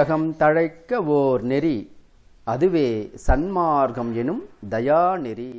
கலகம் தழைக்க ஓர் நெறி, அதுவே சன்மார்க்கம் எனும் தயா நெறி.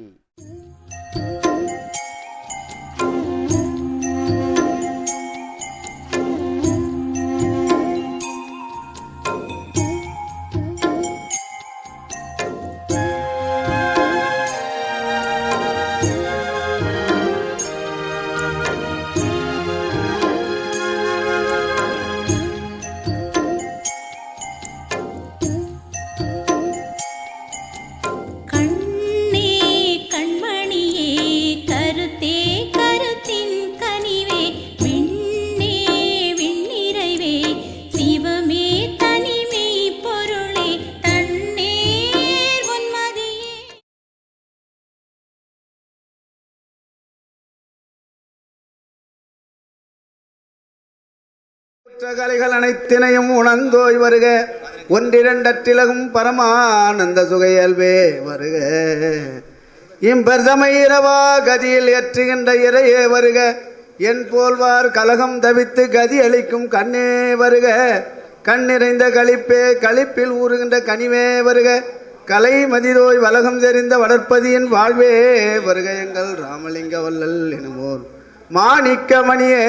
கலைகள் அனைத்தினையும் உணர்ந்தோய் வருக, ஒன்றிரண்டற்றிலகும் பரமானந்த சுகையல்வே வருக. இம்பர்தமையிரவா கதியில் ஏற்றுகின்ற இறையே வருக, என் போல்வார் கலகம் தவித்து கதி அளிக்கும் கண்ணே வருக. கண் நிறைந்த களிப்பே களிப்பில் ஊறுகின்ற கனிவே வருக, கலை மதிதோய் வலகம் தெரிந்த வளர்ப்பதியின் வாழ்வே வருக. எங்கள் ராமலிங்க வல்லல் எனுமோர் மாணிக்க மணியே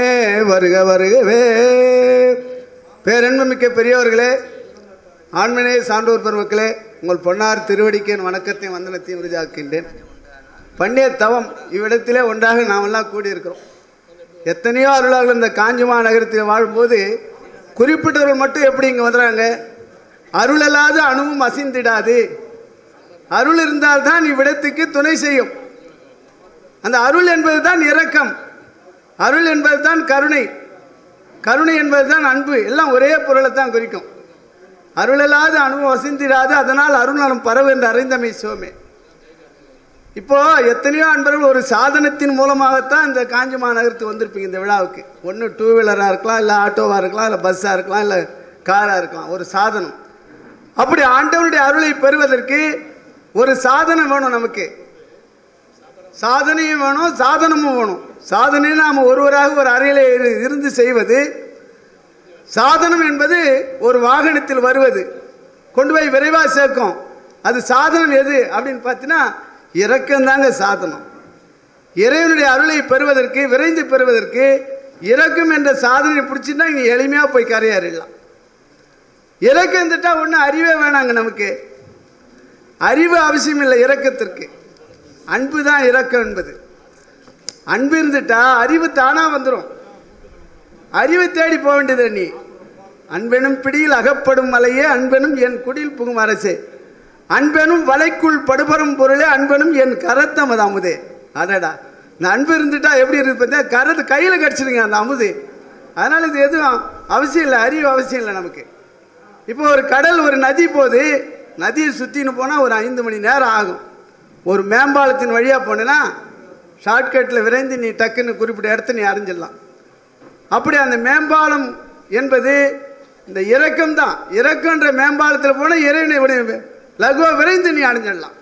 வருக வருகவே. பேரன்புமிக்க பெரியவர்களே, ஆண்மனே சான்றோர் பெருமக்களே, உங்கள் பொன்னார் திருவடிக்கு என் வணக்கத்தையும் வந்தனத்தையும் உறுதியாக்கின்றேன். பண்ணிய தவம் இவ்விடத்திலே ஒன்றாக நாமெல்லாம் கூடியிருக்கிறோம். எத்தனையோ அருளாளர்கள் இந்த காஞ்சி மாநகரத்தில் வாழும்போது குறிப்பிட்டவர்கள் மட்டும் எப்படி இங்கே வந்துடுறாங்க? அருள் அல்லாத அணுவும் அசைந்திடாது. அருள் இருந்தால்தான் இவ்விடத்துக்கு துணை செய்யும். அந்த அருள் என்பதுதான் இரக்கம், அருள் என்பதுதான் கருணை, கருணை என்பதுதான் அன்பு. எல்லாம் ஒரே பொருளை தான் குறிக்கும். அருளல்லாத அனுபவம் வசிந்திராது, அதனால் அருள்நலம் பரவு என்று அறிந்தமை சிவமே. இப்போ எத்தனையோ அன்பர்கள் ஒரு சாதனத்தின் மூலமாகத்தான் இந்த காஞ்சி மாநகரத்துக்கு வந்திருப்பீங்க இந்த விழாவுக்கு. ஒன்று டூ வீலராக இருக்கலாம், இல்லை ஆட்டோவாக இருக்கலாம், இல்லை பஸ்ஸாக இருக்கலாம், இல்லை காராக இருக்கலாம். ஒரு சாதனம். அப்படி ஆண்டவனுடைய அருளை பெறுவதற்கு ஒரு சாதனம் வேணும். நமக்கு சாதனையும் வேணும், சாதனமும் வேணும். சாதனை நாம் ஒருவராக ஒரு அறையிலே இருந்து செய்வது. சாதனம் என்பது ஒரு வாகனத்தில் வருவது, கொண்டு போய் விரைவாக சேர்க்கும். அது சாதனம் எது அப்படின்னு பார்த்தீங்கன்னா இரக்கம் தாங்க சாதனம். இறைவனுடைய அருளை பெறுவதற்கு, விரைந்து பெறுவதற்கு இரக்கம் என்ற சாதனை பிடிச்சின்னா இங்கே எளிமையாக போய் கரையேறலாம். இரக்கம் இருந்துட்டா ஒன்றும் அறிவே வேணாங்க. நமக்கு அறிவு அவசியம் இல்லை இரக்கத்திற்கு. அன்பு தான் இரக்கம் என்பது. அன்பு இருந்துட்டா அறிவு தானா வந்துடும். அறிவை தேடி போக வேண்டியது. நீ அன்பெனும் பிடியில் அகப்படும் மலையே, அன்பெனும் என் குடியில் புகும் அரசே, அன்பெனும் வலைக்குள் படுபரும் பொருளே, அன்பெனும் என் கரத்தமது அமுதே. அடடா, இந்த அன்பு இருந்துட்டா எப்படி இருக்கு பார்த்தா, கரத்து கையில் கடிச்சிருங்க அந்த அமுது. அதனால இது எதுவும் அவசியம் இல்லை, அறிவு அவசியம் இல்லை நமக்கு. இப்போ ஒரு கடல், ஒரு நதி போகுது. நதியை சுற்றின்னு போனால் ஒரு 5 மணி நேரம் ஆகும். ஒரு மேம்பாலத்தின் வழியாக போனேன்னா ஷார்ட்கட்டில் விரைந்து நீ டக்குன்னு குறிப்பிட்ட இடத்த நீ அறிஞ்சிடலாம். அப்படி அந்த மேம்பாலம் என்பது இந்த இரக்கம் தான். இரக்கன்ற மேம்பாலத்தில் போனால் இறைவனை லகுவாக விரைந்து நீ அடைஞ்சிடலாம்.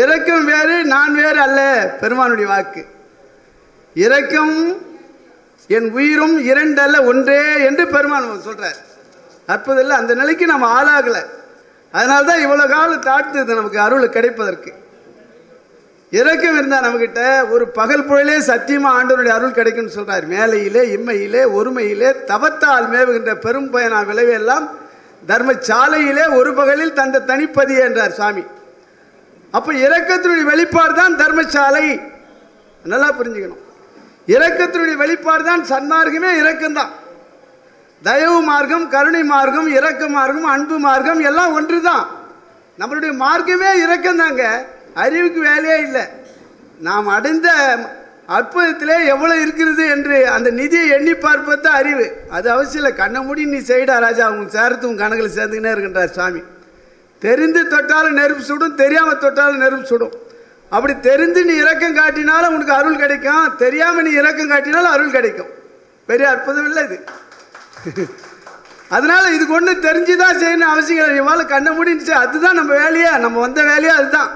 இரக்கம் வேறு, நான் வேறு அல்ல. பெருமானுடைய வாக்கு. இரக்கம் என் உயிரும் இரண்டல்ல ஒன்றே என்று பெருமான் சொல்றார். அற்புதம் இல்லை? அந்த நிலைக்கு நம்ம ஆளாகலை. அதனால்தான் இவ்வளவு காலம் தாழ்த்துது நமக்கு அருள் கிடைப்பதற்கு. இரக்கம் இருந்தா நம்மகிட்ட ஒரு பகல் பொழுதே சத்தியமா ஆண்டவனுடைய அருள் கிடைக்கும்னு சொல்றாரு. மேலையிலே இம்மையிலே ஒருமையிலே தவத்தால் மேவுகின்ற பெரும் பயனா விளைவெல்லாம் தர்மசாலையிலே ஒரு பகலில் தந்த தனிப்பதியே என்றார் சுவாமி. அப்ப இரக்கத்தினுடைய வெளிப்பாடு தான் தர்மசாலை. நல்லா புரிஞ்சுக்கணும். இரக்கத்தினுடைய வெளிப்பாடு தான் சன்மார்க்கமே. இரக்கம்தான். தயவு மார்க்கம், கருணை மார்க்கம், இரக்க மார்க்கம், அன்பு மார்க்கம் எல்லாம் ஒன்று தான். நம்மளுடைய மார்க்கமே இரக்கம் தாங்க. அறிவுக்கு வேலையே இல்லை. நாம் அடைந்த அற்புதத்திலே எவ்வளவு இருக்கிறது என்று அந்த நிதியை எண்ணி பார்ப்பது அறிவு. அது அவசியம் இல்லை. கண்ணை மூடி நீ செய்டா ராஜா, அவங்க சேர்த்தும் கணக்கில் சேர்ந்துக்கினே இருக்கின்றார் சுவாமி. தெரிந்து தொட்டாலும் நெருப்பு சுடும், தெரியாமல் தொட்டாலும் நெருப்பு சுடும். அப்படி தெரிந்து நீ இரக்கம் காட்டினாலும் உனக்கு அருள் கிடைக்கும், தெரியாம நீ இரக்கம் காட்டினாலும் அருள் கிடைக்கும். பெரிய அற்புதம் இல்லை இது. அதனால இதுக்கு ஒன்று தெரிஞ்சுதான் செய்யணும் அவசியம் இல்லை. இவாள் கண்ணை மூடிச்சு, அதுதான் நம்ம வேலையா, நம்ம வந்த வேலையா அதுதான்.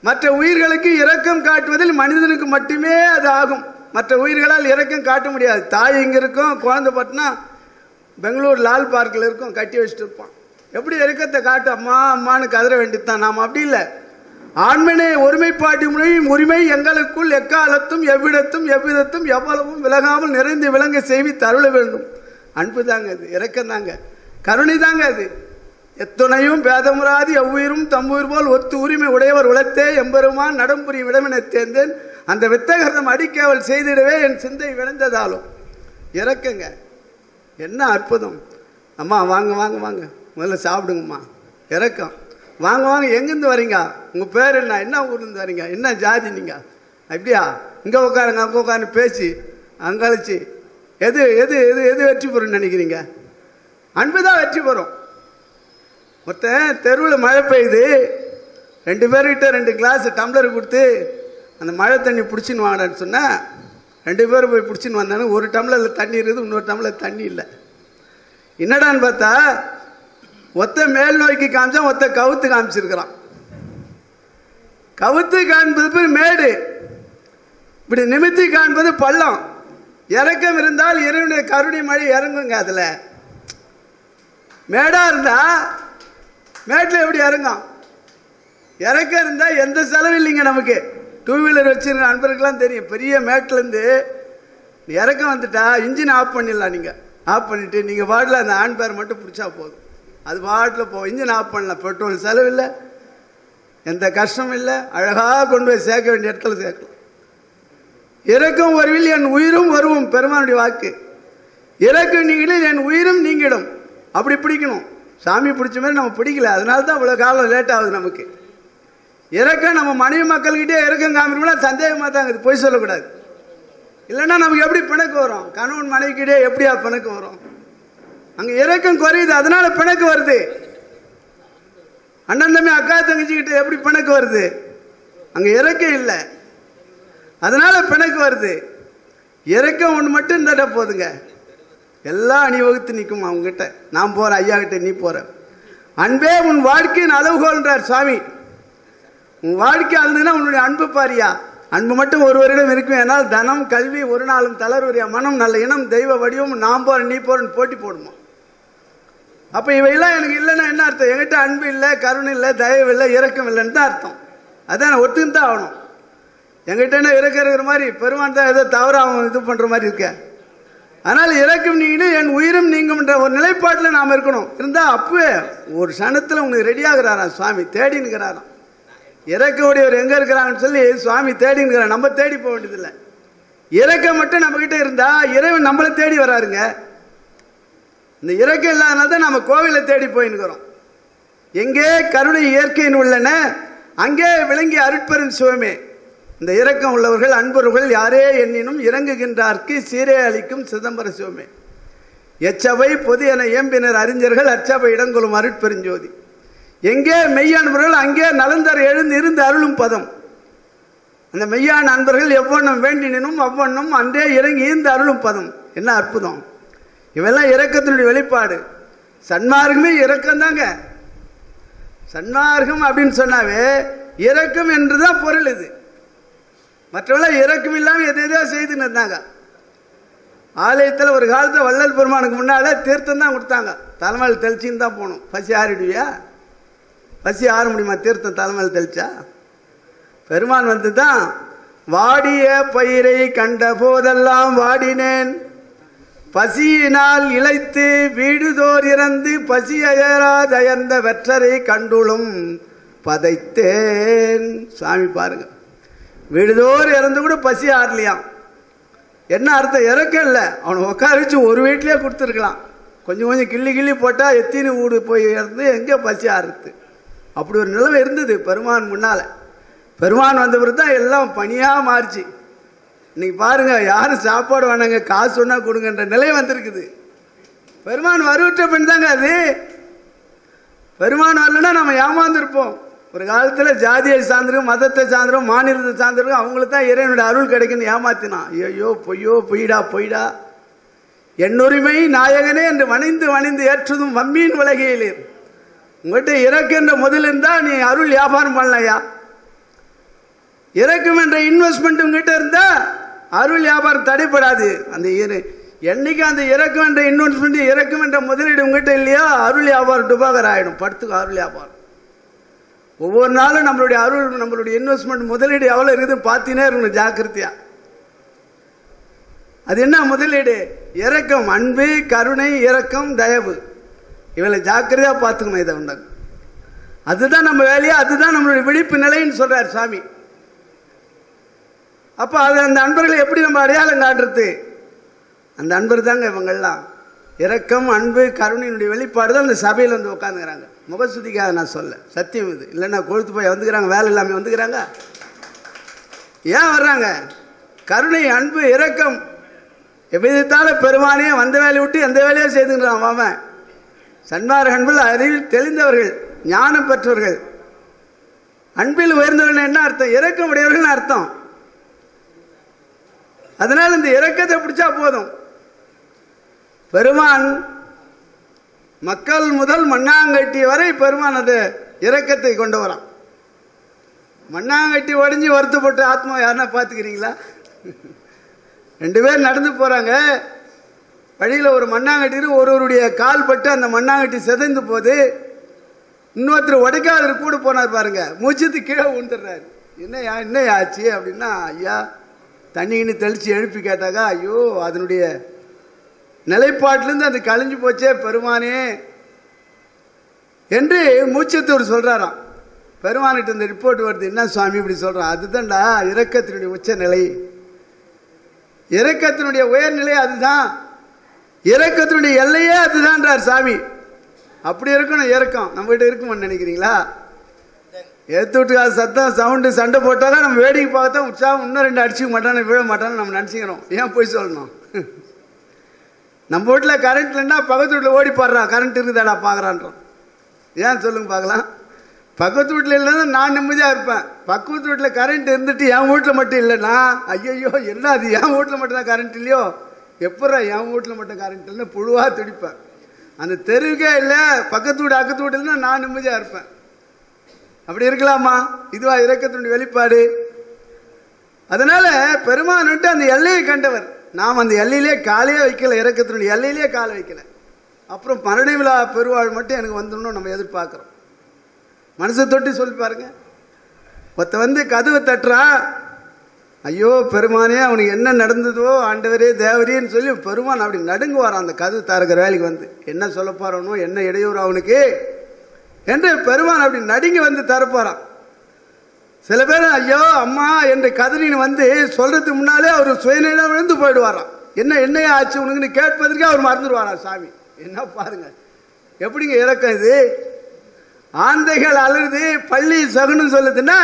மற்ற உயிர்களுக்கு இரக்கம் காட்டுவதில் மனிதனுக்கு மட்டுமே அது ஆகும். மற்ற உயிர்களால் இரக்கம் காட்ட முடியாது. தாய் இங்கே இருக்கும், குழந்தை பட்டினா பெங்களூர் லால் பார்க்கில் இருக்கும், கட்டி வச்சுட்டு இருப்பான். எப்படி இறக்கத்தை காட்டு அம்மா அம்மானு கதற வேண்டியதுதான். நாம் அப்படி இல்லை. ஆண்மனே ஒருமைப்பாட்டு முறையும் உரிமை எங்களுக்குள் எக்காலத்தும் எவ்விடத்தும் எவ்விதத்தும் எவ்வளவும் விலகாமல் நிறைந்து விளங்க செய்வி தருள வேண்டும். அன்பு தாங்க அது, இரக்கம் தாங்க, கருணை தாங்க அது. எத்துணையும் பேதமுறாது எவ்வுயிரும் தம்முயிர் போல் ஒத்து உரிமை உடையவர் உலத்தே எம்பெருமான் நடம்புரி விடமென தேர்ந்தேன் அந்த வித்தகர்தம் அடிக்கவல் செய்திடவே என் சிந்தை விளைந்ததாலும். இறக்குங்க, என்ன அற்புதம். அம்மா வாங்க வாங்க வாங்க, முதல்ல சாப்பிடுங்கம்மா. இறக்கம், வாங்க வாங்க. எங்கேருந்து வரீங்க? உங்கள் பேர் என்ன? என்ன ஊர்லேருந்து வரீங்க? என்ன ஜாதி நீங்கள்? அப்படியா? இங்கே உட்காருங்க, அங்கே உட்காந்து பேசி அங்கழிச்சு எது எது எது எது வெற்றி பெறும்னு நினைக்கிறீங்க? அன்பு தான் வெற்றி பெறும். மொத்தம் தெருவில் மழை பெய்யுது, 2 பேர்கிட்ட 2 கிளாஸ் டம்ளர் கொடுத்து அந்த மழை தண்ணி பிடிச்சின்னு வாங்கடான்னு சொன்னால் 2 பேரும் போய் பிடிச்சின்னு வந்தானு. ஒரு டம்ளரில் தண்ணி இருக்குது, இன்னொரு டம்ளர் தண்ணி இல்லை. என்னடான்னு பார்த்தா ஒத்த மேல் நோக்கி காமிச்சா ஒத்த கவுத்து காமிச்சிருக்கிறான். கவுத்து காண்பது மேடு, இப்படி நிமித்தி காண்பது பள்ளம். இறக்கம் இருந்தால் இறைவனுடைய கருணை மழை இறங்குங்க. அதில் மேடா இருந்தா மேட்டில் எப்படி இறங்கும்? இறக்கம் இருந்தால் எந்த செலவு இல்லைங்க நமக்கு. 2 வீலர் வச்சுருக்க அன்பருக்கெல்லாம் தெரியும். பெரிய மேட்லேருந்து இறக்கம் வந்துட்டா இன்ஜின் ஆஃப் பண்ணிடலாம். நீங்கள் ஆஃப் பண்ணிவிட்டு நீங்கள் வாட்டில் அந்த ஹேண்ட் பேர் மட்டும் பிடிச்சா போதும், அது வாட்டில் போகும். இன்ஜின் ஆஃப் பண்ணலாம், பெட்ரோல் செலவு இல்லை, எந்த கஷ்டமும் இல்லை. அழகாக கொண்டு போய் சேர்க்க வேண்டிய இடத்துல சேர்க்கலாம். இறக்கம் வருவில் என் உயிரும் வருவோம், பெருமானுடைய வாக்கு. இறக்கம் நீங்கிடும் என் உயிரும் நீங்கிடும். அப்படி பிடிக்கணும். சாமி பிடிச்ச மாதிரி நம்ம பிடிக்கல, அதனால தான் இவ்வளோ காலம் லேட் ஆகுது நமக்கு. இறக்கம் நம்ம மனைவி மக்கள்கிட்டே இறக்கம் காமிக்கணும்னா சந்தேகமாக தான் இருக்குது, பொய் சொல்லக்கூடாது. இல்லைன்னா நமக்கு எப்படி பிணக்கு வரும்? கணவன் மனைவிக்கிட்டே எப்படியா பிணக்கு வரும்? அங்கே இறக்கம் குறையுது, அதனால பிணக்கு வருது. அண்ணன் தம்பி அக்கா தங்கச்சிக்கிட்ட எப்படி பிணக்கு வருது? அங்கே இறக்கம் இல்லை, அதனால பிணக்கு வருது. இறக்கம் ஒன்று மட்டும் இருந்தா போதுங்க, எல்லாம் அணிவகுத்து நிற்கும் அவங்ககிட்ட. நான் போகிறேன், ஐயா கிட்ட நீ போகிற. அன்பே உன் வாழ்க்கையின் அளவுகோல்ன்றார் சுவாமி. உன் வாழ்க்கை அழுதுன்னா உன்னுடைய அன்பு பாரியா. அன்பு மட்டும் ஒருவரிடம் இருக்கும். ஏன்னால் தனம் கல்வி ஒரு நாளும் தளர்வுரியா மனம் நல்ல இனம் தெய்வ வடிவம் நான் போகிறேன் நீ போகிறேன்னு போட்டி போடுமா. அப்போ இவையெல்லாம் எனக்கு இல்லைன்னா என்ன அர்த்தம்? என்கிட்ட அன்பு இல்லை, கருணை இல்லை, தயவு இல்லை, இறக்கம் இல்லைன்னு தான் அர்த்தம். அதான் ஒத்துன்னு தான் ஆகணும். என்கிட்ட என்ன இருக்கிற மாதிரி பெருமான் தான் ஏதோ தவறாக அவன் இது பண்ணுற மாதிரி இருக்க. அதனால் இறக்கம் நீங்கிடும் என் உயிரும் நீங்கும்ன்ற ஒரு நிலைப்பாட்டில் நாம் இருக்கணும். இருந்தால் அப்பவே ஒரு சனத்தில் உனக்கு ரெடியாகிறாராம் சுவாமி, தேடினுக்கிறாராம். இறக்கக்கூடியவர் எங்கே இருக்கிறாங்கன்னு சொல்லி சுவாமி தேடினுக்கிறார். நம்ம தேடி போக வேண்டியதில்லை. இறக்கம் மட்டும் நம்மக்கிட்ட இருந்தால் இறைவன் நம்மளை தேடி வராருங்க. இந்த இறக்கம் இல்லாதனால தான் நம்ம கோவிலை தேடி போயின்னுக்கிறோம். எங்கே கருணை இயற்கையின் உள்ளன அங்கே விளங்கி அருட்பெரும் சிவமே. இந்த இரக்கம் உள்ளவர்கள் அன்பர்கள் யாரே எண்ணினும் இறங்குகின்றார்க்கு சீரே அளிக்கும் சிதம்பர சிவமே. எச்சபை பொது என ஏம்பினர் அறிஞர்கள் அச்சபை இடங்கொள்ளும் அருட்பெருஞ்சோதி. எங்கே மெய்யானவர்கள் அங்கே நலந்தர எழுந்து இருந்து அருளும் பதம். அந்த மெய்யான அன்பர்கள் எவ்வண்ணம் வேண்டினும் அவ்வண்ணம் அன்றே இறங்கி இருந்து அருளும் பதம். என்ன அற்புதம்! இவெல்லாம் இரக்கத்தினுடைய வெளிப்பாடு. சன்மார்க்கமே இரக்கம் தாங்க. சன்மார்க்கம் அப்படின்னு சொன்னாவே இரக்கம் என்றுதான் பொருள். இது மற்றவெல்லாம் இரக்கம் இல்லாமல் எதோ செய்துன்னு இருந்தாங்க. ஆலயத்தில் ஒரு காலத்தில் வள்ளல் பெருமானுக்கு முன்னால தீர்த்தம் தான் கொடுத்தாங்க. தலைமையில் தெளிச்சின்னு தான் போகணும். பசி ஆறிடுவியா? பசி ஆற முடியுமா தீர்த்தம் தலைமையில் தெளிச்சா? பெருமான் வந்து தான் வாடிய பயிரை கண்ட போதெல்லாம் வாடினேன், பசியினால் இளைத்து வீடுதோர் இறந்து பசியராதயர்ந்த வெற்றரை கண்டுளும் பதைத்தேன். சுவாமி பாருங்க, வீடுதோர் இறந்து கூட பசி ஆறலையாம். என்ன அர்த்தம்? இறக்கம் இல்லை. அவனை உட்கார வச்சு ஒரு வீட்லேயே கொடுத்துருக்கலாம். கொஞ்சம் கொஞ்சம் கிள்ளி கிள்ளி போட்டால் எத்தினி வீடு போய் இறந்து எங்கே பசி ஆறுது. அப்படி ஒரு நிலைமை இருந்தது பெருமான் முன்னால். பெருமான் வந்த பிறகு தான் எல்லாம் பனியாக மாறிச்சு. இன்னைக்கு பாருங்க, யாரும் சாப்பாடு வேணாங்க, காசு சொன்னா கொடுங்கன்ற நிலை வந்திருக்குது. பெருமான் வருவிட்ட பெண் தாங்க அது. பெருமான் வரலன்னா நம்ம ஏமாந்துருப்போம். ஒரு காலத்தில் ஜாதியை சார்ந்திருக்கும், மதத்தை சார்ந்திருக்கும், மாநிலத்தை சார்ந்திருக்கும், அவங்களுக்கு தான் இறைவனுடைய அருள் கிடைக்குன்னு ஏமாத்தினான். ஐயோ பொய்யோ பொய்டா பொய்டா என்னுரிமை நாயகனே என்று வணிந்து வணிந்து ஏற்றுதும் வம்மியின் உலகையிலே. உங்கள்கிட்ட இறக்குன்ற முதல் இருந்தால் நீ அருள் வியாபாரம் பண்ணலையா? இறக்கும் என்ற இன்வெஸ்ட்மெண்ட் உங்ககிட்ட இருந்தா அருள் வியாபாரம் தடைப்படாது. அந்த என்னைக்கு அந்த இறக்கம் என்ற இன்வெஸ்ட்மெண்ட், இறக்கம் என்ற முதலீடு உங்ககிட்ட இல்லையா, அருள் வியாபாரம் டுபாகர் ஆகிடும். படுத்துக்கும் அருள் வியாபாரம். ஒவ்வொரு நாளும் நம்மளுடைய அருள், நம்மளுடைய இன்வெஸ்ட்மெண்ட் முதலீடு எவ்வளோ இருக்குதுன்னு பார்த்தினே இருக்கணும் ஜாக்கிரதையா. அது என்ன முதலீடு? இரக்கம், அன்பு, கருணை, இரக்கம், தயவு. இவளை ஜாக்கிரதையா பார்த்துக்கணும். இதை உண்டாங்க. அதுதான் நம்ம வேலையா, அதுதான் நம்மளுடைய விழிப்பு நிலைன்னு சொல்றார் சாமி. அப்ப அது அந்த அன்பர்களை எப்படி நம்ம அடையாளம் காட்டுறது? அந்த அன்பர் தாங்க இவங்கெல்லாம். இரக்கம், அன்பு, கருணையினுடைய வெளிப்பாடு தான் அந்த சபையில் வந்து உட்காந்துக்கிறாங்க. முகசுதிக்காக நான் சொல்ல, சத்தியம் இது. இல்லைன்னா கொழுத்து போய் வந்துக்கிறாங்க, வேலை இல்லாமல் வந்துக்கிறாங்க. ஏன் வர்றாங்க? கருணை, அன்பு, இரக்கம் எவ்விதத்தால பெருமானே வந்த வேலையை விட்டு எந்த வேலையோ செய்துங்கிறான். அவன் சன்மார்க்க அன்பில் அறிவில் தெளிந்தவர்கள், ஞானம் பெற்றவர்கள், அன்பில் உயர்ந்தவர்கள். என்ன அர்த்தம்? இரக்கம் உடையவர்கள் அர்த்தம். அதனால இந்த இரக்கத்தை பிடிச்சா போதும். பெருமான் மக்கள் முதல் மண்ணாங்கட்டி வரை பெருமான் அது இரக்கத்தை கொண்டு வரான். மண்ணாங்கட்டி உடஞ்சி வருத்தப்பட்ட ஆத்மா யாருன்னா பார்த்துக்கிறீங்களா? 2 பேர் நடந்து போறாங்க, வழியில் ஒரு மண்ணாங்கட்டி ஒருவருடைய கால் பட்டு அந்த மண்ணாங்கட்டி சிதைந்து போது, இன்னொருத்தர் உடைக்காதர் கூட போனார் பாருங்க, மூச்சத்து கீழே விழுந்துடுறாரு. என்ன ஆச்சு அப்படின்னா, ஐயா தண்ணின்னு தெளிச்சு எழுப்பி கேட்டாக்கா, ஐயோ அதனுடைய நிலைப்பாட்டிலேருந்து அது கழிஞ்சு போச்சே பெருமானே என்று மூச்சத்தூர் சொல்றாராம். பெருமானிட்ட இந்த ரிப்போர்ட் வருது. என்ன சுவாமி இப்படி சொல்றான்? அதுதான்டா இரக்கத்தினுடைய உச்ச நிலை, இரக்கத்தினுடைய உயர்நிலை அதுதான், இரக்கத்தினுடைய எல்லையே அதுதான்றார் சாமி. அப்படி இருக்கணும் இரக்கம். நம்ம கிட்ட இருக்குமான்னு நினைக்கிறீங்களா? எடுத்து விட்டு சத்தம் சவுண்டு சண்டை போட்டாலும் நம்ம வேடிக்கை பார்த்தா உற்சாகம் இன்னும் 2 அடிச்சுக்க மாட்டான்னு விழ மாட்டான்னு நம்ம நினச்சிக்கிறோம். ஏன் போய் சொல்லணும்? நம்ம வீட்டில் கரண்ட் இல்லைன்னா பக்கத்து வீட்டில் ஓடி பாடுறான், கரண்ட் இருக்குதாடா பார்க்குறான்றோம். ஏன் சொல்லுங்க பார்க்கலாம்? பக்கத்து வீட்டில் இல்லைன்னா நான் நிம்மதியாக இருப்பேன். பக்கத்து வீட்டில் கரண்ட் இருந்துட்டு என் வீட்டில் மட்டும் இல்லைன்னா, ஐயோ என்ன அது என் வீட்டில் மட்டும் தான் கரண்ட் இல்லையோ, எப்படா என் வீட்டில் மட்டும் கரண்ட் இல்லைன்னா புழுவாக துடிப்பேன். அந்த தெருவுக்கே இல்லை, பக்கத்து வீடு அக்கத்து வீடு இல்லைன்னா நான் நிம்மதியாக இருப்பேன். அப்படி இருக்கலாமா? இதுவா இரக்கத்தினுடைய வெளிப்பாடு? அதனால பெருமான் விட்டு அந்த எல்லையை கண்டவர். நாம் அந்த எல்லையிலே காலையே வைக்கல, இரக்கத்தினுடைய எல்லையிலே காலை வைக்கல. அப்புறம் மரண விழா பெருவாள் மட்டும் எனக்கு வந்துடணும் நம்ம எதிர்பார்க்குறோம். மனசை தொட்டு சொல்லி பாருங்க. ஒருத்த கதவை தட்டுறான், ஐயோ பெருமானே அவனுக்கு என்ன நடந்ததோ ஆண்டவரே தேவரேன்னு சொல்லி பெருமான் அப்படி நடுங்குவாரான். அந்த கதவு திறக்கிற வேலைக்கு என்ன சொல்ல போறானோ, என்ன இடையூறு அவனுக்கு என்று பெருமான் அப்படி நடுங்கி தரப்போறான். சில பேர் ஐயோ அம்மா என்று கதறின்னு சொல்றதுக்கு முன்னாலே அவர் சுயநிலை விழுந்து போயிடுவாராம். என்னையா ஆச்சு உனக்குன்னு கேட்பதற்கே அவர் மறந்துடுவாராம் சாமி. என்ன பாருங்க எப்படிங்க இறக்கம் இது? ஆந்தைகள் அழுது பள்ளி சகுன்னு சொல்லுதுன்னா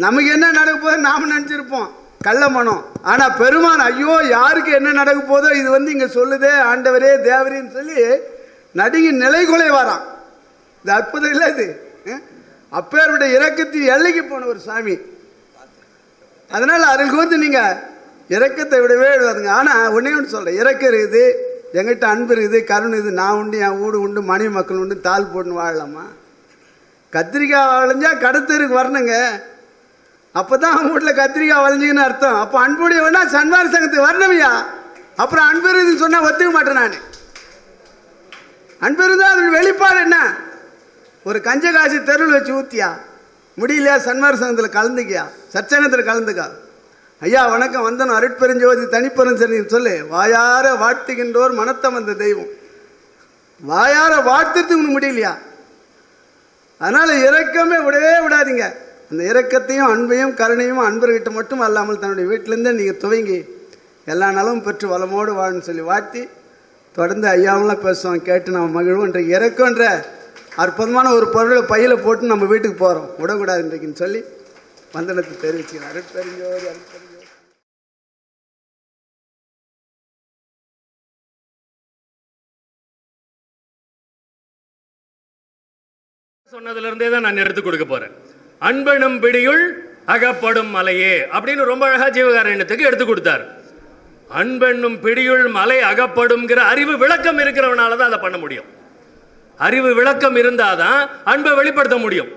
நமக்கு என்ன நடக்க போதோ நாம நினைச்சிருப்போம், கள்ள மனம். ஆனா பெருமான் ஐயோ யாருக்கு என்ன நடக்க போதோ இது இங்க சொல்லுதே ஆண்டவரே தேவரேன்னு சொல்லி நடுங்கி நிலை கொலை வாராம். இது அற்புதம் இல்லை இது? அப்பேற்பட்ட இரக்கத்தின் எல்லைக்கு போன ஒரு சாமி. அதனால அதில் கூர்ந்து நீங்க இரக்கத்தை விடவே விடாதுங்க. ஆனா ஒன்னே ஒன்று சொல்றேன், இரக்கம் இருக்குது, எங்கிட்ட அன்பு இருக்குது, கருணை இருக்குது. நான் உண்டு, என் வீடு உண்டு, மனைவி மக்கள் உண்டு, தாள் போட்டுன்னு வாழலாமா? கத்திரிக்காய் வளைஞ்சா கடத்தருக்கு வரணுங்க. அப்பதான் அவங்க வீட்டில் கத்திரிக்காய் வளைஞ்சிங்கன்னு அர்த்தம். அப்போ அன்புடைய வேணா சன்மார்க்க சங்கத்துக்கு வரணுமையா? அப்புறம் அன்பு இருக்குதுன்னு சொன்னா ஒத்துக்க மாட்டேன் நான். அன்பு இருந்தால் அதோட வெளிப்பாடு என்ன? ஒரு கஞ்ச காசு தெருவில் வச்சு ஊத்தியா? முடியலையா? சன்மார்க்க சங்கத்தில் கலந்துக்கியா? சச்சங்கத்தில் கலந்துக்கா? ஐயா வணக்கம் வந்தனும் அருட்பெருஞ்சோதி தனிப்பெரும் சரி சொல்லு. வாயார வாழ்த்துகின்றோர் மனத்தம் வந்த தெய்வம். வாயார வாழ்த்துறதுக்கு உனக்கு முடியலையா? அதனால இரக்கமே விடவே விடாதீங்க. அந்த இரக்கத்தையும் அன்பையும் கருணையும் அன்பர்கிட்ட மட்டும் அல்லாமல் தன்னுடைய வீட்டிலேருந்தே நீங்கள் துவங்கி எல்லா நலமும் பெற்று வளமோடு வாழன்னு சொல்லி வாழ்த்தி தொடர்ந்து ஐயாவெல்லாம் பேசுவோம், கேட்டு நம்ம மகிழ்வோம். இன்றைக்கு இறக்கன்ற அற்புதமான ஒரு பொருளை பையில போட்டு நம்ம வீட்டுக்கு போகிறோம், விடக்கூடாது இன்றைக்குன்னு சொல்லி வந்தனத்தை தெரிவிச்சுக்கிறேன். அருட்பெருஞ்சோதி அருட்பெருஞ்சோதி. சொன்னதுல இருந்தே தான் நான் எடுத்து கொடுக்க போறேன். அன்பெனும் பிடியுள் அகப்படும் மலையே அப்படின்னு ரொம்ப அழகா ஜீவகாரண்யத்துக்கு எடுத்து கொடுத்தார். அன்பென்னும் பிடியுள் மலை அகப்படும்ங்கிற அறிவு விளக்கம் இருக்கிறவனால தான் அதை பண்ண முடியும். அறிவு விளக்கம் இருந்தாதான் அன்பை வெளிப்படுத்த முடியும்.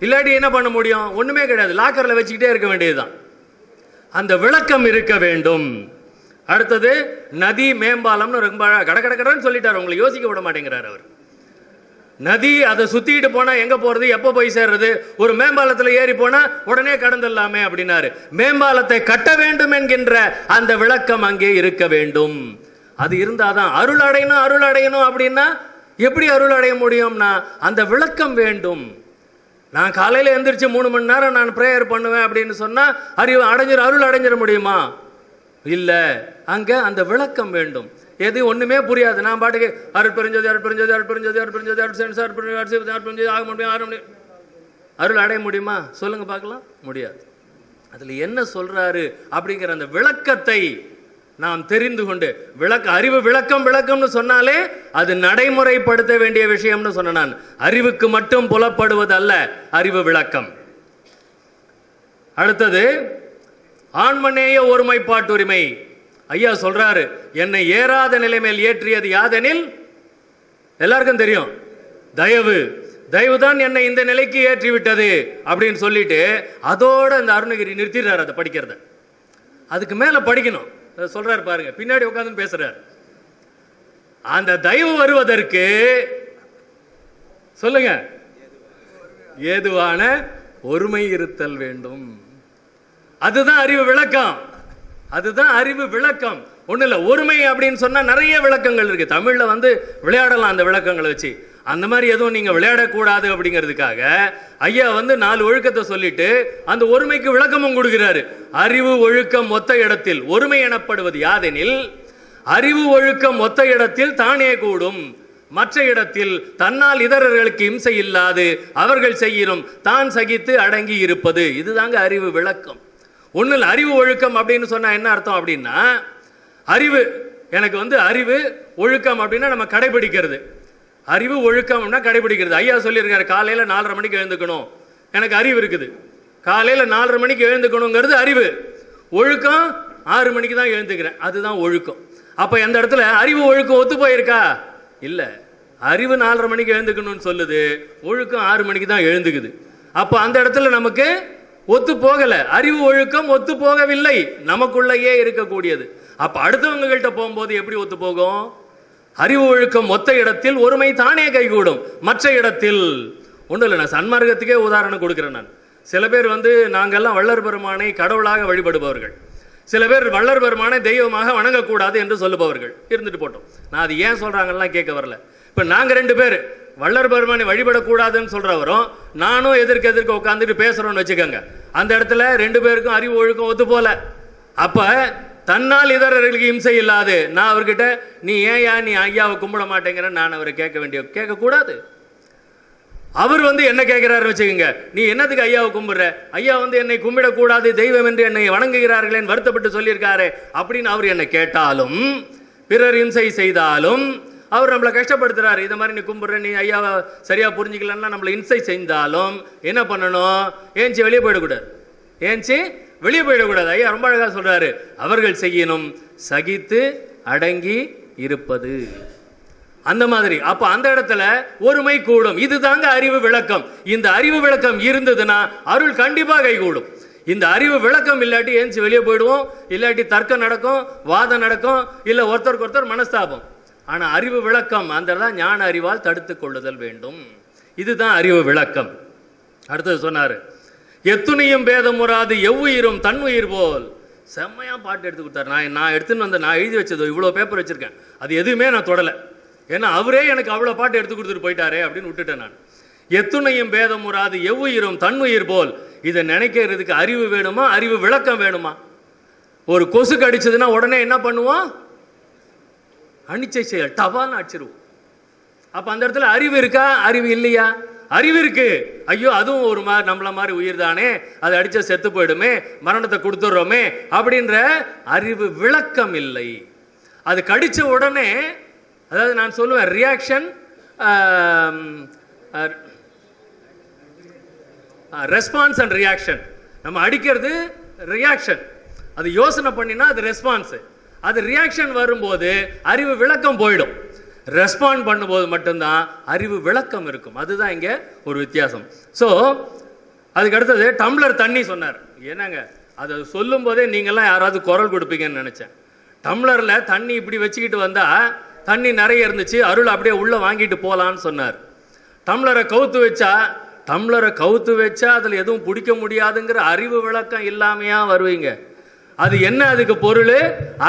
இல்லாட்டி என்ன பண்ண முடியும்? ஒண்ணுமே கிடையாது, லாக்கர்ல வச்சுக்கிட்டே இருக்க வேண்டியதுதான். அந்த விளக்கம் இருக்க வேண்டும். அடுத்தது நதி மேம்பாலம்னு ரொம்ப கடன்னு சொல்லிட்டாரு, உங்களை யோசிக்க விட மாட்டேங்கிறார் அவர். நதி அதை சுத்திட்டு போனா எங்க போறது, எப்ப போய் சேர்றது, ஒரு மேம்பாலத்துல ஏறி போனா உடனே கடந்துடலாமே அப்படின்னாரு. மேம்பாலத்தை கட்ட வேண்டும் என்கின்ற அந்த விளக்கம் அங்கே இருக்க வேண்டும். அது இருந்தாதான் அருள் அடையணும் அப்படின்னா எப்படி அருள் அடைய முடியும்னா அந்த விளக்கம் வேண்டும். நான் காலையில எந்திரிச்சு 3 மணி நேரம் நான் பிரேயர் பண்ணுவேன் அப்படின்னு சொன்னா அருள் அடைஞ்சிட முடியுமா? இல்ல, அங்க அந்த விளக்கம் வேண்டும். எது ஒண்ணுமே புரியாது, நான் பாட்டுக்கு அருள் அடைய முடியுமா சொல்லுங்க பார்க்கலாம், முடியாது. அதுல என்ன சொல்றாரு அப்படிங்கிற அந்த விளக்கத்தை நாம் தெரிந்து கொண்டு, அறிவு விளக்கம்னு சொன்னாலே அது நடைமுறைப்படுத்த வேண்டிய விஷயம்னு சொன்ன நான். அறிவுக்கு மட்டும் புலப்படுவது அல்ல அறிவு விளக்கம். அடுத்தது ஆன்மநேய ஒருமைப்பாட்டுரிமை. ஐயா சொல்றாரு, என்னை ஏறாத நிலை மேல் ஏற்றியது யாதெனில், எல்லாருக்கும் தெரியும், தயவு தான் என்னை இந்த நிலைக்கு ஏற்றி விட்டது அப்படின்னு சொல்லிட்டு அதோட இந்த அருணகிரி நிறுத்திடுறாரு அதை படிக்கிறத. அதுக்கு மேல படிக்கணும் சொல்றாரு பாருங்க, பின்னாடி உட்கார்ந்து பேசுறாரு. அந்த தயவு வருவதற்கு சொல்லுங்க ஏதுவான ஒருமை இருத்தல் வேண்டும். அதுதான் அறிவு விளக்கம். ஒண்ணு இல்ல, ஒருமை அப்படின்னு சொன்னா நிறைய விளக்கங்கள் இருக்கு. தமிழ்ல விளையாடலாம் அந்த விளக்கங்களை வச்சு. அந்த மாதிரி எதுவும் நீங்க விளையாடக்கூடாது அப்படிங்கிறதுக்காக ஐயா 4 ஒழுக்கத்தை சொல்லிட்டு அந்த ஒருமைக்கு விளக்கமும் கொடுக்கிறாரு. அறிவு ஒழுக்கம் ஒத்த இடத்தில் ஒருமை எனப்படுவது யாதெனில், அறிவு ஒழுக்கம் ஒத்த இடத்தில் தானே கூடும், மற்ற இடத்தில் தன்னால் இதரர்களுக்கு இம்சை இல்லாது அவர்கள் செய்யணும் தான் சகித்து அடங்கி இருப்பது. இதுதாங்க அறிவு விளக்கம். ஒண்ணு இல்ல, அறிவு ஒழுக்கம் அப்படின்னு சொன்னா என்ன அர்த்தம் அப்படின்னா, அறிவு எனக்கு அறிவு ஒழுக்கம் அப்படின்னா நம்ம கடைபிடிக்கிறது. அறிவு ஒழுக்கம்னா கடைபிடிக்கிறது. ஐயா சொல்லியிருக்காரு, காலையில 4:30 மணிக்கு எழுந்துக்கணும், எனக்கு அறிவு இருக்குது. காலையில 4:30 மணிக்கு எழுந்துக்கணுங்கிறது அறிவு. ஒழுக்கம் 6 மணிக்கு தான் எழுந்துக்கிறேன், அதுதான் ஒழுக்கம். அப்ப எந்த இடத்துல அறிவு ஒழுக்கம் ஒத்து போயிருக்கா? இல்ல, அறிவு 4:30 மணிக்கு எழுந்துக்கணும்னு சொல்லுது, ஒழுக்கம் 6 மணிக்கு தான் எழுந்துக்குது. அப்ப அந்த இடத்துல நமக்கு ஒத்து போகல, அறிவு ஒழுக்கம் ஒத்து போகவில்லை, நமக்குள்ளேயே இருக்கக்கூடியது. அப்ப அடுத்தவங்ககிட்ட போகும்போது எப்படி ஒத்து போகும்? அறிவு ஒழுக்கம் ஒத்த இடத்தில் ஒருமை தானே கைகூடும், மற்ற இடத்தில் ஒன்றும் இல்லை. நான் சன்மார்க்கத்துக்கே உதாரணம் கொடுக்கிறேன். நான் சில பேர் நாங்கெல்லாம் வள்ளர் பெருமானை கடவுளாக வழிபடுபவர்கள், சில பேர் வள்ளர் பெருமானை தெய்வமாக வணங்கக்கூடாது என்று சொல்லுபவர்கள். இருந்துட்டு போட்டோம், நான் அது ஏன் சொல்றாங்கலாம் கேட்க வரல. இப்ப நாங்க 2 பேர் வள்ளர் பெருமானை வழிபடக்கூடாதுன்னு சொல்றவரும் நானும் எதிர்க்க உட்காந்துட்டு பேசுறோம்னு வச்சுக்கோங்க. அந்த இடத்துல 2 பேருக்கும் அறிவு ஒழுக்கம் ஒத்து போல. அப்ப தன்னால் இதரர்களுக்கு இம்சை இல்லாது நான் அவர்கிட்ட நீ ஐயாவை கும்பிட மாட்டேங்கிற நான் அவரை கேட்கக்கூடாது. அவர் என்ன கேட்கிறாரு வச்சுக்கோங்க, நீ என்னத்துக்கு ஐயாவை கும்பிடுற, ஐயா என்னை கும்பிடக்கூடாது தெய்வம் என்று என்னை வணங்குகிறார்களேன்னு வருத்தப்பட்டு சொல்லியிருக்காரு அப்படின்னு அவர் என்னை கேட்டாலும், பிறர் இம்சை செய்தாலும் அவர் நம்மளை கஷ்டப்படுத்துறாரு. இதை மாதிரி நீ கும்பிடுற, நீ ஐயாவை சரியா புரிஞ்சுக்கலன்னா நம்மளை இம்சை செய்தாலும் என்ன பண்ணணும்? ஏஞ்சி வெளியே போயிடக்கூடாது. ஐயா ரொம்ப அழகா சொல்றாரு, அவர்கள் செய்யணும் சகித்து அடங்கி இருப்பது. அந்த மாதிரி அப்ப அந்த இடத்துல ஒருமை கூடும். இதுதாங்க அறிவு விளக்கம். இந்த அறிவு விளக்கம் இருந்ததுன்னா அருள் கண்டிப்பா கைகூடும். இந்த அறிவு விளக்கம் இல்லாட்டி ஏஞ்சி வெளியே போயிடுவோம், இல்லாட்டி தர்க்கம் நடக்கும், வாதம் நடக்கும், இல்ல ஒருத்தருக்கு ஒருத்தர் மனஸ்தாபம். ஆனா அறிவு விளக்கம் அந்த ஞான அறிவால் தடுத்து கொள்ளுதல் வேண்டும். இதுதான் அறிவு விளக்கம். அடுத்தது சொன்னாரு, எத்துணையும் பேதம் உறாது எவ்வுயிரும் தன்னுயிர் போல். செம்மையா பாட்டு எடுத்து கொடுத்தாரு. நான் எடுத்துன்னு நான் எழுதி வச்சது இவ்வளவு பேப்பர் வச்சிருக்கேன், அது எதுவுமே நான் தொடலை. ஏன்னா அவரே எனக்கு அவ்வளவு பாட்டு எடுத்து கொடுத்துட்டு போயிட்டாரே அப்படின்னு விட்டுட்டேன் நான். எத்துணையும் பேதம் உறாது எவ்வுயிரும் தன்னுயிர் போல். இதை நினைக்கிறதுக்கு அறிவு வேணுமா, அறிவு விளக்கம் வேணுமா? ஒரு கொசு கடிச்சதுன்னா உடனே என்ன பண்ணுவோம்? அனிச்சை செயல், டபால்னு அடிச்சிருவோம். அப்ப அந்த இடத்துல அறிவு இருக்கா, அறிவு இல்லையா? அறிவு இருக்கு. ஐயோ அதுவும் ஒரு மாதிரி நம்மள மாதிரி உயிர் தானே, அதை அடிச்சா செத்து போயிடுமே, மரணத்தை கொடுத்துடுறோமே அப்படின்ற அறிவு விளக்கம் இல்லை. அது கடிச்ச உடனே, அதாவது நான் சொல்லுவேன் ரியாக்ஷன், ரெஸ்பான்ஸ் அண்ட் ரியாக்ஷன். நம்ம அடிக்கிறது ரியாக்ஷன், அது யோசனை பண்ணினா அது ரெஸ்பான்ஸ். அது ரியாக்ஷன் வரும்போது அறிவு விளக்கம் போயிடும். ரெஸ்பாண்ட் பண்ணும்போது மட்டும்தான் அறிவு விளக்கம் இருக்கும். அதுதான் இங்க ஒரு வித்தியாசம். ஸோ அதுக்கு அடுத்தது டம்ளர் தண்ணி சொன்னார். என்னங்க அதை சொல்லும் போதே நீங்கள்லாம் யாராவது குரல் கொடுப்பீங்கன்னு நினைச்சேன். டம்ளரில் தண்ணி இப்படி வச்சுக்கிட்டு வந்தால் தண்ணி நிறைய இருந்துச்சு, அருள் அப்படியே உள்ளே வாங்கிட்டு போகலான்னு சொன்னார். டம்ளரை கவுத்து வச்சா அதில் எதுவும் பிடிக்க முடியாதுங்கிற அறிவு விளக்கம் இல்லாமையா வருவீங்க. அது என்ன, அதுக்கு பொருள்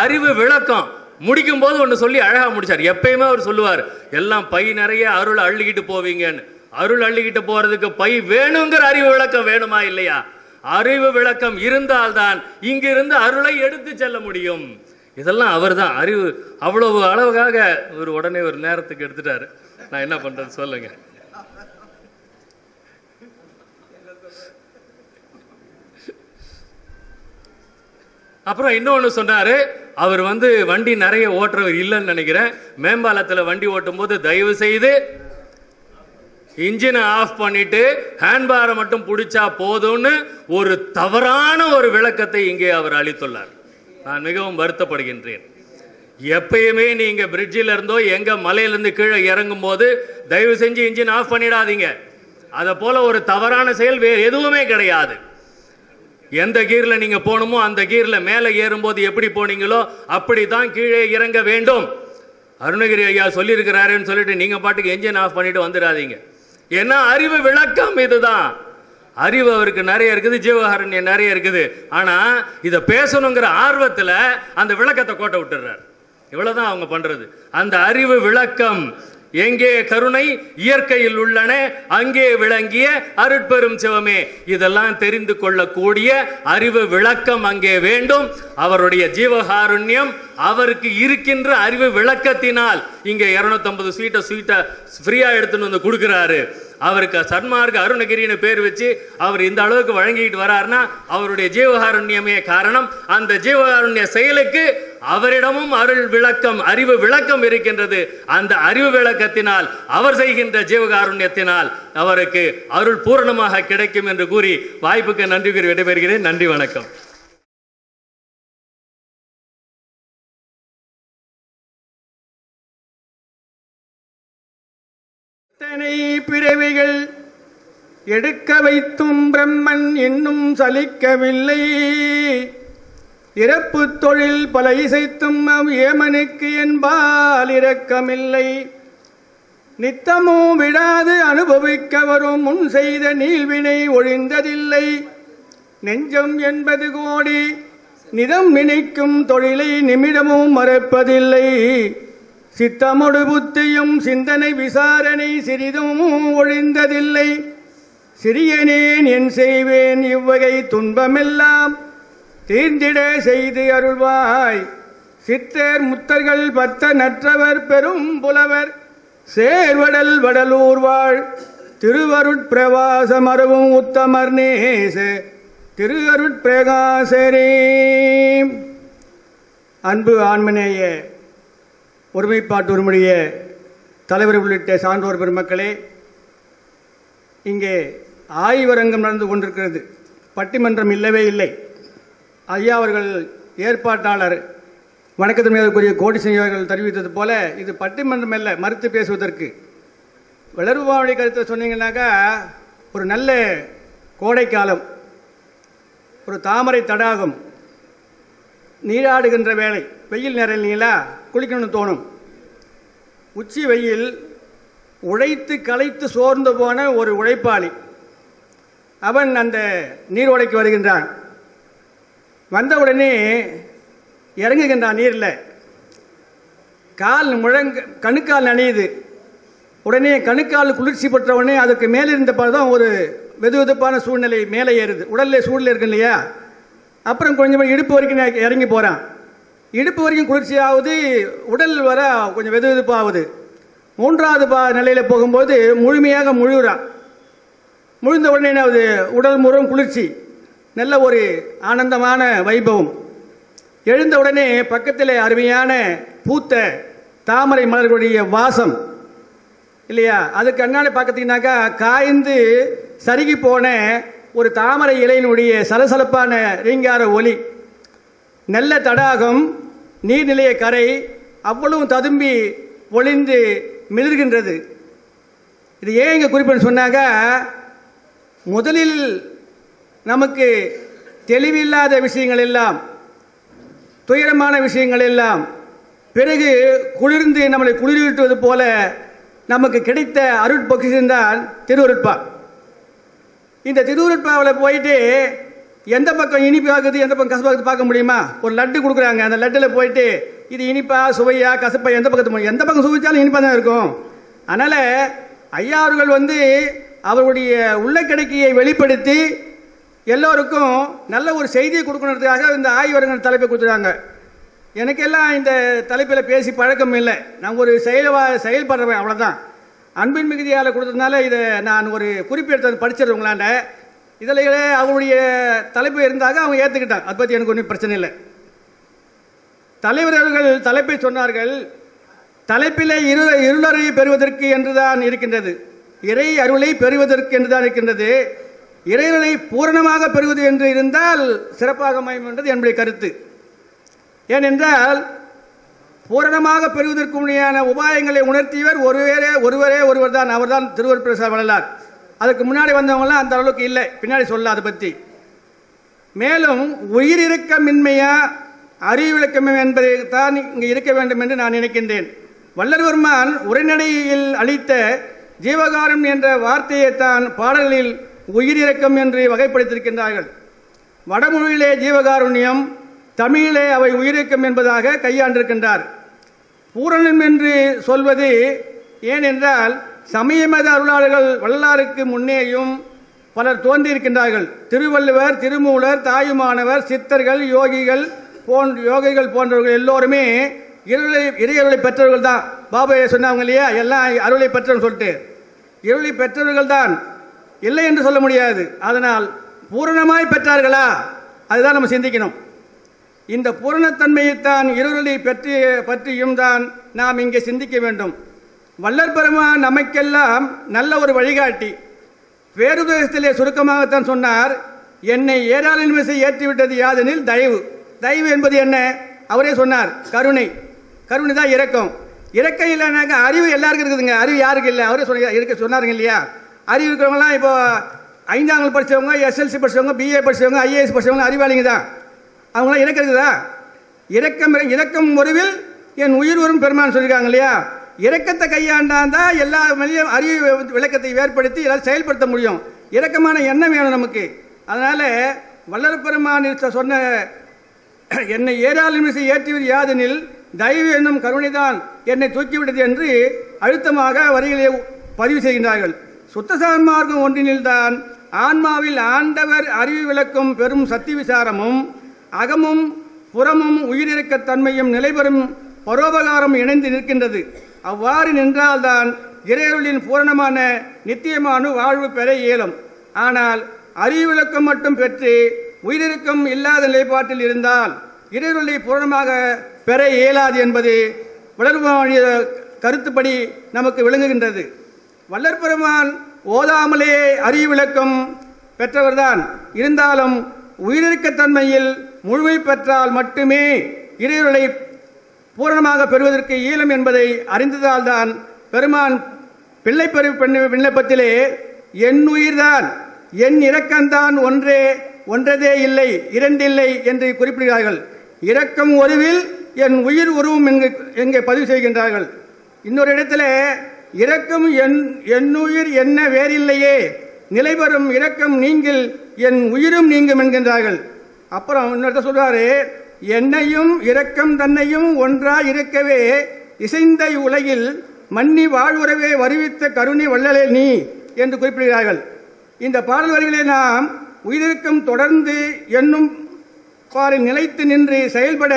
அறிவு விளக்கம். முடிக்கும் போது ஒன்று சொல்லி அழகாக முடிச்சார். எப்பயுமே அவர் சொல்லுவார், எல்லாம் பை நிறைய அருள் அள்ளிக்கிட்டு போவீங்கன்னு. அருள் அள்ளிக்கிட்டு போகிறதுக்கு பை வேணுங்கிற அறிவு விளக்கம் வேணுமா இல்லையா? அறிவு விளக்கம் இருந்தால்தான் இங்கிருந்து அருளை எடுத்து செல்ல முடியும். இதெல்லாம் அவர் தான் அறிவு அவ்வளவு அளவுக்காக ஒரு உடனே ஒரு நேரத்துக்கு எடுத்துட்டாரு. நான் என்ன பண்றது சொல்லுங்க. அப்புறம் இன்னொன்று சொன்னாரு, அவர் வண்டி நிறைய ஓட்டுறவர் இல்லைன்னு நினைக்கிறேன். மேம்பாலத்தில் வண்டி ஓட்டும் போது தயவு செய்து இன்ஜினை ஆஃப் பண்ணிட்டு ஹேண்ட்பாரை மட்டும் பிடிச்சா போதும்னு ஒரு தவறான ஒரு விளக்கத்தை இங்கே அவர் அளித்துள்ளார். நான் மிகவும் வருத்தப்படுகின்றேன். எப்பயுமே நீங்க பிரிட்ஜில் இருந்தோ எங்க மலையிலிருந்து கீழே இறங்கும் போது தயவு செஞ்சு இன்ஜின் ஆஃப் பண்ணிடாதீங்க. அதை போல ஒரு தவறான செயல் வேறு எதுவுமே கிடையாது. எந்த கீர்ல நீங்க போகணுமோ அந்த கீர்ல மேலே ஏறும்போது எப்படி போனீங்களோ அப்படித்தான் கீழே இறங்க வேண்டும். அருணகிரி ஐயா சொல்லியிருக்கிறாருன்னு சொல்லிட்டு நீங்க பாட்டுக்கு என்ஜின் ஆஃப் பண்ணிட்டு வந்துடாதீங்க. ஏன்னா அறிவு விளக்கம் இதுதான். அறிவு அவருக்கு நிறைய இருக்குது, ஜீவகாருண்யம் நிறைய இருக்குது. ஆனா இதை பேசணுங்கிற ஆர்வத்தில் அந்த விளக்கத்தை கோட்டை விட்டுறார். இவ்வளவுதான் அவங்க பண்றது. அந்த அறிவு விளக்கம் எங்கே கருணை இயற்கையில் உள்ளன அங்கே விளங்கிய அருட்பெரும் சிவமே. இதெல்லாம் தெரிந்து கொள்ளக்கூடிய அறிவு விளக்கம் அங்கே வேண்டும். அவருடைய ஜீவகாருண்யம் அவருக்கு இருக்கின்ற அறிவு விளக்கத்தினால் இங்கே 250 ஸ்வீட்டை ஃப்ரீயா எடுத்துன்னு வந்து கொடுக்கிறாரு. அவருக்கு சன்மார்க்க அருணகிரின்னு பேர் வச்சு அவர் இந்த அளவுக்கு வழங்கிட்டு வராருன்னா அவருடைய ஜீவகாருண்யமே காரணம். அந்த ஜீவகாருண்ய செயலுக்கு அவரிடமும் அருள் விளக்கம் அறிவு விளக்கம் இருக்கின்றது. அந்த அறிவு விளக்கத்தினால் அவர் செய்கின்ற ஜீவகாருண்யத்தினால் அவருக்கு அருள் பூரணமாக கிடைக்கும் என்று கூறி வாய்ப்புக்கு நன்றி கூறி விடைபெறுகிறேன். நன்றி, வணக்கம். பிறவிகள் எடுக்க வைத்தும் பிரம்மன் இன்னும் சலிக்கவில்லை. இறப்பு தொழில் பல இசைத்தும் ஏமனுக்கு என்பால் இரக்கமில்லை. நித்தமும் விடாது அனுபவிக்க வரும் முன் செய்த நீள்வினை ஒழிந்ததில்லை. நெஞ்சம் என்பது கோடி நிதம் நினைக்கும் தொழிலை நிமிடமும் மறப்பதில்லை. சித்தமொடு புத்தியும் சிந்தனை விசாரணை சிறிதும் ஒழிந்ததில்லை. சிறியனேன் என் செய்வேன் இவ்வகை துன்பமெல்லாம் தீர்ந்திட செய்து அருள்வாய். சித்தர் முத்தர்கள் பத்த நற்றவர் பெரும் புலவர் சேர்வடல் வடலூர் வாழ் திருவருட்பிரவாச மரவும் உத்தமர் நேச திருவருட்பிரகாசரே. அன்பு ஆன்மநேய ஒருமைப்பாட்டு உரிமைய தலைவர் உள்ளிட்ட சான்றோர் பெருமக்களே, இங்கே ஆய்வரங்கம் நடந்து கொண்டிருக்கிறது. பட்டிமன்றம் இல்லவே இல்லை. ஐயா அவர்கள் ஏற்பாட்டாளர் வணக்கத்திற்குரிய கோடிசெய்தி அவர்கள் தெரிவித்தது போல இது பட்டிமன்றம் அல்ல, மறுத்து பேசுவதற்கு. வளர்வாழி கருத்தை சொன்னீங்கன்னாக்கா ஒரு நல்ல கோடைக்காலம், ஒரு தாமரை தடாகம், நீராடுகின்ற வேலை, வெயில் நேரம் இல்லைங்களா, குளிக்கணும்னு தோணும். உச்சி வெயில், உழைத்து களைத்து சோர்ந்து போன ஒரு உழைப்பாளி அவன் அந்த நீரோடைக்கு வருகின்றான். வந்தவுடனே இறங்குகின்றான் நீரில். கால் கணுக்கால் நனையுது. உடனே கணுக்கால் குளிர்ச்சி பெற்றவுடனே அதுக்கு மேலே இருந்த தான் ஒரு வெது வெதுப்பான சூழ்நிலை மேலே ஏறுது. உடலில் சூழ்நிலை இருக்கு இல்லையா. அப்புறம் கொஞ்சம் இடுப்பு வரைக்கும் இறங்கி போகிறான். இடுப்பு வரைக்கும் குளிர்ச்சி ஆகுது, உடல் வர கொஞ்சம் வெது வெதுப்பாகுது. மூன்றாவது நிலையில் போகும்போது முழுமையாக முழுகிறான். முழுந்த உடனே என்ன ஆகுது, உடல் முழுவதும் குளிர்ச்சி, நல்ல ஒரு ஆனந்தமான வைபவம். எழுந்த உடனே பக்கத்தில் அருமையான பூத்த தாமரை மலர்களுடைய வாசம் இல்லையா. அதுக்கு அண்ணாலே பார்க்கறீங்கன்னாக்கா காய்ந்து சருகி போன ஒரு தாமரை இலையினுடைய சலசலப்பான ரீங்கார ஒலி, நல்ல தடாகம், நீர்நிலைய கரை அவ்வளவு ததும்பி பொழிந்து மிளர்கின்றது. இது ஏன் இங்கே குறிப்பிட்டு சொன்னாங்க, முதலில் நமக்கு தெளிவில்லாத விஷயங்கள் எல்லாம் துயரமான விஷயங்கள் எல்லாம் பிறகு குளிர்ந்து நம்மளை குளிர்விட்டுவது போல நமக்கு கிடைத்த அருட்பொக்கிஷம்தான் திருவருட்பா. இந்த திருவருட்பாவில் போயிட்டு எந்த பக்கம் இனிப்பாகுது எந்த பக்கம் கசப்பாகுது பார்க்க முடியுமா? ஒரு லட்டு கொடுக்குறாங்க, அந்த லட்டில் போயிட்டு இது இனிப்பா சுவையா கசப்பா எந்த பக்கத்து எந்த பக்கம் சுவைச்சாலும் இனிப்பாக தான் இருக்கும். அதனால் ஐயா அவர்கள் அவருடைய உள்ள கிடைக்கையை வெளிப்படுத்தி எல்லோருக்கும் நல்ல ஒரு செய்தியை கொடுக்கணுன்றதுக்காக இந்த ஆய்வரங்க தலைப்பை கொடுத்துருக்காங்க. எனக்கெல்லாம் இந்த தலைப்பில் பேசி பழக்கம் இல்லை, நான் ஒரு செயல்படுறேன் அவ்வளோதான். அன்பின் மிகுதியால் கொடுத்ததுனால இதை நான் ஒரு குறிப்பெடுத்து படிச்சிருவங்களாண்ட இதில் அவருடைய தலைப்பு இருந்தாங்க, அவங்க ஏற்றுக்கிட்டாங்க. அதை பற்றி எனக்கு ஒன்றும் பிரச்சனை இல்லை. தலைவர் அவர்கள் தலைப்பை சொன்னார்கள். தலைப்பிலே இருளறை பெறுவதற்கு என்றுதான் இருக்கின்றது, இறை அருளை பெறுவதற்கு என்றுதான் இருக்கின்றது. இறைவனை பூரணமாக பெறுவது என்று இருந்தால் சிறப்பாக அமையும் என்றது என்னுடைய கருத்து. ஏனென்றால் பூரணமாக பெறுவதற்கு உண்டான உபாயங்களை உணர்த்தியவர் ஒருவர் தான், அவர் தான் திருவருட்பிரசாத வள்ளலார். அதுக்கு முன்னாடி வந்தவங்களாம் அந்த அளவுக்கு இல்லை, பின்னாடி சொல்ல அதை பற்றி. மேலும் உயிரிழக்கமின்மையா அறிவிலக்கம் என்பதை தான் இங்கே இருக்க வேண்டும் என்று நான் நினைக்கின்றேன். வள்ளல்வர்மான் உரைநடையில் அளித்த ஜீவகாரம் என்ற வார்த்தையைத்தான் பாடல்களில் உயிரிழக்கம் என்று வகைப்படுத்தியிருக்கின்றார்கள். வடமொழியிலே ஜீவகாருண்யம், தமிழிலே அவை உயிரிழக்கம் என்பதாக கையாண்டிருக்கின்றார். பூரணம் என்று சொல்வது ஏனென்றால் சமய மத அருளாளர்கள் வள்ளலாருக்கு முன்னேயும் பலர் தோன்றியிருக்கின்றார்கள். திருவள்ளுவர், திருமூலர், தாயுமானவர், சித்தர்கள், யோகிகள் போன்றவர்கள் எல்லோருமே இறையருளை பெற்றவர்கள் தான். பாபா சொன்னாங்க இல்லையா, எல்லாம் அருளை பெற்றவர்கள் சொல்லிட்டு, இருளை பெற்றவர்கள் தான், இல்லை என்று சொல்ல முடியாது. அதனால் பூரணமாய் பெற்றார்களா, அதுதான் நம்ம சிந்திக்கணும். இந்த பூரணத்தன்மையைத்தான் இருளை பற்றியும் தான் நாம் இங்கே சிந்திக்க வேண்டும். வள்ளற் பெருமான் நமக்கெல்லாம் நல்ல ஒரு வழிகாட்டி. பேருபதேசத்திலே சுருக்கமாகத்தான் சொன்னார், என்னை ஏராள விசை ஏற்றிவிட்டது யாதெனில் தயவு. தயவு என்பது என்ன? அவரே சொன்னார், கருணை. கருணை தான் இரக்கம். இரக்கம் இல்லைனாக்க அறிவு எல்லாருக்கும் இருக்குதுங்க, அறிவு யாருக்கு இல்லை? அவரே சொன்னாருங்க இல்லையா. அறிவு இருக்கிறவங்களாம் இப்போ 5ஆம் வகுப்பு படித்தவங்க, SLC படித்தவங்க, BA படித்தவங்க, IAS படித்தவங்க அறிவாளிங்க தான். அவங்களாம் இறக்கம் இருக்குதா? இரக்கம் ஒருவில் என் உயிர் வரும் பெருமான் சொல்லியிருக்காங்க இல்லையா. இரக்கத்தை கையாண்டான் தான் எல்லா மனிதனும் அறிவு விளக்கத்தை ஏற்படுத்தி எல்லாரும் செயல்படுத்த முடியும். இரக்கமான எண்ணம் வேணும் நமக்கு. அதனால வள்ளற் பெருமான் சொன்ன என்னை ஏராள விசை ஏற்றியது யாதெனில் தயவு என்னும் கருணைதான் என்னை தூக்கிவிட்டது என்று அழுத்தமாக வரிகளை பதிவு செய்கின்றார்கள். சுத்த சன்மார்க்கம் ஒன்றினில்தான் ஆன்மாவில் ஆண்டவர் அறிவு விளக்கும் பெரும் சக்தி விசாரமும் அகமும் புறமும் உயிரிழக்கத்தன்மையும் நிலைபெறும் பரோபகாரம் இணைந்து நிற்கின்றது. அவ்வாறு நின்றால்தான் இறையருளின் பூரணமான நித்தியமான வாழ்வு பெற இயலும். ஆனால் அறிவு விளக்கம் மட்டும் பெற்று உயிரிழக்கம் இல்லாத நிலைப்பாட்டில் இருந்தால் இறையருளை பூரணமாக பெற இயலாது என்பது வளர்வாணிய கருத்துப்படி நமக்கு விளங்குகின்றது. வள்ளற் பெருமான் ஓதாமலே அறிவு விளக்கம் பெற்றவர்தான். இருந்தாலும் உயிரிழக்கத்தன்மையில் முழுமை பெற்றால் மட்டுமே இறையருளை பூரணமாக பெறுவதற்கு இயலும் என்பதை அறிந்ததால்தான் பெருமான் பிள்ளை பெரு விண்ணப்பத்திலே என் உயிர்தான் என் இரக்கம்தான் ஒன்றதே இல்லை இரண்டில்லை என்று குறிப்பிடுகிறார்கள். இரக்கம் ஒருவில் என் உயிர் உருவும் எங்கே பதிவு செய்கின்றார்கள். இன்னொரு இடத்துல இரக்கம் என்னுயிர் என்ன வேறில்லையே நிலைபெறும் இரக்கம் நீங்கள் என் உயிரும் நீங்கும் என்கின்றார்கள். அப்புறம் இன்னொருத்த சொல்றாரு, என்னையும் இரக்கம் தன்னையும் ஒன்றாய் இருக்கவே இசைந்த உலகில் மன்னி வாழ்வுறவே வருவித்த கருணை வள்ளலே நீ என்று குறிப்பிடுகிறார்கள். இந்த பாடல் வரிகளை நாம் உயிரிழக்கம் தொடர்ந்து என்னும் பாறை நிலைத்து நின்று செயல்பட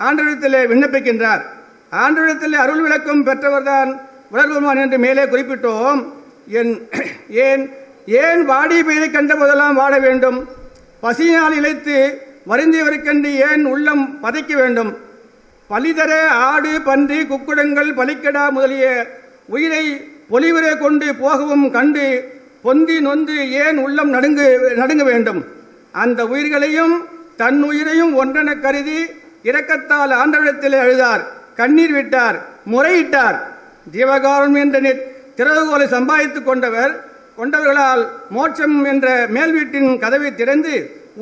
ஆண்டவரிடத்திலே விண்ணப்பிக்கின்றார். ஆண்டவரிடத்திலே அருள் விளக்கம் பெற்றவர்தான் வளர்பெருமான் என்று மேலே குறிப்பிட்டோம். ஏன் வாடி பெய்தை கண்ட போதெல்லாம் வாட வேண்டும்? பசியினால் இழைத்து வருந்தியவருக்கென்று ஏன் உள்ளம் பதைக்க வேண்டும்? பலிதர ஆடு பன்றி குக்குடங்கள் பலிக்கடா முதலிய உயிரை ஒளிவரே கொண்டு போகவும் கண்டு பொந்தி நொந்து ஏன் உள்ளம் நடுங்க வேண்டும்? அந்த உயிர்களையும் தன் உயிரையும் ஒன்றென கருதி இரக்கத்தால் ஆண்டவரிடத்திலே அழுதார், கண்ணீர் விட்டார், முறையிட்டார். ஜீவகாரம் என்ற திறவுகோலை சம்பாதித்துக் கொண்டவர்களால் மோட்சம் என்ற மேல் வீட்டின் கதவை திறந்து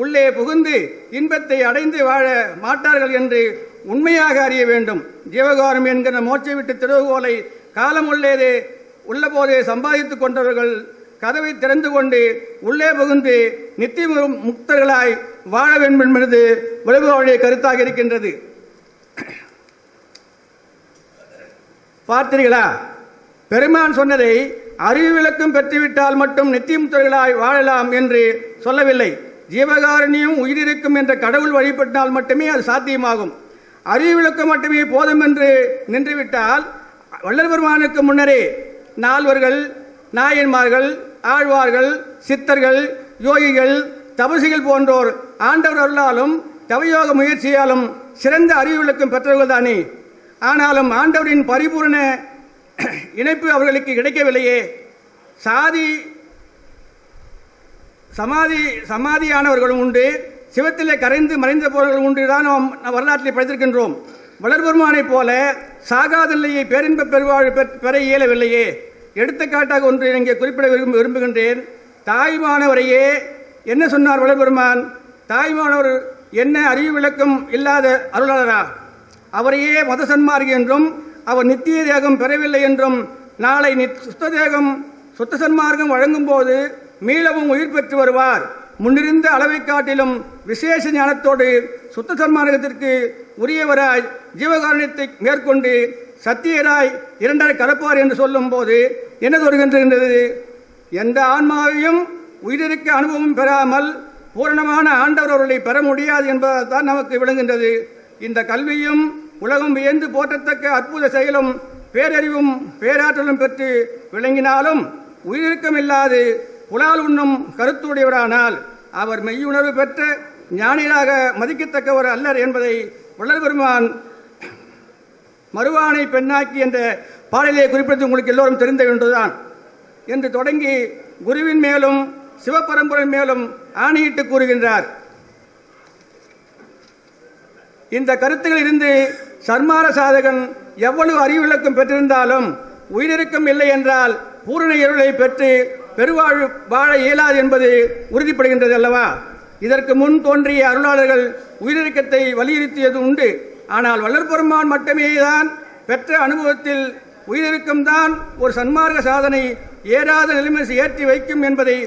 உள்ளே புகுந்து இன்பத்தை அடைந்து வாழ மாட்டார்கள் என்று உண்மையாக அறிய வேண்டும். ஜீவகாரம் என்கிற மோட்சை விட்டு திறவுகோலை காலம் உள்ள போதே சம்பாதித்துக் கொண்டவர்கள் கதவை திறந்து கொண்டு உள்ளே புகுந்து நித்திய முக்தர்களாய் வாழ வேண்டும் என்பது விளைவுகளுடைய கருத்தாக இருக்கின்றது. பார்த்தீர்களா? பெருமான் சொன்னதை அறிவு விளக்கம் பெற்றுவிட்டால் மட்டும் நித்திய முக்தர்களாய் வாழலாம் என்று சொல்லவில்லை. ஜீவகாரணியும் உயிரிருக்கும் என்ற கடவுள் வழிபட்டால் மட்டுமே அது சாத்தியமாகும். அறிவு விளக்கம் மட்டுமே போதும் என்று நின்றுவிட்டால் வள்ளல் பெருமானுக்கு முன்னரே நால்வர்கள், நாயன்மார்கள், ஆழ்வார்கள், சித்தர்கள், யோகிகள், தபசிகள் போன்றோர் ஆண்டவர் அருளாலும் தவயோக முயற்சியாலும் சிறந்த அறிவு விளக்கம் பெற்றவர்கள் தானே. ஆனாலும் ஆண்டவரின் பரிபூர்ண இணைப்பு அவர்களுக்கு கிடைக்கவில்லையே. சமாதியானவர்களும் உண்டு, சிவத்திலே கரைந்து மறைந்த போர்களும் உண்டு தான் நாம் வரலாற்றில் படித்திருக்கின்றோம். வளர்பெருமானைப் போல சாகாத நிலையை பேரின்ப பெருவாழ் பெற இயலவில்லையே. எடுத்துக்காட்டாக ஒன்று இங்கே குறிப்பிட விரும்புகின்றேன். தாய்மானவரையே என்ன சொன்னார் வளர்பெருமான்? தாய்மானவர் என்ன அறிவு விளக்கம் இல்லாத அருளாளரா? அவரையே மத சன்மார்க்கி என்றும் அவர் நித்திய தேகம் பெறவில்லை என்றும் நாளை சுத்த சன்மார்க்கம் வழங்கும் போது மீளவும் உயிர் பெற்று வருவார். முன்னிருந்த அளவை காட்டிலும் விசேஷ ஞானத்தோடு சுத்த சன்மார்க்கத்திற்கு உரியவராய் ஜீவகாரணத்தை மேற்கொண்டு சத்தியராய் இரண்டரை கலப்பார் என்று சொல்லும் போது என்ன சொல்கின்றது? எந்த ஆன்மாவையும் உயிரிழக்க அனுபவம் பெறாமல் பூரணமான ஆண்டவர் அவர்களை பெற முடியாது என்பதுதான் நமக்கு விளங்குகின்றது. இந்த கல்வியும் உலகம் வியந்து போற்றத்தக்க அற்புத செயலும் பேரறிவும் பேராற்றலும் பெற்று விளங்கினாலும் உயிரிழக்கம் இல்லாது புலால் உண்ணும் கருத்துடையவரானால் அவர் மெய்யுணர்வு பெற்ற ஞானியாக மதிக்கத்தக்கவர் அல்லர் என்பதை வள்ளல் பெருமான் மறுவானை பெண்ணாக்கி என்ற பாடலை குறிப்பிட்டு உங்களுக்கு எல்லோரும் தெரிந்த வேண்டுதான் என்று தொடங்கி குருவின் மேலும் சிவபரம்பரை மேலும் ஆணையிட்டு கூறுகின்றார். இந்த கருத்துக்கள் இருந்து சர்மார சாதகன் எவ்வளவு அறிவிலக்கம் பெற்றிருந்தாலும் உயிரிழக்கம் இல்லை என்றால் பூரண இருளை பெற்று பெருவாழ் வாழ இயலாது என்பது உறுதிப்படுகின்றது அல்லவா? இதற்கு முன் தோன்றிய அருளாளர்கள் உயிரிழக்கத்தை வலியுறுத்தியது உண்டு. ஆனால் வள்ளற்பெருமான் மட்டுமே தான் பெற்ற அனுபவத்தில் உயிரிழக்கம்தான் ஒரு சன்மார்க்க சாதனை ஏறாத நிலைமை ஏற்றி வைக்கும் என்பதை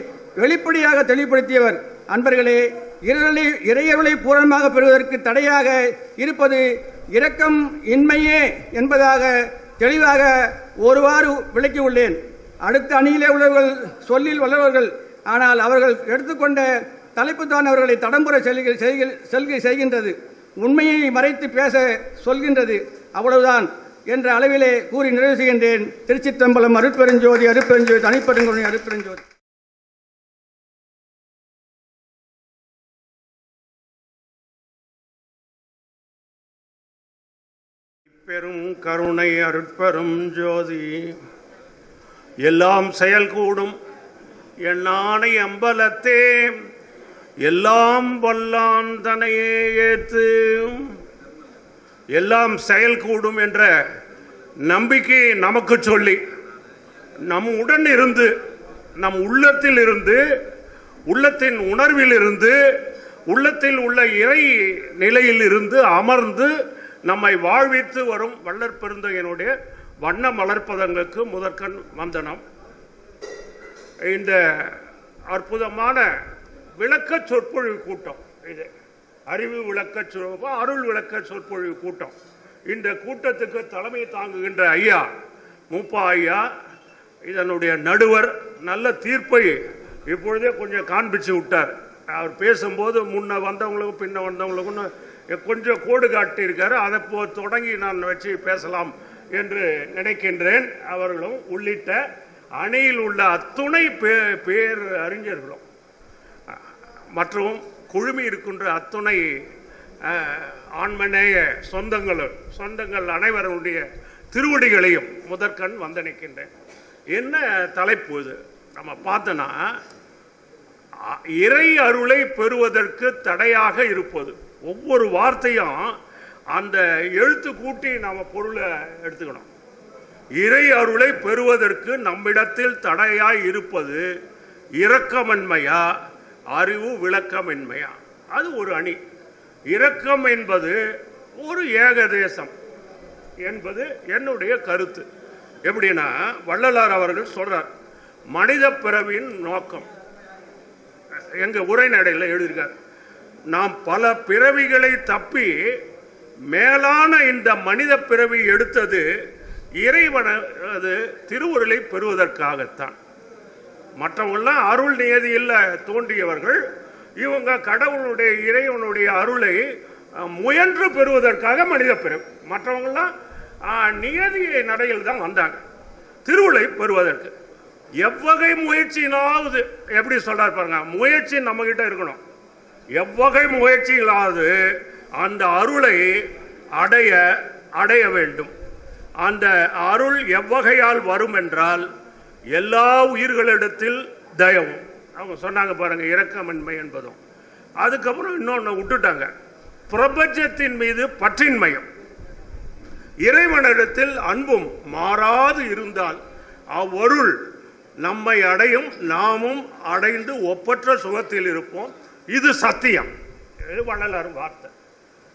வெளிப்படையாக தெளிவுபடுத்தியவர். அன்பர்களே, இறையருளை பூரணமாக பெறுவதற்கு தடையாக இருப்பது இரக்கம் இன்மையே என்பதாக தெளிவாக ஒருவாறு விளக்கியுள்ளேன். அடுத்த அணியிலே உள்ளவர்கள் சொல்லில் வல்லவர்கள், ஆனால் அவர்கள் எடுத்துக்கொண்ட தலைப்பு தான் அவர்களை தடம்புற செய்கின்றது, உண்மையை மறைத்து பேச சொல்கின்றது. அவ்வளவுதான் என்ற அளவிலே கூறி நிறைவு செய்கின்றேன். திருச்சிற்றம்பலம். அருட்பெருஞ்சோதி அருட்பெருஞ்சோதி தனிப்பெருங்கருணை அருட்பெருஞ்சோதி. பெரும் கருணை அருட்பெரும் ஜோதி எல்லாம் செயல் கூடும் எண்ணானை அம்பலத்தே எல்லாம் வல்லான் தனையே ஏத்து எல்லாம் செயல் கூடும் என்ற நம்பிக்கை நமக்கு சொல்லி நம் உடன் இருந்து நம் உள்ளத்தில் இருந்து உள்ளத்தின் உணர்வில் இருந்து உள்ளத்தில் உள்ள இறை நிலையில் இருந்து அமர்ந்து நம்மை வாழ்வித்து வரும் வள்ளற் பெருந்தகையினுடைய வண்ண மலர்ப்பதங்களுக்கு முதற்கண் வந்தனம். இந்த அற்புதமான விளக்க சொற்பொழிவு கூட்டம், இது அறிவு விளக்க அருள் விளக்க சொற்பொழிவு கூட்டம். இந்த கூட்டத்துக்கு தலைமை தாங்குகின்ற ஐயா மூப்பா ஐயா, இதனுடைய நடுவர், நல்ல தீர்ப்பை இப்பொழுதே கொஞ்சம் காண்பிச்சு விட்டார். அவர் பேசும்போது முன்ன வந்தவங்களுக்கும் பின்ன வந்தவங்களுக்கும் கொஞ்சம் கோடு காட்டியிருக்காரு. அதை தொடங்கி நான் வச்சு பேசலாம் என்று நினைக்கின்றேன். அவர்களும் உள்ளிட்ட அணியில் உள்ள அத்துணை பேர் அறிஞர்களும் மற்றும் குழுமி இருக்கின்ற அத்துணை ஆன்மநேய சொந்தங்கள் அனைவருடைய திருவடிகளையும் முதற்கண் வந்தணிக்கின்றேன். என்ன தலைப்பு இது? நம்ம பார்த்தோன்னா, இறை அருளை பெறுவதற்கு தடையாக இருப்பது. ஒவ்வொரு வார்த்தையும் அந்த எழுத்து கூட்டி நாம பொருளை எடுத்துக்கணும். இறை அருளை பெறுவதற்கு நம்மிடத்தில் தடையாய் இருப்பது இரக்கமன்மையா அறிவு விளக்கமின்மையா, அது ஒரு அணி. இரக்கம் என்பது ஒரு ஏகதேசம் என்பது என்னுடைய கருத்து. எப்படின்னா, வள்ளலார் அவர்கள் சொல்றார், மனித பிறவியின் நோக்கம் எங்க உரைநடையில் எழுதியிருக்கார், நாம் பல பிறவிகளை தப்பி மேலான இந்த மனித பிறவி எடுத்தது இறைவனது திருவுருளை பெறுவதற்காகத்தான். மற்றவங்களாம் அருள் நியதியில் தோன்றியவர்கள், இவங்க கடவுளுடைய இறைவனுடைய அருளை முயன்று பெறுவதற்காக மனித பிறவி. மற்றவங்களாம் நியதி நடையில் தான் வந்தாங்க திருவுளை பெறுவதற்கு. எவ்வகை முயற்சியிலாவது, எப்படி சொல்றாரு பாருங்க, முயற்சி நம்ம கிட்ட இருக்கணும். எவ்வகை முயற்சியிலாவது அந்த அருளை அடைய வேண்டும். அந்த அருள் எவ்வகையால் வரும் என்றால், எல்லா உயிர்களிடத்தில் தயவும். அவங்க சொன்னாங்க பாருங்க, இரக்கமின்மை என்பதும். அதுக்கப்புறம் இன்னொன்று விட்டுட்டாங்க, பிரபஞ்சத்தின் மீது பற்றின்மையும். இறைவனிடத்தில் அன்பும் மாறாது இருந்தால் அவ்வருள் நம்மை அடையும், நாமும் அடைந்து ஒப்பற்ற சுகத்தில் இருப்போம். இது சத்தியம். இது வள்ளலார் வார்த்தை.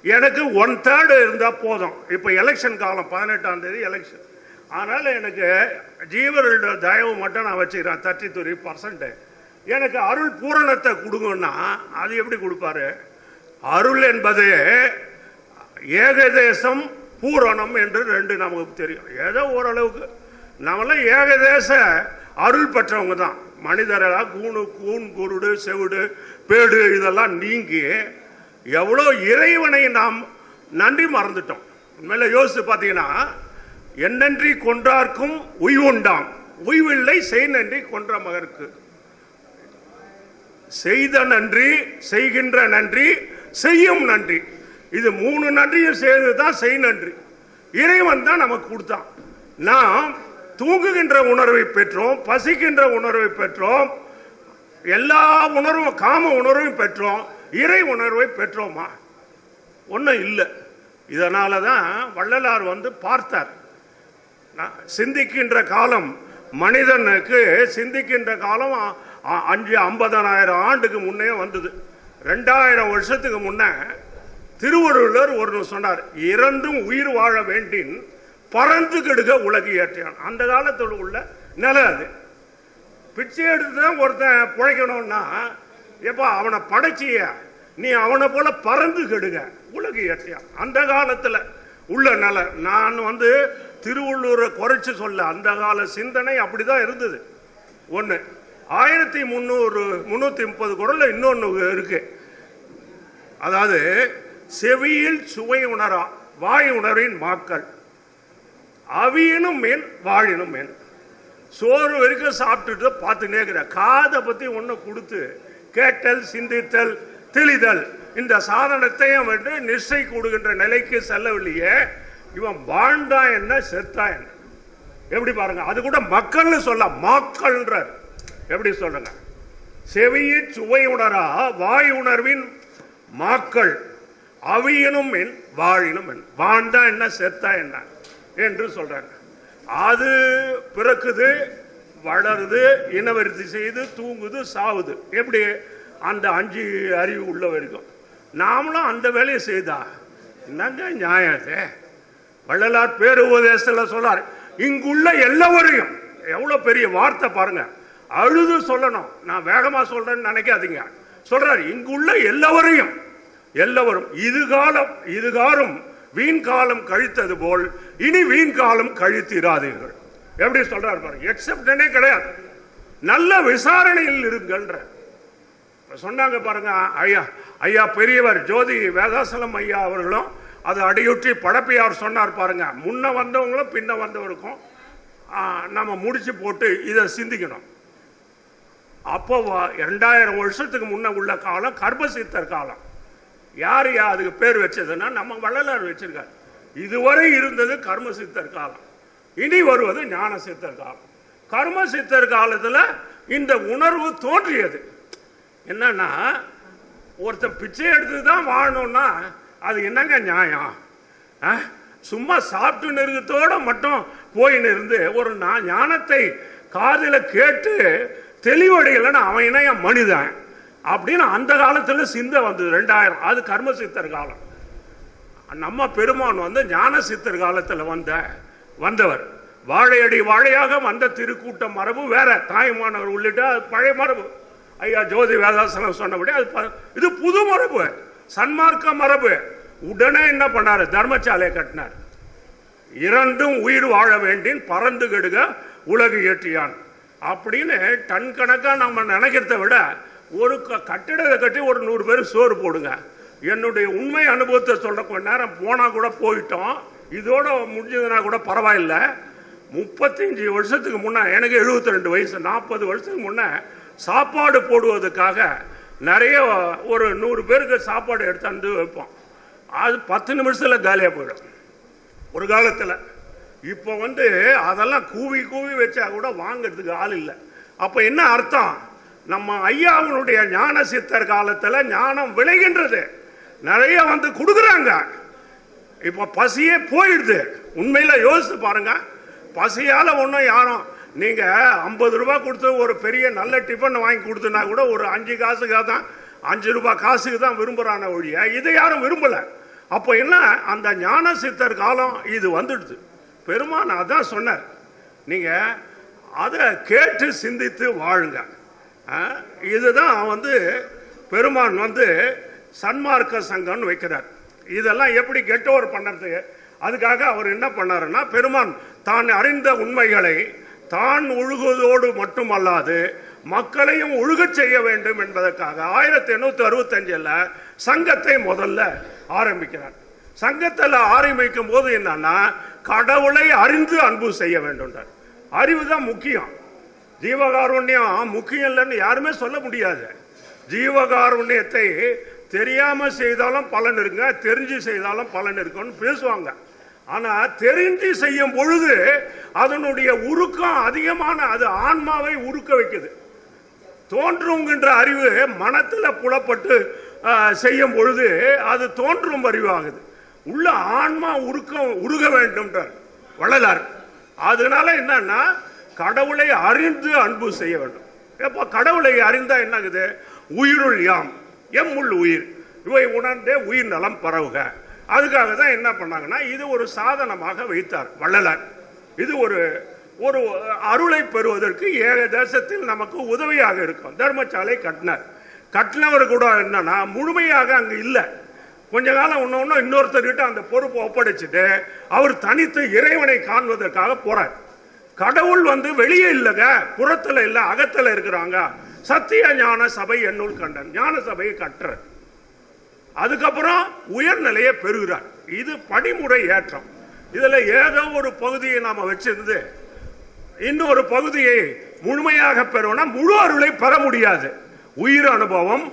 எனக்கு 1/3 இருந்தால் போதும். இப்போ எலெக்ஷன் காலம், 18ஆம் தேதி எலெக்ஷன். அதனால் எனக்கு ஜீவர்களோட தயவு மட்டும் நான் வச்சுக்கிறேன் 33%. எனக்கு அருள் பூரணத்தை கொடுங்கன்னா அது எப்படி கொடுப்பாரு? அருள் என்பது ஏகதேசம் பூரணம் என்று 2 நமக்கு தெரியும். ஏதோ ஓரளவுக்கு நம்மளாம் ஏகதேச அருள் பெற்றவங்க தான். மனிதரெல்லாம் கூண் குருடு செவிடு பேடு இதெல்லாம் நீங்கி எவ்வளோ இறைவனை நாம் நன்றி மறந்துட்டோம். உண்மையில யோசிச்சு பார்த்தீங்கன்னா, என்னன்றி கொன்றார்க்கும் உய்வுண்டாம், உய்வில்லை செய் நன்றி கொன்ற மகருக்கு. செய்த நன்றி, செய்கின்ற நன்றி, செய்யும் நன்றி, இது 3 நன்றியும் சேர்ந்து தான் செய் நன்றி. இறைவன் தான் நமக்கு கொடுத்தான். நாம் தூங்குகின்ற உணர்வை பெற்றோம், பசிக்கின்ற உணர்வை பெற்றோம், எல்லா உணர்வும் காம உணர்வையும் பெற்றோம். இறை உணர்வை பெற்றோமா? ஒன்றும் இல்லை. இதனால தான் வள்ளலார் பார்த்தார், சிந்திக்கின்ற காலம், மனிதனுக்கு சிந்திக்கின்ற காலம் 50,000 ஆண்டுக்கு முன்னே வந்தது. 2000 வருஷத்துக்கு முன்ன திருவள்ளுவர் ஒரு சொன்னார், இறந்தும் உயிர் வாழ வேண்டின் பறந்து கெடுக உலகு ஏற்றியான். அந்த காலத்தில் உள்ள நிலை அது. பிச்சை எடுத்து தான் ஒருத்தன் பிழைக்கணும்னா, எப்பா அவனை படைச்சிய நீ அவனை போல பறந்து கெடுக உலகு ஏற்றியான். அந்த காலத்தில் உள்ள நிலை. நான் திருவள்ளுவரை குறைச்சு சொல்ல, அந்த கால சிந்தனை அப்படிதான் இருந்தது. ஒன்று 1330 குறள் இன்னொன்று இருக்கு. அதாவது, செவியில் சுவை உணரா வாய் உணர்வின் மாக்கள், அவியனும் மேன் வாழினும் மேன். சோறு வரைக்கும் சாப்பிட்டுட்டு பார்த்துனே இருக்கிற, காதை பற்றி ஒன்று கொடுத்து கேட்டல் சிந்தித்தல் தெளிதல் இந்த சாதனத்தையும் நிச்சய கொடுக்கின்ற நிலைக்கு செல்லவில்லையே. இவன் வாழ்ந்தா என்ன செத்தா என்ன? எப்படி பாருங்க, அது கூட மக்கள்னு சொல்ல மாக்கள்ன்றார். எப்படி சொல்லுங்க, செவியில் சுவை உணரா வாய் உணர்வின் மாக்கள், அவியனும் என் வாழினும் என். வாழ்ந்தா என்ன செத்தா என்ன என்று சொல்றாங்க. அது பிறக்குது, வளருது, இனவருத்தி செய்து, தூங்குது, சாவுது. எப்படி? அந்த 5 அறிவு உள்ள வரைக்கும் நாமளும் அந்த வேலையை செய்தா என்னங்க நியாயத்தை? வள்ளலார் பேருபதேசத்தில் சொல்றார், இங்குள்ள எல்லாவரையும். எவ்வளவு பெரிய வார்த்தை பாருங்க, அழுது சொல்லணும். நான் வேகமா சொல்றேன்னு நினைக்காதீங்க. சொல்றாரு, இங்குள்ள எல்லாவரையும் எல்லாவரும் இதுகாலம் வீண் காலம் கழித்தது போல் இனி வீண் காலம் கழித்திராதீர்கள். எப்படி சொல்றாரு பாருங்க, எக்ஸப்டனே கிடையாது, நல்ல விசாரணையில் இருங்கள்ன்ற சொன்னாங்க பாருங்க. ஐயா பெரியவர் ஜோதி வேதாசலம் ஐயா அவர்களும் அது அடியொற்றி படப்பையார் சொன்னார் பாருங்க. முன்ன வந்தவங்களும் பின்ன வந்தவருக்கும் நம்ம முடிச்சு போட்டு இதை சிந்திக்கணும். அப்போ 2000 வருஷத்துக்கு முன்ன உள்ள காலம் கர்மசித்தர் காலம். யார் அதுக்கு பேர் வச்சதுன்னா நம்ம வள்ளலார் வச்சிருக்காரு. இதுவரை இருந்தது கர்மசித்தர் காலம், இனி வருவது ஞான சித்தர் காலம். கர்மசித்தர் காலத்தில் இந்த உணர்வு தோன்றியது. என்னன்னா, ஒருத்தன் பிச்சை எடுத்து தான் வாழணும்னா அது என்னங்க நியாயம்? சும்மா சாப்பிட்டு நெருக்கத்தோட மட்டும் போயின்னு இருந்து ஒரு ஞானத்தை காதில் கேட்டு தெளிவடையலைன்னா அவன் இணைய மனிதன். அப்படின்னு அந்த காலத்துல சிந்தை வந்தது 2000. அது கர்ம சித்தர் காலம். நம்ம பெருமான் வந்து ஞான சித்தர் காலத்துல வந்தவர். வாழையடி வாழையாக வந்த திருக்கூட்ட மரபு வேற, தாய்மானவர் உள்ளிட்ட பழைய மரபு. ஐயா ஜோதி வேதாசனம் சொன்னபடி இது புது மரபு, சன்மார்க்க மரபு. உடனே என்ன பண்ணாரு? தர்மசாலை கட்டினார். இரண்டும் உயிர் வாழ வேண்டின் பறந்து கெடுக உலகு ஏற்றியான் அப்படின்னு டன் கணக்கா நம்ம நினைக்கிறத விட ஒரு கட்டிடத்தை கட்டி ஒரு 100 பேர் சோறு போடுங்க. என்னுடைய உண்மை அனுபவத்தை சொல்ற கொஞ்ச நேரம் போனா கூட போயிட்டோம், இதோட முடிஞ்சதுன்னா கூட பரவாயில்ல. 35 வருஷத்துக்கு முன்ன, எனக்கு 72 வயசு, 40 வருஷத்துக்கு முன்ன சாப்பாடு போடுவதற்காக நிறைய ஒரு 100 பேருக்கு சாப்பாடு எடுத்து வைப்போம். அது 10 நிமிஷத்துல காலியா போயிடும் ஒரு காலத்துல. இப்போ வந்து அதெல்லாம் கூவி கூவி வச்சா கூட வாங்கிறதுக்கு ஆள் இல்லை. அப்ப என்ன அர்த்தம்? நம்ம ஐயாவுடைய ஞான சித்தர் காலத்துல ஞானம் விளைகின்றது, நிறைய வந்து கொடுக்குறாங்க. இப்ப பசியே போயிடுது. உண்மையில யோசிச்சு பாருங்க, பசியால ஒன்றும் யாரும் நீங்க 50 ரூபாய் கொடுத்து ஒரு பெரிய நல்ல டிஃபன் வாங்கி கொடுத்தனா கூட ஒரு 5 காசுக்காக தான், 5 ரூபாய் காசுக்கு தான் விரும்புறான ஒழிய இதை யாரும் விரும்பல. அப்போ என்ன, அந்த ஞான சித்தர் காலம் இது வந்துடுது. பெருமான் அதான் சொன்னார், நீங்க அதை கேட்டு சிந்தித்து வாழுங்க. இதுதான் வந்து பெருமான் வந்து சன்மார்க்க சங்கம்னு வைக்கிறார். இதெல்லாம் எப்படி கெட் ஓவர் பண்ணுறது? அதுக்காக அவர் என்ன பண்ணாருன்னா, பெருமான் தான் அறிந்த உண்மைகளை தான் ஒழுகுவதோடு மட்டுமல்லாது மக்களையும் ஒழுகச் செய்ய வேண்டும் என்பதற்காக 1865 சங்கத்தை முதல்ல ஆரம்பிக்கிறார். சங்கத்தில் ஆரம்பிக்கும் போது என்னன்னா, கடவுளை அறிந்து அன்பு செய்ய வேண்டும். அறிவு தான் முக்கியம். ஜீவகாருண்யம் முக்கியம் இல்லைன்னு யாருமே சொல்ல முடியாது. ஜீவகாருண்யத்தை தெரியாம செய்தாலும் பலன் இருக்குங்க, தெரிஞ்சு செய்தாலும் பலன் இருக்குன்னு பேசுவாங்க. ஆனா தெரிஞ்சு செய்யும் பொழுது அதனுடைய உருக்கம் அதிகமான, அது ஆன்மாவை உருக்க வைக்குது. தோன்றுங்கின்ற அறிவு மனத்துல புலப்பட்டு செய்யும் பொழுது அது தோன்றும் அறிவாகுது. உள்ள ஆன்மா உருக வேண்டும் வள்ளலார். அதனால என்னன்னா, கடவுளை அறிந்து அன்பு செய்ய வேண்டும். எப்ப கடவுளை அறிந்தா என்ன ஆகுது? உயிருள் யாம் எம்முள் உயிர் இவை உணர்ந்தே உயிர் நலம் பரவுக. அதுக்காக தான் என்ன பண்ணாங்கன்னா, இது ஒரு சாதனமாக வைத்தார் வள்ளலார். இது ஒரு ஒரு அருளை பெறுவதற்கு ஏக தேசத்தில் நமக்கு உதவியாக இருக்கும். தர்மசாலை கட்டினவர் கூட என்னன்னா, முழுமையாக அங்கு இல்லை. கொஞ்ச காலம் ஒன்னு இன்னொருத்தர்கிட்ட அந்த பொறுப்பை ஒப்படைச்சிட்டு அவர் தனித்து இறைவனை காண்பதற்காக போறார். கடவுள் வந்து வெளியே இல்லைங்க, புறத்துல இல்ல, அகத்துல இருக்கிறாங்க. சத்திய ஞான சபை என்னுள் கண்டன், ஞான சபையை கட்டுற. அதுக்கப்புறம் உயர்நிலையை பெறுகிறார். இது படிமுறை ஏற்றம். இதுல ஏதோ ஒரு பகுதியை நாம வச்சிருந்து இன்னொரு பகுதியை முழுமையாக பெறணும்னா முழு அருளை பெற முடியாது. உயிர் அனுபவம்,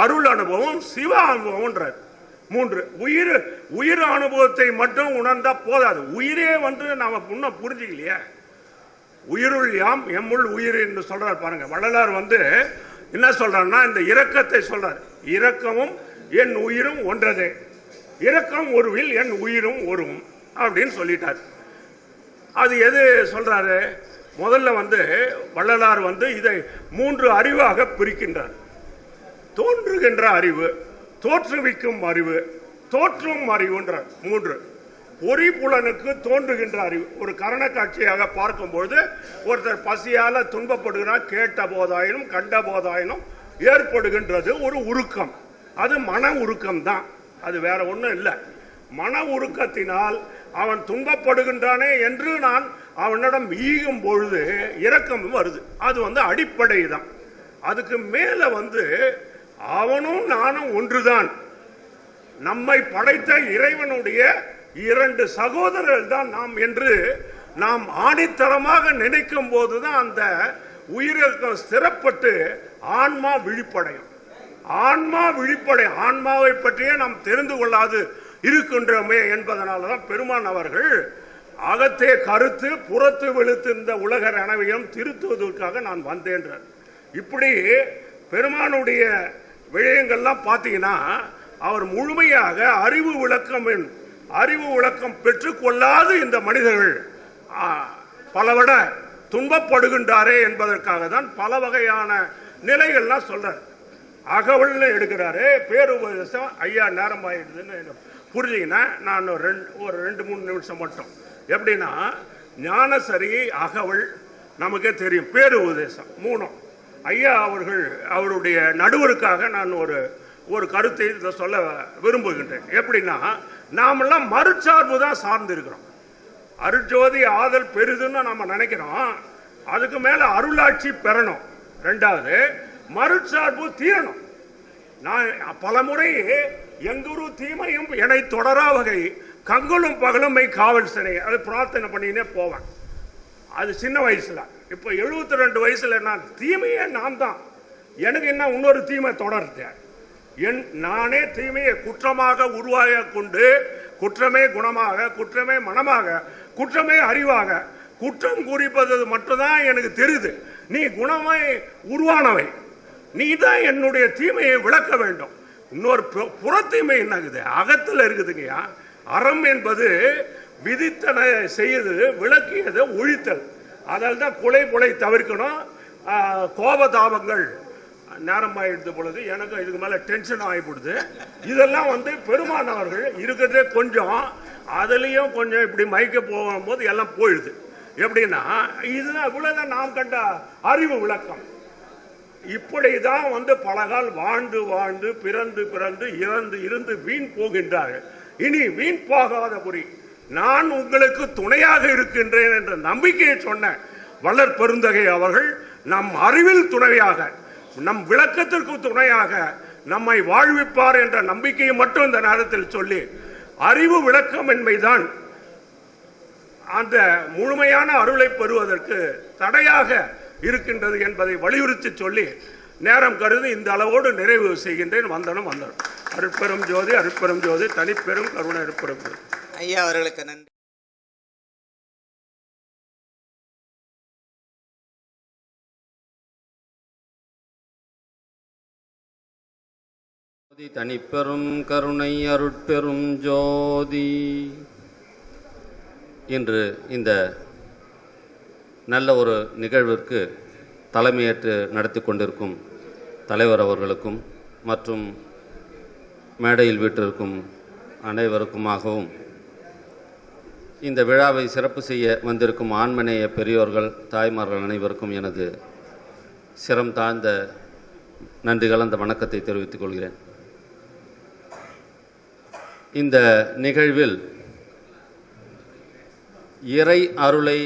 அருள் அனுபவம், சிவ அனுபவம். 3 உயிர் அனுபவத்தை மட்டும் உணர்ந்தா போதாது. உயிரே வந்து நாம முன்ன புரிஞ்சுக்கலையே. உயிருள் யாம் எம்முள் உயிர் என்று சொல்றார் பாருங்க. வள்ளலார் வந்து என்ன சொல்றாருன்னா, இந்த இரக்கத்தை சொல்றார். இரக்கமும் என் உயிரும் ஒன்றதே, இரக்கம் ஒருவில் என் உயிரும் ஒருவும் அப்படின்னு சொல்லிட்டார். அது எது சொல்றாரு? முதல்ல வந்து வள்ளலார் வந்து இதை 3 அறிவாக பிரிக்கின்றார். தோன்றுகின்ற அறிவு, தோற்றுவிக்கும் அறிவு, தோற்றும் அறிவுன்றார். 3 பொறிப்புலனுக்கு தோன்றுகின்ற அறிவு. ஒரு கரண காட்சியாக பார்க்கும்போது ஒருத்தர் பசியால துன்பப்படுகிறார், கேட்ட போதாயினும் கண்ட போதாயினும் ஏற்படுகின்றது ஒரு உருக்கம். அது மன உருக்கம் தான், அது வேற ஒன்றும் இல்லை. மன உருக்கத்தினால் அவன் துன்பப்படுகின்றானே என்று நான் அவனிடம் ஈகும் பொழுது இரக்கம் வருது. அது வந்து அடிப்படை தான். அதுக்கு மேல வந்து அவனும் நானும் ஒன்றுதான். நம்மை படைத்த இறைவனுடைய 2 சகோதரர்கள் தான் நாம் என்று நாம் ஆணித்தரமாக நினைக்கும் போதுதான் அந்த உயிரிழக்கம் ஸ்திரப்பட்டு ஆன்மா விழிப்படையும். ஆன்மா விழிப்படையும். ஆன்மாவை பற்றியே நாம் தெரிந்து கொள்ளாது இருக்கின்றோமே என்பதனால்தான் பெருமான் அவர்கள் அகத்தே கருத்து புறத்து வெளுத்து இந்த உலகர் அனைவரையும் திருத்துவதற்காக நான் வந்தேன்றார். இப்படி பெருமானுடைய விஷயங்கள்லாம் பார்த்தீங்கன்னா, அவர் முழுமையாக அறிவு விளக்கம் பெற்றுக்கொள்ளாது இந்த மனிதர்கள் பலவிட துன்பப்படுகின்றாரே என்பதற்காக தான் பல வகையான நிலைகள்லாம் சொல்றார். அகவல்னு எடுக்கிறாரு. பேருபதேசம் ஐயா நேரம் ஆயிடுதுன்னு புரிஞ்சிங்கன்னா நான் ஒரு 2-3 நிமிஷம் மட்டும். எப்படின்னா ஞானசரி அகவல் நமக்கே தெரியும், பேருபதேசம் 3. ஐயா அவர்கள் அவருடைய நடுவருக்காக நான் ஒரு கருத்தை சொல்ல விரும்புகின்றேன். எப்படின்னா நாமெல்லாம் மறுசார்பு தான் சார்ந்து இருக்கிறோம். அருட்ஜோதி ஆதல் பெரிதுன்னு நம்ம நினைக்கிறோம். அதுக்கு மேல அருளாட்சி பெறணும். 2வது மறுசார்பு தீரணும். நான் பலமுறை எங்குரு தீமையும் என்னை தொடரா வகை கங்குலும் பகலுமை காவல் சினை அது பிரார்த்தனை பண்ணினே போவேன். அது சின்ன வயசுல. இப்ப 72 வயசுல நான் தீமையே நான் தான். எனக்கு என்ன இன்னொரு தீமை தொடர்த்தேன். நானே தீமையை குற்றமாக உருவாக கொண்டு குற்றமே குணமாக, குற்றமே மனமாக, குற்றமே அறிவாக குற்றம் குறிப்பது மட்டும்தான் எனக்கு தெரியுது. நீ குணமே உருவானவை, நீ தான் என்னுடைய தீமையை விளக்க வேண்டும். இன்னொரு புறத்தீமை என்னங்குது, அகத்தில் இருக்குதுங்கய்யா. அறம் என்பது விதித்தனை செய்து விளக்கியதை ஒழித்தல். அதால் தான் கொலை தவிர்க்கணும். கோபதாபங்கள் நேரம் ஆயிடுது பொழுது எனக்கு இதுக்கு மேல டென்ஷன் ஆகிப்படுது. இதெல்லாம் பெருமானவர்கள் இருக்கிறதே கொஞ்சம், அதுலயும் கொஞ்சம் இப்படி மயக்க போகும்போது எல்லாம் போயிடுது. எப்படின்னா இதுதான் இவ்வளவுதான் நாம் கண்ட அறிவு விளக்கம். இப்படிதான் பலகால் வாழ்ந்து வாழ்ந்து பிறந்து பிறந்து இறந்து இருந்து வீண் போகின்றார்கள். இனி வீண் போகாத புரி நான் உங்களுக்கு துணையாக இருக்கின்றேன் என்ற நம்பிக்கையை சொன்ன வளர் பெருந்தகை அவர்கள் நம் அறிவில் துணையாக, நம் விளக்கத்திற்கு துணையாக நம்மை வாழ்விப்பார் என்ற நம்பிக்கையை மட்டும் இந்த நேரத்தில் சொல்லி, அறிவு விளக்கம் என்பதுதான் அந்த முழுமையான அருளை பெறுவதற்கு தடையாக இருக்கின்றது என்பதை வலியுறுத்தி சொல்லி நேரம் கருதி இந்த அளவோடு நிறைவு செய்கின்றேன். வந்தனம். அருட்பெரும் ஜோதி, அருட்பெரும் ஜோதி, தனிப்பெரும் கருணை அருட்பெரும் ஜோதி. ஐயா அவர்களுக்கு நன்றி. தனிப்பெரும் கருணை அருட்பெரும் ஜோதி. இன்று இந்த நல்ல ஒரு நிகழ்விற்கு தலைமையேற்று நடத்தி கொண்டிருக்கும் தலைவர் அவர்களுக்கும் மற்றும் மேடையில் வீட்டிற்கும் அனைவருக்குமாகவும் இந்த விழாவை சிறப்பு செய்ய வந்திருக்கும் ஆண்மநேய பெரியோர்கள், தாய்மார்கள் அனைவருக்கும் எனது சிரம் தாழ்ந்த நன்றி கலந்த வணக்கத்தை தெரிவித்துக் கொள்கிறேன். இந்த நிகழ்வில் இறை அருளை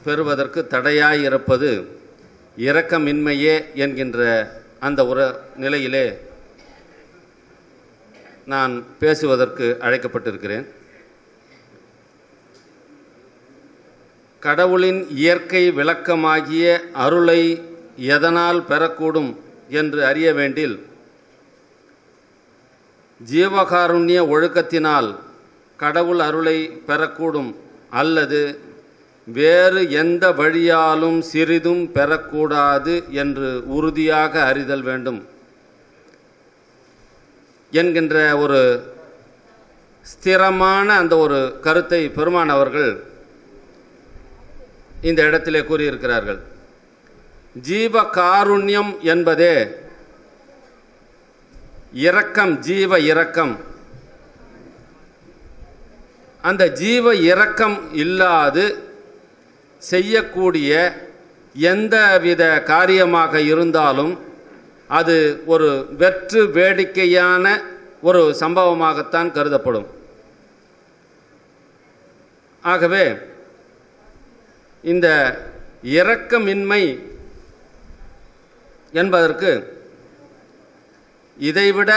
பெறுவதற்கு தடையாயிருப்பது இரக்கமின்மையே என்கின்ற அந்த ஒரு நிலையிலே நான் பேசுவதற்கு அழைக்கப்பட்டிருக்கிறேன். கடவுளின் இயற்கை விளக்கமாகிய அருளை எதனால் பெறக்கூடும் என்று அறிய வேண்டில் ஜீவகாருண்ய ஒழுக்கத்தினால் கடவுள் அருளை பெறக்கூடும் அல்லது வேறு எந்த வழியாலும் சிறிதும் பெறக்கூடாது என்று உறுதியாக அறிதல் வேண்டும் என்கின்ற ஒரு ஸ்திரமான அந்த ஒரு கருத்தை பெருமான் அவர்கள் இந்த இடத்திலே கூறியிருக்கிறார்கள். ஜீவகாருண்யம் என்பதே இரக்கம், ஜீவ இரக்கம். அந்த ஜீவ இரக்கம் இல்லாது செய்யக்கூடிய எந்தவித காரியமாக இருந்தாலும் அது ஒரு வெற்று வேடிக்கையான ஒரு சம்பவமாகத்தான் கருதப்படும். ஆகவே இந்த இரக்கமின்மை என்பதற்கு இதைவிட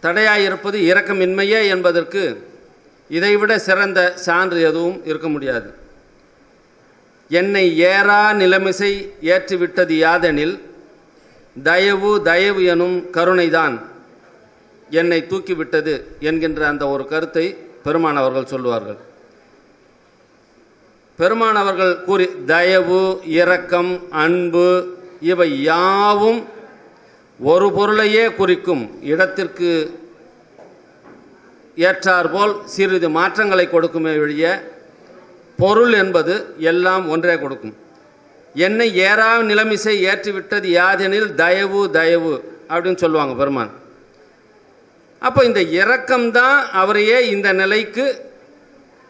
தடையாயிருப்பது இரக்கமின்மையே என்பதற்கு இதைவிட சிறந்த சான்று எதுவும் இருக்க முடியாது. என்னை ஏறா நிலைமிசை ஏற்றிவிட்டது யாதெனில் தயவு எனும் கருணைதான் என்னை தூக்கிவிட்டது என்கின்ற அந்த ஒரு கருத்தை பெருமான் அவர்கள் சொல்லுவார்கள். பெருமான் அவர்கள் கூறி தயவு, இரக்கம், அன்பு இவை யாவும் ஒரு பொருளையே குறிக்கும். இடத்திற்கு ஏற்றாற்போல் சிறிது மாற்றங்களை கொடுக்குமே ஒழிய பொருள் என்பது எல்லாம் ஒன்றே கொடுக்கும். என்னை ஏறா நிலைமிசை ஏற்றிவிட்டது யாதெனில் தயவு தயவு அப்படின்னு சொல்லுவாங்க பெருமான். அப்போ இந்த இரக்கம்தான் அவரையே இந்த நிலைக்கு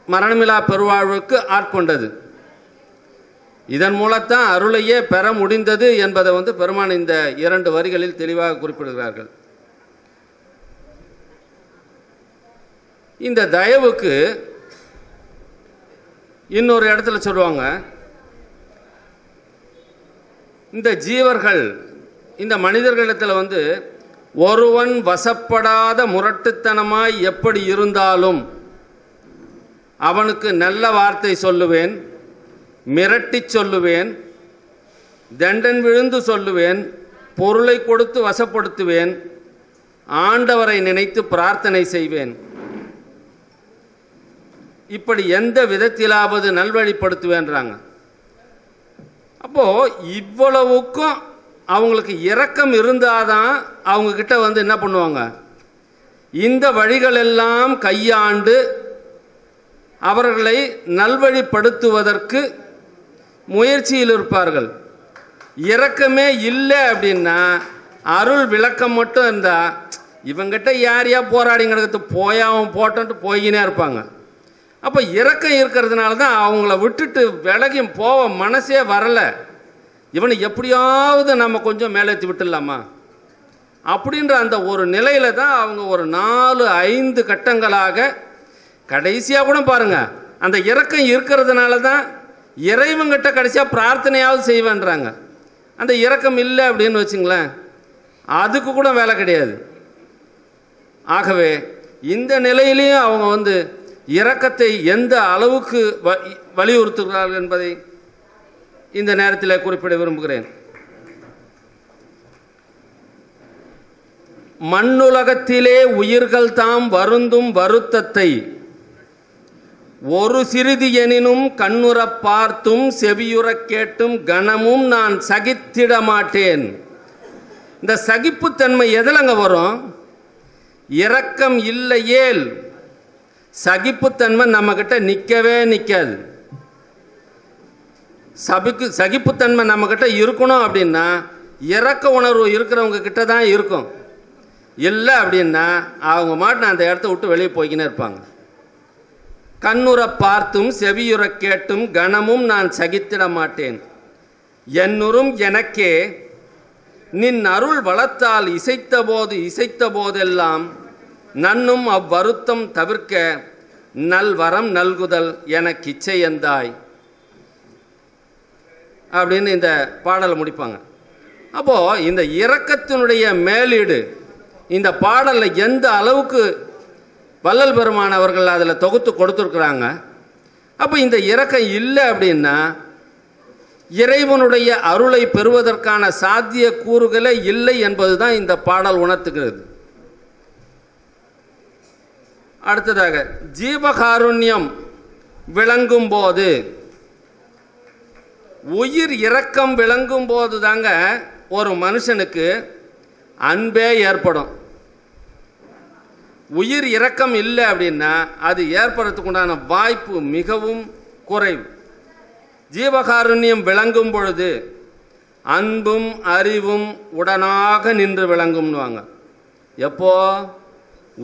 மரணமில்லா பெருவாழ்வுக்கு ஆட்கொண்டது. இதன் மூலத்தான் அருளையே பெற முடிந்தது என்பதை பெருமான் இந்த 2 வரிகளில் தெளிவாக குறிப்பிடுகிறார்கள். இந்த தயவுக்கு இன்னொரு இடத்துல சொல்லுவாங்க, இந்த ஜீவர்கள் இந்த மனிதர்களிடத்தில் ஒருவன் வசப்படாத முரட்டுத்தனமாய் எப்படி இருந்தாலும் அவனுக்கு நல்ல வார்த்தை சொல்லுவேன், மிரட்டி சொல்லுவேன், தண்டன் விழுந்து சொல்லுவேன், பொருளை கொடுத்து வசப்படுத்துவேன், ஆண்டவரை நினைத்து பிரார்த்தனை செய்வேன், இப்படி எந்த விதத்திலாவது நல்வழிப்படுத்துவேன்றாங்க. அப்போ இவ்வளவுக்கும் அவங்களுக்கு இரக்கம் இருந்தாதான் அவங்க கிட்ட என்ன பண்ணுவாங்க, இந்த வழிகளெல்லாம் கையாண்டு அவர்களை நல்வழிப்படுத்துவதற்கு முயற்சியில் இருப்பார்கள். இரக்கமே இல்லை அப்படின்னா, அருள் விளக்கம் மட்டும் இருந்தா இவங்கிட்ட யாரையா போராடிங்கிறது போயாவும் போட்டு போயினே இருப்பாங்க. அப்போ இரக்கம் இருக்கிறதுனால தான் அவங்கள விட்டுட்டு விலகி போக மனசே வரலை. இவனை எப்படியாவது நம்ம கொஞ்சம் மேலேற்றி விட்டுடலாமா அப்படின்ற அந்த ஒரு நிலையில தான் அவங்க ஒரு 4-5 கட்டங்களாக கடைசியாக கூட பாருங்க, அந்த இரக்கம் இருக்கிறதுனால தான் இறைவங்கிட்ட கடைசியாக பிரார்த்தனையாவது செய்வேன்றாங்க. அந்த இரக்கம் இல்லை அப்படின்னு வச்சுங்களேன், அதுக்கு கூட வேலை கிடையாது. ஆகவே இந்த நிலையிலையும் அவங்க இரக்கத்தை எந்த அளவுக்கு வலியுறுத்துகிறார்கள் என்பதை இந்த நேரத்தில் குறிப்பிட விரும்புகிறேன். மண்ணுலகத்திலே உயிர்கள் தாம் வருந்தும் வருத்தத்தை ஒரு சிறிது எனினும் கண்ணுறப் பார்த்தும் செவியுறக் கேட்டும் கணமும் நான் சகித்திட மாட்டேன். இந்த சகிப்புத்தன்மை எதிலங்க வரும்? இரக்கம் இல்லையேல் சகிப்புத்தன்மை நம்மக்கிட்ட நிற்கவே நிற்காது. சகிப்புத்தன்மை நம்மக்கிட்ட இருக்கணும் அப்படின்னா இரக்க உணர்வு இருக்கிறவங்க கிட்ட தான் இருக்கும். இல்லை அப்படின்னா அவங்க மாட்டு அந்த இடத்த விட்டு வெளியே போய்க்கினே இருப்பாங்க. கண்ணுற பார்த்தும் செவியுற கேட்டும் கணமும் நான் சகித்திட மாட்டேன். என்னுறும் எனக்கே நின் அருள் வளத்தால் இசைத்த போதெல்லாம் நன்னும் அவ்வருத்தம் தவிர்க்க நல்வரம் நல்குதல் எனக்கு இச்சையந்தாய் அப்படின்னு இந்த பாடலை முடிப்பாங்க. அப்போது இந்த இரக்கத்தினுடைய மேலீடு இந்த பாடலில் எந்த அளவுக்கு வள்ளல் பெருமான் அவர்கள் அதில் தொகுத்து கொடுத்துருக்குறாங்க. அப்போ இந்த இரக்கம் இல்லை அப்படின்னா இறைவனுடைய அருளை பெறுவதற்கான சாத்திய கூறுகளே இல்லை என்பது தான் இந்த பாடல் உணர்த்துகிறது. அடுத்ததாக ஜீவகாருண்யம் விளங்கும் போது, உயிர் இரக்கம் விளங்கும் போது தாங்க ஒரு மனுஷனுக்கு அன்பே ஏற்படும். உயிர் இரக்கம் இல்லை அப்படின்னா அது ஏற்படுறதுக்கு உண்டான வாய்ப்பு மிகவும் குறைவு. ஜீவகாருண்யம் விளங்கும் பொழுது அன்பும் அறிவும் உடனாக நின்று விளங்கும்னுவாங்க. எப்போ?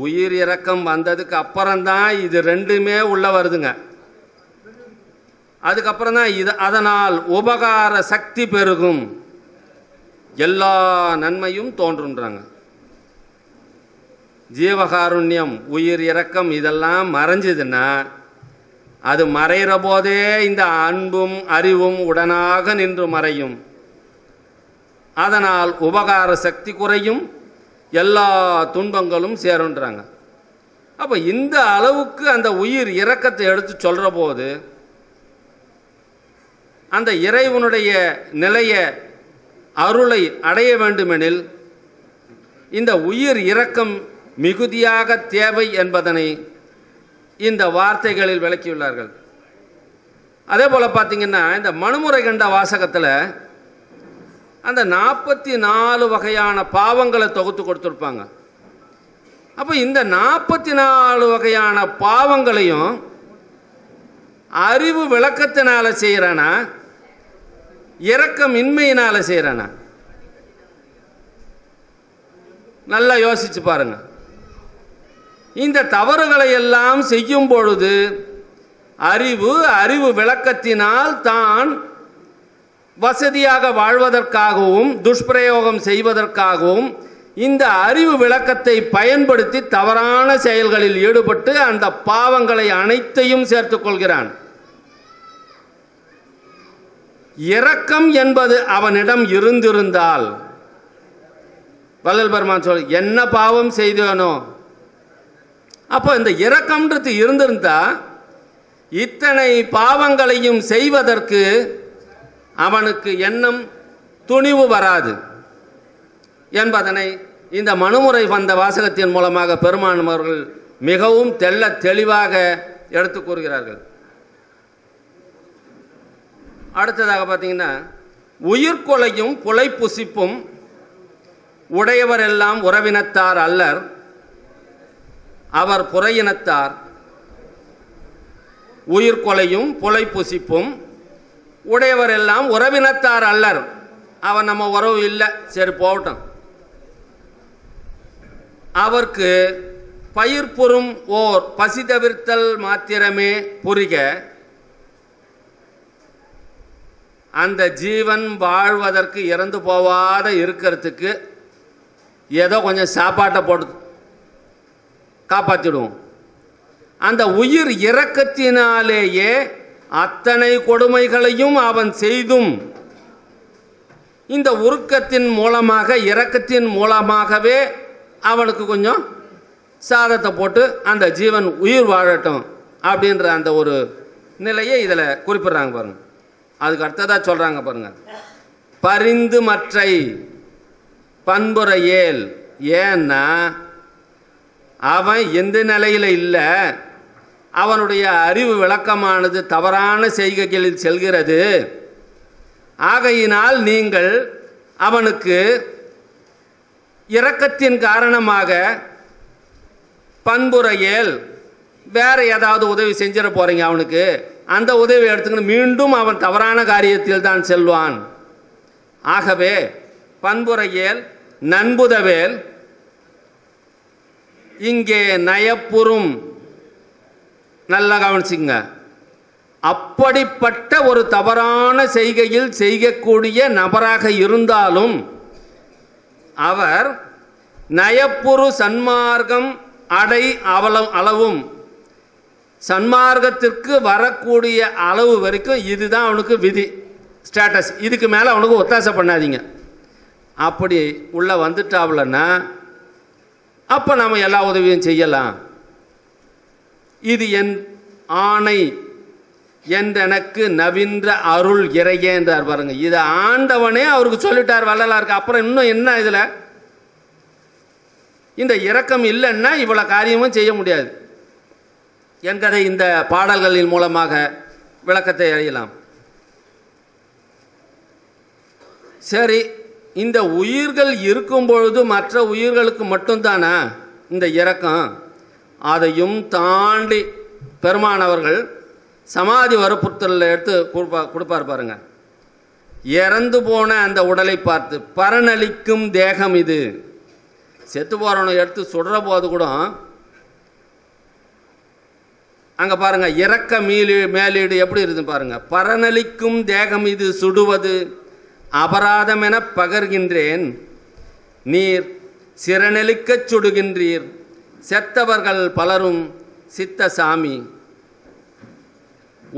உயிர் இரக்கம் வந்ததுக்கு அப்புறம்தான் இது ரெண்டுமே உள்ள வருதுங்க. அதுக்கப்புறம் தான் அதனால் உபகார சக்தி பெருகும், எல்லா நன்மையும் தோன்றுன்றாங்க. ஜீவகாருண்யம் உயிர் இரக்கம் இதெல்லாம் மறைஞ்சதுன்னா அது மறைகிற போதே இந்த அன்பும் அறிவும் உடனாக நின்று மறையும். அதனால் உபகார சக்தி குறையும், எல்லா துன்பங்களும் சேருன்றாங்க. அப்போ இந்த அளவுக்கு அந்த உயிர் இரக்கத்தை எடுத்து சொல்கிற போது அந்த இறைவனுடைய நிலைய அருளை அடைய வேண்டுமெனில் இந்த உயிர் இரக்கம் மிகுதியாக தேவை என்பதனை இந்த வார்த்தைகளில் விளக்கியுள்ளார்கள். அதே போல் பார்த்திங்கன்னா இந்த மனுமுறை கண்ட வாசகத்தில் அந்த 44 வகையான பாவங்களை தொகுத்து கொடுத்துருப்பாங்க. அப்போ இந்த 44 வகையான பாவங்களையும் அறிவு விளக்கத்தினால செய்கிறானா இரக்கமின்மையினால செய்யறானா? நல்லா யோசிச்சு பாருங்க. இந்த தவறுகளை எல்லாம் செய்யும் பொழுது அறிவு விளக்கத்தினால் தான் வசதியாக வாழ்வதற்காகவும் துஷ்பிரயோகம் செய்வதற்காகவும் இந்த அறிவு விளக்கத்தை பயன்படுத்தி தவறான செயல்களில் ஈடுபட்டு அந்த பாவங்களை அனைத்தையும் சேர்த்துக் கொள்கிறான். இரக்கம் என்பது அவனிடம் இருந்திருந்தால், வள்ளல் பெருமான் சொல் என்ன பாவம் செய்தோனோ, அப்போ இந்த இரக்கம்ன்றது இருந்திருந்தா இத்தனை பாவங்களையும் செய்வதற்கு அவனுக்கு எண்ணம் துணிவு வராது என்பதனை இந்த மனுமுறை வந்த வாசகத்தின் மூலமாக பெருமான் அவர்கள் மிகவும் தெளிவாக எடுத்து கூறுகிறார்கள். அடுத்ததாக பார்த்தீங்கன்னா, உயிர்கொலையும் புலைப்புசிப்பும் உடையவரெல்லாம் உறவினத்தார் அல்லர், அவர் புறையினத்தார். உயிர்கொலையும் புலைப்புசிப்பும் உடையவரெல்லாம் உறவினத்தார் அல்லர். அவன் நம்ம உறவு இல்லை, சரி போகட்டும். அவர்க்கு பயிர்ப்புறும் ஓர் பசி தவிர்த்தல் மாத்திரமே புரிக, அந்த ஜீவன் வாழ்வதற்கு இறந்து போவாத இருக்கிறதுக்கு ஏதோ கொஞ்சம் சாப்பாட்டை போட்டு காப்பாற்றிடுவோம். அந்த உயிர் இரக்கத்தினாலேயே அத்தனை கொடுமைகளையும் அவன் செய்தும் இந்த உருக்கத்தின் மூலமாக இரக்கத்தின் மூலமாகவே அவனுக்கு கொஞ்சம் சாதத்தை போட்டு அந்த ஜீவன் உயிர் வாழட்டும் அப்படின்ற அந்த ஒரு நிலையை இதில் குறிப்பிட்றாங்க பாருங்க. அதுக்கு அடுத்ததாக சொல்கிறாங்க பாருங்க, பரிந்து மற்றை பண்புரையேல். ஏன்னா அவன் எந்த நிலையில் இல்லை, அவனுடைய அறிவு விளக்கமானது தவறான செய்கைகளில் செல்கிறது. ஆகையினால் நீங்கள் அவனுக்கு இரக்கத்தின் காரணமாக பண்புரையேல் வேற ஏதாவது உதவி செஞ்சிட போறீங்க அவனுக்கு, அந்த உதவி எடுத்துக்கிட்டு மீண்டும் அவன் தவறான காரியத்தில் தான் செல்வான். ஆகவே பண்புரையேல் நண்புதவேல் இங்கே நயப்புறும். நல்லா கவனிச்சுங்க, அப்படிப்பட்ட ஒரு தவறான செய்கையில் செய்யக்கூடிய நபராக இருந்தாலும் அவர் நயப்புறு சன்மார்க்கம் அடை அளவும், சன்மார்க்கத்திற்கு வரக்கூடிய அளவு வரைக்கும் இதுதான் அவனுக்கு விதி ஸ்டேட்டஸ். இதுக்கு மேலே அவனுக்கு ஒத்தாசை பண்ணாதீங்க. அப்படி உள்ள வந்துட்டாவுலன்னா அப்போ நாம் எல்லா உதவியும் செய்யலாம். இது என் ஆணை என்றெனக்கு நவீன்ற அருள் இறையே என்றார் பாருங்க. இதை ஆண்டவனே அவருக்கு சொல்லிட்டார் வள்ளலாருக்கு. அப்புறம் இன்னும் என்ன இதில் இந்த இரக்கம் இல்லைன்னா இவ்வளோ காரியமும் செய்ய முடியாது என்பதை இந்த பாடல்களின் மூலமாக விளக்கத்தை அறியலாம். சரி, இந்த உயிர்கள் இருக்கும் பொழுது மற்ற உயிர்களுக்கு மட்டும்தானா இந்த இரக்கம்? அதையும் தாண்டி பெருமானவர்கள் சமாதி வற்புறுத்தலில் எடுத்து கொடுப்பார் பாருங்க. இறந்து போன அந்த உடலை பார்த்து பரனளிக்கும் தேகம் இது. செத்து போறவனை எடுத்து சுடுற போது கூட அங்கே பாருங்க இரக்க மேலீடு எப்படி இருக்குது பாருங்க. பரனளிக்கும் தேகம் இது சுடுவது அபராதம் என பகர்கின்றேன், நீர் சிறனெளிக்கச் சுடுகின்றீர், செத்தவர்கள் பலரும் சித்த சாமி,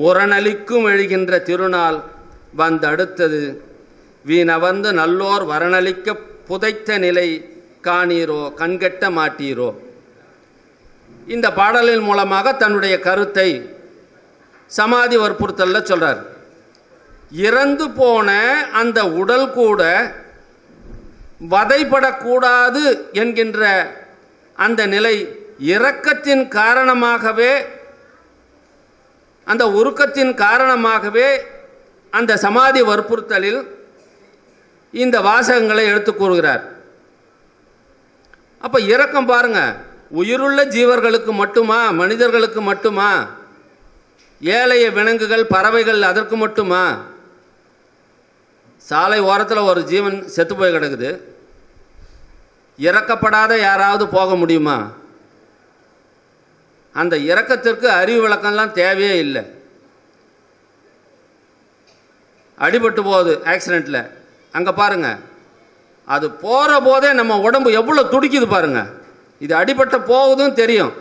உரணளிக்கும் எழுகின்ற திருநாள் வந்தடுத்தது, வீணவந்து நல்லோர் வரணளிக்க புதைத்த நிலை காணீரோ கண்கட்ட மாட்டீரோ. இந்த பாடலின் மூலமாக தன்னுடைய கருத்தை சமாதி வற்புறுத்தல்ல சொல்றார். இறந்து போன அந்த உடல் கூட வதைப்படக்கூடாது என்கின்ற அந்த நிலை இரக்கத்தின் காரணமாகவே, அந்த உருக்கத்தின் காரணமாகவே அந்த சமாதி வற்புறுத்தலில் இந்த வாசகங்களை எடுத்து கூறுகிறார். அப்போ இரக்கம் பாருங்க, உயிருள்ள ஜீவர்களுக்கு மட்டுமா, மனிதர்களுக்கு மட்டுமா, ஏழைய விலங்குகள் பறவைகள் அதற்கு மட்டுமா? சாலை ஓரத்தில் ஒரு ஜீவன் செத்து போய் கிடக்குது. இறக்கப்படாத யாராவது போக முடியுமா? அந்த இறக்கத்திற்கு அறிவு விளக்கம்லாம் தேவையே இல்லை. அடிபட்டு போகுது ஆக்சிடெண்ட்டில், அங்கே பாருங்கள், அது போகிற போதே நம்ம உடம்பு எவ்வளோ துடிக்குது பாருங்கள். இது அடிபட்ட போகுதும் தெரியும்.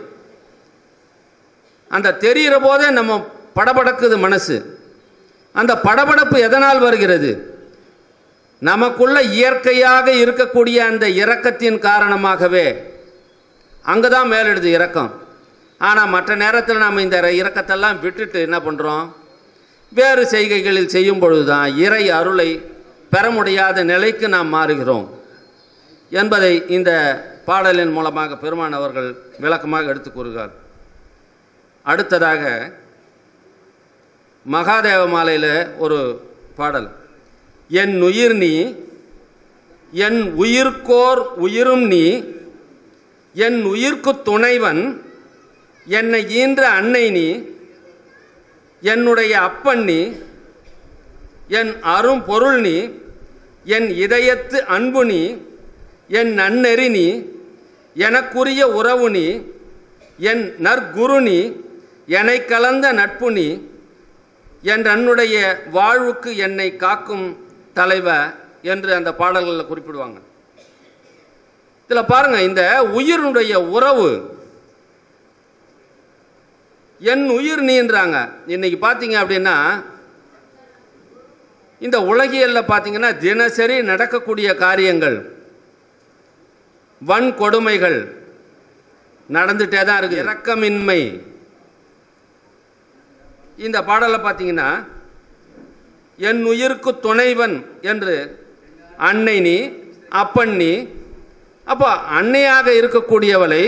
அந்த தெரிகிற போதே நம்ம படபடக்குது மனசு. அந்த படபடப்பு எதனால் வருகிறது? நமக்குள்ள இயற்கையாக இருக்கக்கூடிய அந்த இரக்கத்தின் காரணமாகவே. அங்கே தான் மேலெடுது இரக்கம். ஆனால் மற்ற நேரத்தில் நாம் இந்த இரக்கத்தெல்லாம் விட்டுட்டு என்ன பண்ணுறோம்? வேறு செய்கைகளில் செய்யும் பொழுது தான் இறை அருளை பெற முடியாத நிலைக்கு நாம் மாறுகிறோம் என்பதை இந்த பாடலின் மூலமாக பெருமான் அவர்கள் விளக்கமாக எடுத்து கூறுகிறார். அடுத்ததாக மகாதேவ மாலையில் ஒரு பாடல், என் உயிர் நீ, என் உயிர்க்கோர் உயிரும் நீ, என் உயிர்க்கு துணைவன், என்னை ஈன்ற அன்னை நீ, என்னுடைய அப்பன் நீ, என் அரும் பொருள் நீ, என் இதயத்து அன்பு நீ, என் நன்னெறி நீ, எனக்குரிய உறவு நீ, என் நற்குரு நீ, என்னை கலந்த நட்பு நீ, என் என்னுடைய வாழ்வுக்கு என்னை காக்கும் தலைவ என்று அந்த பாடல்களில் குறிப்பிடுவாங்க. இதில் பாருங்க, இந்த உயிருடைய உறவு, என் உயிர் நீன்றாங்க. இன்னைக்கு பார்த்தீங்க அப்படின்னா இந்த உலகியல்ல பார்த்தீங்கன்னா தினசரி நடக்கக்கூடிய காரியங்கள், வன்கொடுமைகள் நடந்துட்டே தான் இருக்கு. இரக்கமின்மை. இந்த பாடலில் பார்த்தீங்கன்னா என் உயிருக்கு துணைவன் என்று அன்னை நீ, அப்பன் நீ. அப்போ அன்னையாக இருக்கக்கூடியவளை,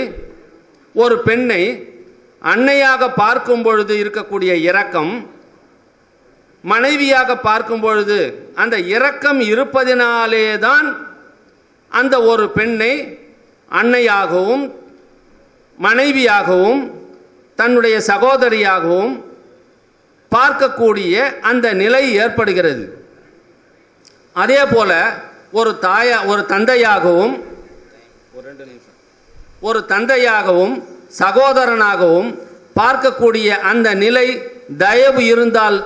ஒரு பெண்ணை அன்னையாக பார்க்கும் பொழுது இருக்கக்கூடிய இரக்கம், மனைவியாக பார்க்கும் பொழுது அந்த இரக்கம் இருப்பதினாலே தான் அந்த ஒரு பெண்ணை அன்னையாகவும் மனைவியாகவும் தன்னுடைய சகோதரியாகவும் பார்க்கக்கூடிய அந்த நிலை ஏற்படுகிறது. அதே போல ஒரு தந்தையாகவும் சகோதரனாகவும் பார்க்கக்கூடிய அந்த நிலை தயவு இருந்தால்,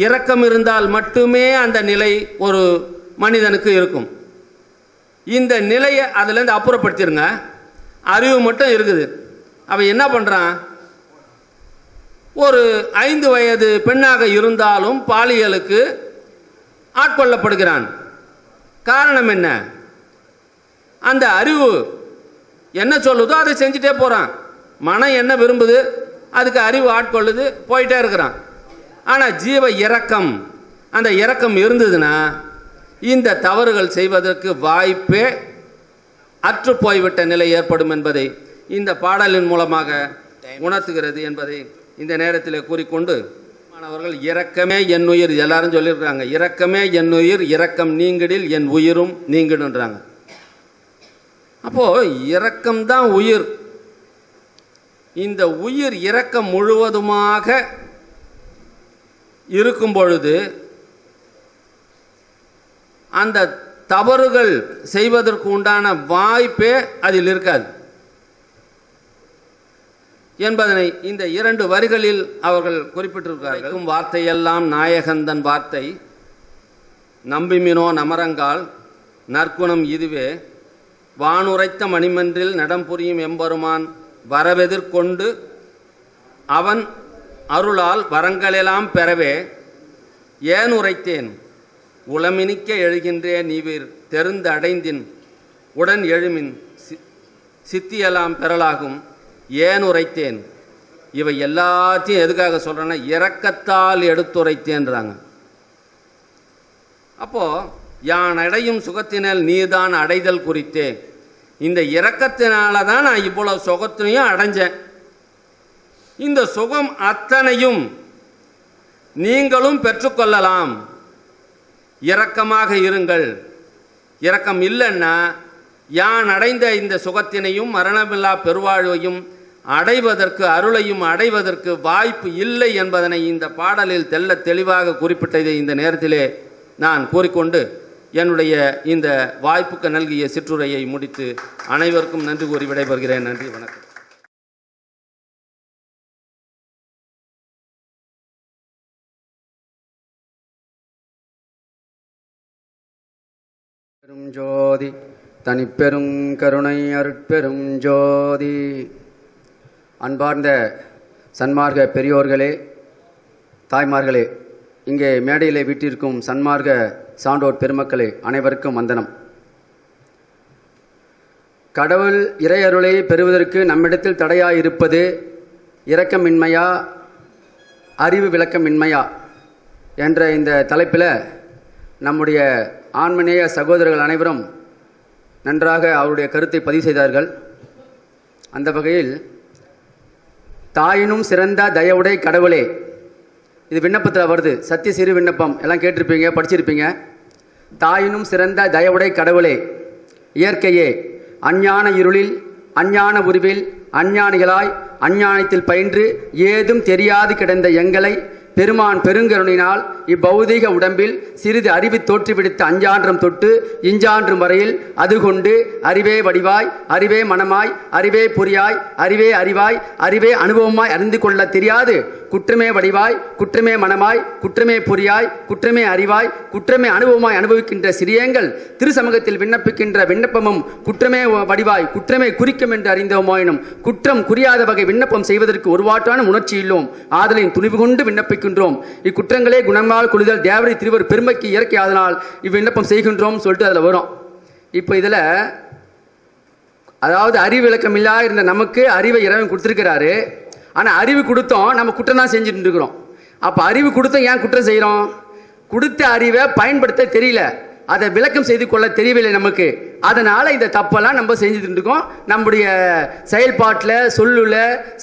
இரக்கம் இருந்தால் மட்டுமே அந்த நிலை ஒரு மனிதனுக்கு இருக்கும். இந்த நிலையை அதுலேருந்து அப்புறப்படுத்திடுங்க, அறிவு மட்டும் இருக்குது. அவன் என்ன பண்ணுறான்? ஒரு 5 வயது பெண்ணாக இருந்தாலும் பாலியலுக்கு ஆட்கொள்ளப்படுகிறான். காரணம் என்ன? அந்த அறிவு என்ன சொல்லுதோ அதை செஞ்சுட்டே போகிறான். மனம் என்ன விரும்புது அதுக்கு அறிவு ஆட்கொள்ளுது, போயிட்டே இருக்கிறான். ஆனால் ஜீவ இரக்கம், அந்த இரக்கம் இருந்ததுன்னா இந்த தவறுகள் செய்வதற்கு வாய்ப்பே அற்று போய்விட்ட நிலை ஏற்படும் என்பதை இந்த பாடலின் மூலமாக உணர்த்துகிறது என்பதை இந்த நேரத்தில் கூறிக்கொண்டு, மாணவர்கள் இரக்கமே என் உயிர் எல்லாரும் சொல்லியிருக்காங்க. இரக்கமே என் உயிர், இரக்கம் நீங்கிடில் என் உயிரும் நீங்கிடுன்றாங்க. அப்போ இரக்கம்தான் உயிர். இந்த உயிர் இரக்கம் முழுவதுமாக இருக்கும் பொழுது அந்த தவறுகள் செய்வதற்கு உண்டான வாய்ப்பே அதில் இருக்காது என்பதனை இந்த 2 வரிகளில் அவர்கள் குறிப்பிட்டிருக்கிறார்கள். வார்த்தையெல்லாம் நாயகந்தன் வார்த்தை, நம்பிமினோ நமரங்கால் நற்குணம் இதுவே, வானுரைத்த மணிமன்றில் நடம்புரியும் எம்பெருமான் வரவெதிர்கொண்டு அவன் அருளால் வரங்களெல்லாம் பெறவே, ஏன் உரைத்தேன் உளமினிக்க எழுகின்றேன் நீவீர் தெரிந்து அடைந்தின் உடன் எழுமின் சித்தியெல்லாம் பெறலாகும் ஏன் உரைத்தேன். இவை எல்லாத்தையும் எதுக்காக சொல்கிறேன்னா இரக்கத்தால் எடுத்துரைத்தேன்றாங்க. அப்போது யான் அடையும் சுகத்தினால் நீதான் அடைதல் குறித்தே, இந்த இரக்கத்தினால தான் நான் இவ்வளோ சுகத்தையும் அடைஞ்சேன். இந்த சுகம் அத்தனையும் நீங்களும் பெற்றுக்கொள்ளலாம். இரக்கமாக இருங்கள். இரக்கம் இல்லைன்னா யான் அடைந்த இந்த சுகத்தினையும் மரணமில்லா பெருவாழ்வையும் அடைவதற்கு, அருளையும் அடைவதற்கு வாய்ப்பு இல்லை என்பதனை இந்த பாடலில் தெல்ல தெளிவாக குறிப்பிட்டதை இந்த நேரத்திலே நான் கூறிக்கொண்டு என்னுடைய இந்த வாய்ப்புக்கு நல்கிய சிற்றுரையை முடித்து அனைவருக்கும் நன்றி கூறி விடைபெறுகிறேன். நன்றி, வணக்கம். பெரும் ஜோதி தனிப்பெரும் கருணை அருட்பெரும் ஜோதி. அன்பார்ந்த சன்மார்க்க பெரியோர்களே, தாய்மார்களே, இங்கே மேடையிலே வீட்டிற்கும் சன்மார்க்க சான்றோர் பெருமக்களே, அனைவருக்கும் வந்தனம். கடவுள் இறையருளை பெறுவதற்கு நம்மிடத்தில் தடையாயிருப்பது இரக்கமின்மையா, அறிவு விளக்கமின்மையா என்ற இந்த தலைப்பில் நம்முடைய ஆன்மநேய சகோதரர்கள் அனைவரும் நன்றாக அவருடைய கருத்தை பதிவு செய்தார்கள். அந்த வகையில் தாயினும் சிறந்த தயவுடை கடவுளே, இது விண்ணப்பத்தில் வருது. சத்திய சிறு விண்ணப்பம் எல்லாம் கேட்டிருப்பீங்க, படிச்சிருப்பீங்க. தாயினும் சிறந்த தயவுடை கடவுளே, இயற்கையே, அஞ்ஞான இருளில் அஞ்ஞான உருவில் அஞ்ஞானிகளாய் அஞ்ஞானத்தில் பயின்று ஏதும் தெரியாது கிடந்த எங்களை பெருமான் பெருங்கருணினால் இப்பௌதீக உடம்பில் சிறிது அறிவு தோற்றுவிடுத்த அஞ்சான்றம் தொட்டு இஞ்சான்றும் வரையில் அது கொண்டு அறிவே வடிவாய், அறிவே மனமாய், அறிவே பொறியாய், அறிவே அறிவாய், அறிவே அனுபவமாய் அறிந்து கொள்ள தெரியாது குற்றமே வடிவாய், குற்றமே மனமாய், குற்றமே பொறியாய், குற்றமே அறிவாய், குற்றமே அனுபவமாய் அனுபவிக்கின்ற சிறியங்கள் திருசமூகத்தில் விண்ணப்பிக்கின்ற விண்ணப்பமும் குற்றமே வடிவாய், குற்றமே குறிக்கும் என்று அறிந்தோமாயினும் குற்றம் குறியாத வகை விண்ணப்பம் செய்வதற்கு ஒருவாட்டான உணர்ச்சி இல்லோம். ஆதலின் துணிவு கொண்டு விண்ணப்பிக்கின்றோம். இக்குற்றங்களே குணமால் குளிதல் தேவரை திருவர் பெருமைக்கு இயற்கை, அதனால் இவ்விண்ணப்பம் செய்கின்றோம் சொல்லிட்டு அதில் வரும். இப்போ இதில் அதாவது அறிவு விளக்கம் இல்லாத இருந்த நமக்கு அறிவை இறைவன் கொடுத்துருக்கிறாரு. ஆனால் அறிவு கொடுத்தோம், நம்ம குற்றம் தான் செஞ்சுட்டு இருக்கிறோம். அப்போ அறிவு கொடுத்தோம், ஏன் குற்றம் செய்கிறோம்? கொடுத்த அறிவை பயன்படுத்த தெரியல, அதை விளக்கம் செய்து கொள்ள தெரியவில்லை நமக்கு. அதனால் இந்த தப்பெல்லாம் நம்ம செஞ்சுட்டு இருக்கோம். நம்முடைய செயல்பாட்டில், சொல்லுல,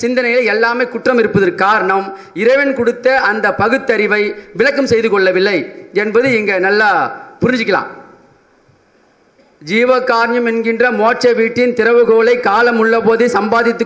சிந்தனையில் எல்லாமே குற்றம் இருப்பதற்கு காரணம் இறைவன் கொடுத்த அந்த பகுத்தறிவை விளக்கம் செய்து கொள்ளவில்லை என்பது இங்கே நல்லா புரிஞ்சுக்கலாம். ஜீவகாரியம் என்கின்ற மோட்ச வீட்டின் திறவுகோலை காலம் உள்ள போதே சம்பாதித்து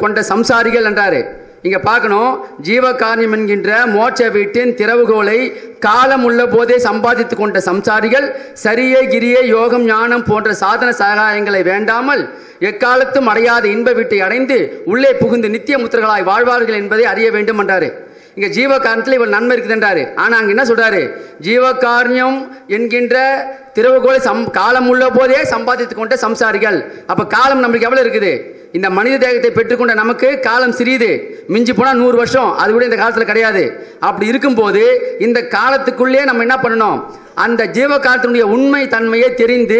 கொண்ட சம்சாரிகள் என்றாரு. இங்க பார்க்கணும், ஜீவகாரியம் என்கின்ற மோட்ச வீட்டின் திறவுகோலை காலம் உள்ள போதே சம்பாதித்து கொண்ட சம்சாரிகள் சரியே கிரியே யோகம் ஞானம் போன்ற சாதன சகாயங்களை வேண்டாமல் எக்காலத்தும் அடையாத இன்ப வீட்டை அடைந்து உள்ளே புகுந்து நித்திய முத்திரர்களாய் வாழ்வார்கள் என்பதை அறிய வேண்டும் என்றாரு. இங்க ஜீவகாரணத்தில் இவர் நன்மை இருக்குதுன்றாரு. ஆனா அங்க என்ன சொல்றாரு? ஜீவகாரியம் என்கின்ற திறவுகோலை காலம் உள்ள போதே சம்பாதித்து கொண்ட சம்சாரிகள். அப்ப காலம் நம்மளுக்கு எவ்வளவு இருக்குது? இந்த மனித தேகத்தை பெற்றுக்கொண்ட நமக்கு காலம் சிறிது, மிஞ்சி போனா 100 வருஷம், அது கூட இந்த காலத்துல கிடையாது. அப்படி இருக்கும்போது இந்த காலத்துக்குள்ளே நம்ம என்ன பண்ணணும்? அந்த ஜீவகாரணத்தினுடைய உண்மை தன்மையை தெரிந்து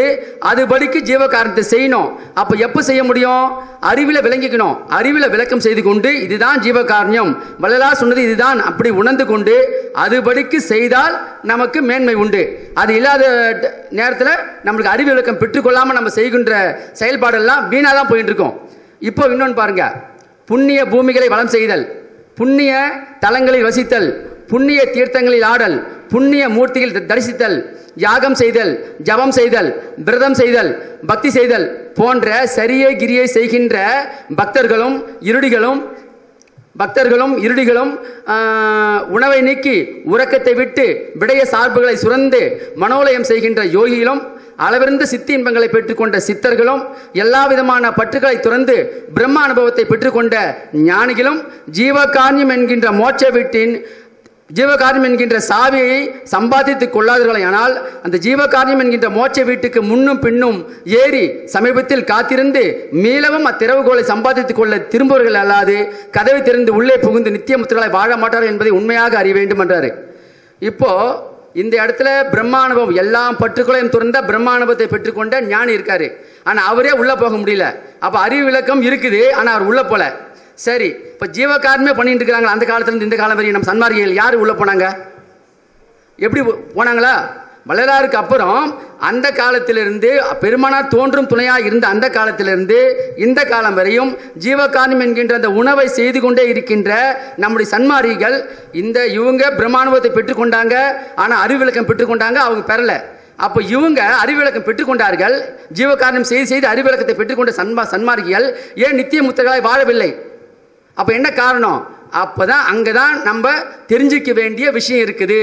அதுபடிக்கு ஜீவகாரணத்தை செய்யணும். அப்ப எப்ப செய்ய முடியும்? அறிவில விளங்கிக்கணும். அறிவில விளக்கம் செய்து கொண்டு இதுதான் ஜீவகாரண்யம், வள்ளலார் சொன்னது இதுதான் அப்படி உணர்ந்து கொண்டு அதுபடிக்கு செய்தால் நமக்கு மேன்மை உண்டு. அது இல்லாத நேரத்தில் நம்மளுக்கு அறிவு விளக்கம் பெற்றுக்கொள்ளாமல் நம்ம செய்கின்ற செயல்பாடெல்லாம் வீணாக தான் போயிட்டு இருக்கோம். இப்போ இன்னொன்று பாருங்க, புண்ணிய பூமிகளை வளம் செய்தல், புண்ணிய தலங்களில் வசித்தல், புண்ணிய தீர்த்தங்களில் ஆடல், புண்ணிய மூர்த்திகள் தரிசித்தல், யாகம் செய்தல், ஜபம் செய்தல், விரதம் செய்தல், பக்தி செய்தல் போன்ற சரியை கிரியை செய்கின்ற பக்தர்களும் இருடிகளும் உணவை நீக்கி உறக்கத்தை விட்டு விடய சார்புகளை சுரந்து மனோலயம் செய்கின்ற யோகிகளும் அளவிருந்த சித்தி இன்பங்களை பெற்றுக்கொண்ட சித்தர்களும் எல்லா விதமான பற்றுகளை துறந்து பிரம்ம அனுபவத்தை பெற்றுக்கொண்ட ஞானிகளும் ஜீவகாரியம் என்கின்ற மோட்ச வீட்டின் ஜீவகாரியம் என்கின்ற சாவியை சம்பாதித்துக் கொள்ளாதீர்களே. ஆனால் அந்த ஜீவகாரியம் என்கின்ற மோட்ச வீட்டுக்கு முன்னும் பின்னும் ஏறி சமீபத்தில் காத்திருந்து மீளவும் அத்திறவுகோலை சம்பாதித்துக் கொள்ள திரும்புவர்கள் அல்லாது கதவை திறந்து உள்ளே புகுந்து நித்திய முத்திரங்களை வாழ மாட்டார்கள் என்பதை உண்மையாக அறிய வேண்டும் என்றாரு. இப்போ இந்த இடத்துல பிரம்மானுபவம் எல்லாம் பற்றுக்களையும் துறந்த பிரம்மானுபவத்தை பெற்றுக்கொண்ட ஞானி இருக்காரு. ஆனா அவரே உள்ள போக முடியல. அப்ப அறிவு விளக்கம் இருக்குது, ஆனா அவர் உள்ள போல. சரி, இப்ப ஜீவகாரமே பண்ணிட்டு இருக்கிறாங்க. அந்த காலத்துல இருந்து இந்த காலம் வரையும் நம்ம சன்மார்க்கிகள் யாரு உள்ள போனாங்க? எப்படி போனாங்களா? வள்ளலாருக்கு அப்புறம் அந்த காலத்திலிருந்து பெருமானார் தோன்றும் துணையாக இருந்த அந்த காலத்திலிருந்து இந்த காலம் வரையும் ஜீவகாரியம் என்கின்ற அந்த உணவை செய்து கொண்டே இருக்கின்ற நம்முடைய சன்மார்க்கிகள் இவங்க பிரம்மானுபவத்தை பெற்றுக்கொண்டாங்க, ஆனா அறிவிலக்கம் பெற்றுக்கொண்டாங்க, அவங்க பெறல. அப்போ இவங்க அறிவிலக்கம் பெற்றுக்கொண்டார்கள், ஜீவகாரியம் செய்து அறிவிலக்கத்தை பெற்றுக்கொண்ட சன்மார்க்கிகள் ஏன் நித்திய முத்திரர்களாய் வாழவில்லை? அப்ப என்ன காரணம்? அப்பதான் அங்கதான் நம்ம தெரிஞ்சிக்க வேண்டிய விஷயம் இருக்குது.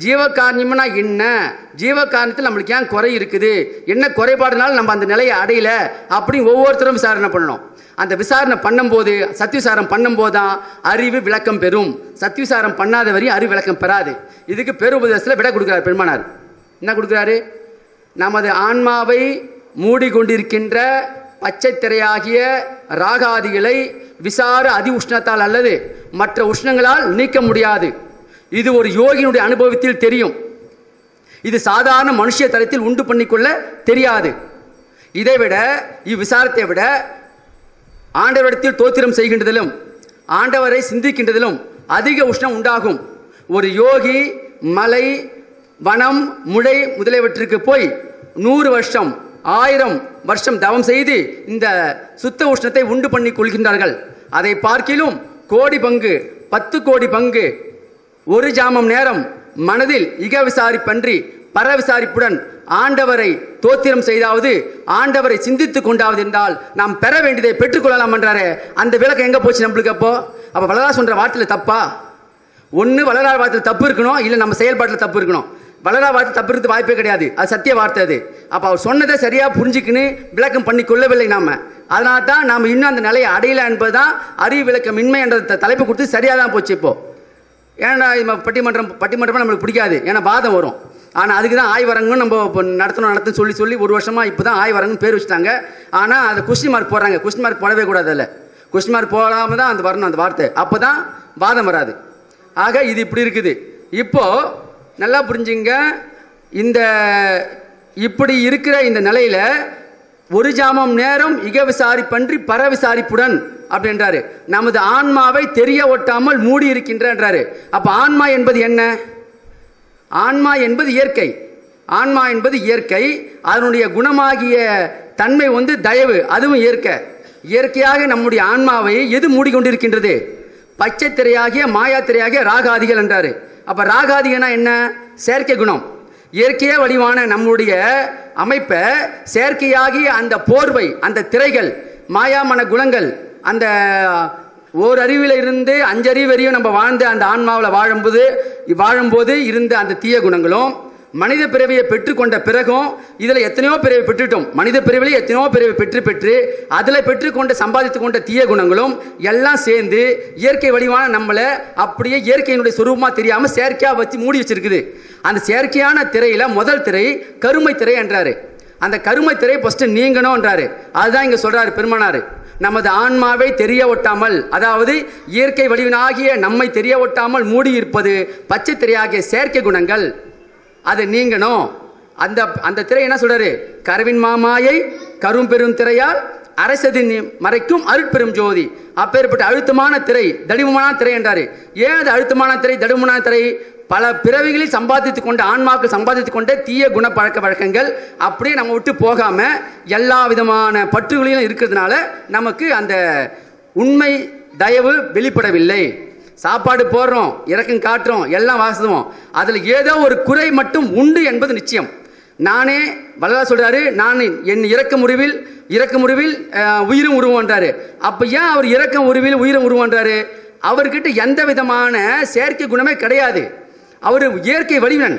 ஜீவகாரண்யம்னா என்ன, ஜீவகாரண்யத்தில் நம்மளுக்கு ஏன் குறை இருக்குது, என்ன குறைபாடுனாலும் நம்ம அந்த நிலையை அடையல அப்படின்னு ஒவ்வொருத்தரும் விசாரணை பண்ணணும். அந்த விசாரணை பண்ணும்போது, சத்விசாரம் பண்ணும்போது தான் அறிவு விளக்கம் பெறும். சத்விசாரம் பண்ணாத வரையும் அறிவு விளக்கம் பெறாது. இதுக்கு பேருபதேசத்தில் விட கொடுக்குறாரு பெருமானார். என்ன கொடுக்குறாரு? நமது ஆன்மாவை மூடிக்கொண்டிருக்கின்ற பச்சை திரையாகிய ராகாதிகளை விசார அதி உஷ்ணத்தால் அல்லது மற்ற உஷ்ணங்களால் நீக்க முடியாது. இது ஒரு யோகியினுடைய அனுபவத்தில் தெரியும். இது சாதாரண மனுஷ தரத்தில் உண்டு பண்ணிக்கொள்ள தெரியாது. இதை விட, இவ்விசாரத்தை விட ஆண்டவரிடத்தில் தோத்திரம் செய்கின்றதிலும் ஆண்டவரை சிந்திக்கின்றதிலும் அதிக உஷ்ணம் உண்டாகும். ஒரு யோகி மலை, வனம், முளை முதலியவற்றிற்கு போய் 100 வருஷம் 1000 வருஷம் தவம் செய்து இந்த சுத்த உஷ்ணத்தை உண்டு பண்ணி கொள்கின்றார்கள். அதை பார்க்கிலும் கோடி பங்கு, 10 கோடி பங்கு ஒரு ஜாமம் நேரம் மனதில் இக விசாரிப்பன்றி பர விசாரிப்புடன் ஆண்டவரை தோத்திரம் செய்தாவது, ஆண்டவரை சிந்தித்துக் கொண்டாவது என்றால் நாம் பெற வேண்டியதை பெற்றுக்கொள்ளலாம் என்றாரே, அந்த விளக்கம் எங்க போச்சு நம்மளுக்கு? அப்போ வளரா சொல்ற வார்த்தையில் தப்பா? ஒன்று வளரா வார்த்தையில் தப்பு இருக்கணும், இல்லை நம்ம செயல்பாட்டில் தப்பு இருக்கணும். வளரா வார்த்தை தப்பு இருக்கிறது வாய்ப்பே கிடையாது. அது சத்திய வார்த்தை. அது அப்போ அவர் சொன்னதை சரியா புரிஞ்சுக்கின்னு விளக்கம் பண்ணி கொள்ளவில்லை நாம. அதனால தான் நாம் இன்னும் அந்த நிலையை அடையல என்பதுதான் அறிவு விளக்கம் இன்மை என்ற தலைப்பு கொடுத்து சரியாக தான் போச்சு. இப்போ ஏன்னா பட்டிமன்றம் நம்மளுக்கு பிடிக்காது, ஏன்னா வாதம் வரும். ஆனால் அதுக்கு தான் ஆய்வரங்கும் நம்ம நடத்தணும் சொல்லி 1 வருஷமாக இப்போ தான் ஆய்வரங்கு பேர் வச்சுட்டாங்க. ஆனால் அதை கொஸ்டின் மார்க் போடுறாங்க. கொஸ்டின் மார்க் போடவே கூடாது. அதில் கொஸ்டின் மார்க் போடாமல் தான் அந்த வரணும் அந்த வார்த்தை. அப்போ தான் வாதம் வராது. ஆக இது இப்படி இருக்குது. இப்போ நல்லா புரிஞ்சுங்க. இந்த இப்படி இருக்கிற இந்த நிலையில் ஒரு ஜாமம் நேரம் இக விசாரிப்பன்றி பர விசாரிப்புடன் அப்படின்றாரு. நமது ஆன்மாவை தெரிய ஒட்டாமல் மூடி இருக்கின்றாரு. அப்போ ஆன்மா என்பது என்ன? ஆன்மா என்பது இயற்கை. ஆன்மா என்பது இயற்கை. அதனுடைய குணமாகிய தன்மை தயவு, அதுவும் இயற்கை. இயற்கையாக நம்முடைய ஆன்மாவை எது மூடிக்கொண்டிருக்கின்றது? பச்சை திரையாகிய மாயா திரையாகிய ராகாதிகள் என்றாரு. அப்ப ராகாதிகனா என்ன? செயற்கை குணம். இயற்கையே வடிவான நம்முடைய அமைப்பை செயற்கையாகிய அந்த போர்வை, அந்த திரைகள், மாயாமன குணங்கள், அந்த ஓர் அறிவில் இருந்து 5 அறிவு வரையும் நம்ம வாழ்ந்து அந்த ஆன்மாவில் வாழும்போது இருந்த அந்த தீய குணங்களும், மனித பிறவியை பெற்றுக்கொண்ட பிறகும் இதில் எத்தனையோ பிறவை பெற்றுட்டோம். மனித பிறவிலே எத்தனையோ பிறவை பெற்று அதில் பெற்றுக்கொண்ட சம்பாதித்து கொண்ட தீய குணங்களும் எல்லாம் சேர்ந்து இயற்கை வடிவான நம்மளை அப்படியே இயற்கையினுடைய சொரூபமாக தெரியாமல் செயற்கையாக வச்சு மூடி வச்சிருக்குது. அந்த செயற்கையான திரையில் முதல் திரை கருமை திரை என்றாரு. அந்த கருமை திரை ஃபர்ஸ்ட் நீங்கணும்ன்றாரு. அதுதான் இங்கே சொல்றாரு பெருமானார். நமது ஆன்மாவை தெரிய ஒட்டாமல், அதாவது இயற்கை வடிவனாகிய நம்மை தெரிய ஒட்டாமல் மூடி இருப்பது பச்சை திரையாகிய செயற்கை குணங்கள். அது நீங்கணும். அந்த திரை என்ன சொல்றாரு? கருவின் மாமாயை கரும் பெரும் திரையால் அரசதி மறைக்கும் அருட்பெரும் ஜோதி. அப்பேற்பட்ட அழுத்தமான திரை, தடிமமான திரை என்றாரு. ஏன் அது அழுத்தமான திரை, தடிமமான திரை? பல பிறவிகளில் சம்பாதித்துக் கொண்ட ஆன்மாக்கள் சம்பாதித்துக் கொண்ட தீய குண பழக்க வழக்கங்கள் அப்படியே நம்ம விட்டு போகாம எல்லா விதமான பற்றுகளிலும் இருக்கிறதுனால நமக்கு அந்த உண்மை தயவு வெளிப்படவில்லை. சாப்பாடு போடுறோம், இறக்கம் காட்டுறோம், எல்லாம் வாசிடுவோம், அதில் ஏதோ ஒரு குறை மட்டும் உண்டு என்பது நிச்சயம். நானே வளரா சொல்றாரு, நான் என் இறக்க முடிவில் உயிரும் உருவன்றாரு. அப்ப ஏன் அவர் இறக்க உருவில் உயிரும் உருவன்றாரு? அவர்கிட்ட எந்த விதமான செயற்கை குணமே கிடையாது. அவர் இயற்கை வடிவன்.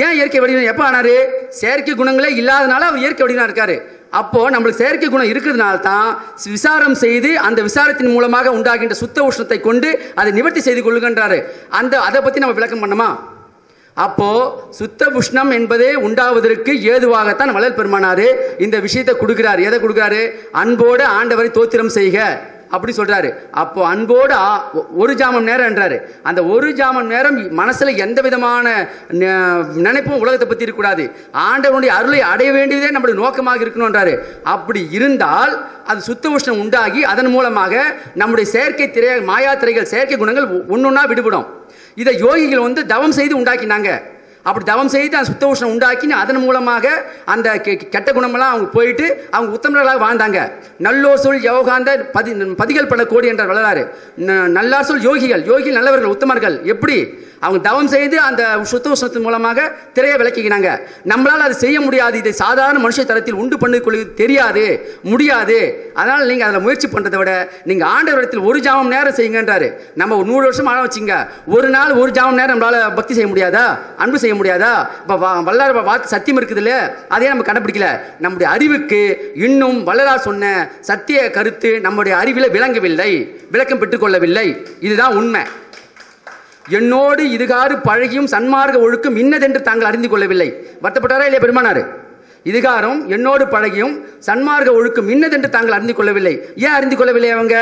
ஏன் இயற்கை வடிவன் எப்போ ஆனாரு? செயற்கை குணங்களே இல்லாதனால அவர் இயற்கை வடிவனா இருக்காரு. அப்போ நம்மளுக்கு செயற்கை குணம் இருக்கிறதுனால தான் விசாரம் செய்து அந்த விசாரத்தின் மூலமாக உண்டாகின்ற சுத்த உஷ்ணத்தை கொண்டு அதை நிவர்த்தி செய்து கொள்ளுகின்றாரு. அதை பத்தி நம்ம விளக்கம் பண்ணோமா? அப்போ சுத்த உஷ்ணம் என்பதே உண்டாவதற்கு ஏதுவாகத்தான் வள்ளல் பெருமானாரு இந்த விஷயத்தை கொடுக்கிறார். எதை கொடுக்கிறாரு? அன்போடு ஆண்டவரை தோத்திரம் செய்க அப்படி சொல்றாரு. அப்போ அன்போடு ஒரு ஜாமம் நேரம் என்றாரு. அந்த ஒரு ஜாமம் நேரம் மனசுல எந்த விதமான நினைப்பும் உலகத்தை பத்தி இருக்கக்கூடாது. ஆண்டவனுடைய அருளை அடைய வேண்டியதே நம்முடைய நோக்கமாக இருக்கணும்ன்றாரு. அப்படி இருந்தால் அது சுத்த உஷ்ணம் உண்டாகி அதன் மூலமாக நம்முடைய செயற்கை திரை, மாயா திரைகள், செயற்கை குணங்கள் ஒன்னொன்னா விடுபடும். இதை யோகிகள் தவம் செய்து உண்டாக்கினாங்க. அப்படி தவம் செய்து அந்த சுத்த உஷ்ணம் உண்டாக்கி அதன் மூலமாக அந்த கெட்ட குணமெல்லாம் அவங்க போயிட்டு அவங்க உத்தமர்களாக வாழ்ந்தாங்க. நல்லோர் சொல் யோகாந்த பதிகள் பல கோடி என்ற வளராரு. நல்லார் சொல் யோகிகள் நல்லவர்கள் உத்தமர்கள். எப்படி அவங்க தவம் செய்து அந்த சுத்த உஷ்ணத்தின் மூலமாக திரையை விளக்கிக்கினாங்க. நம்மளால் அது செய்ய முடியாது. இதை சாதாரண மனுஷ தரத்தில் உண்டு பண்ணிக்கொள்ள தெரியாது, முடியாது. அதனால் நீங்கள் அதில் முயற்சி பண்ணுறதை விட நீங்கள் ஆண்டவரிடத்தில் ஒரு ஜாமம் நேரம் செய்யுங்கன்றாரு. நம்ம ஒரு 100 வருஷம் ஆழ வச்சுங்க, ஒரு நாள் ஒரு ஜாமம் நேரம் நம்மளால் பக்தி செய்ய முடியாதா, அன்பு செய்ய முடியாதா? இப்போ வல்லார் வார்த்தை சத்தியம் இருக்குது இல்லையா, அதே நம்ம கண்டுபிடிக்கல. நம்முடைய அறிவுக்கு இன்னும் வள்ளலார் சொன்ன சத்திய கருத்து நம்முடைய அறிவில் விளங்கவில்லை, விளக்கம் பெற்றுக்கொள்ளவில்லை. இதுதான் உண்மை. என்னோடு இதுகாறு பழகியும் சன்மார்க்க ஒழுக்கம் இன்னதென்று தாங்கள் அறிந்து கொள்ளவில்லை. வருத்தப்பட்டாரா இல்லையா பெருமானார்? இதுகாரம் என்னோடு பழகியும் சன்மார்க்க ஒழுக்கம் இன்னதென்று தாங்கள் அறிந்து கொள்ளவில்லை. ஏன் அறிந்து கொள்ளவில்லை? அவங்க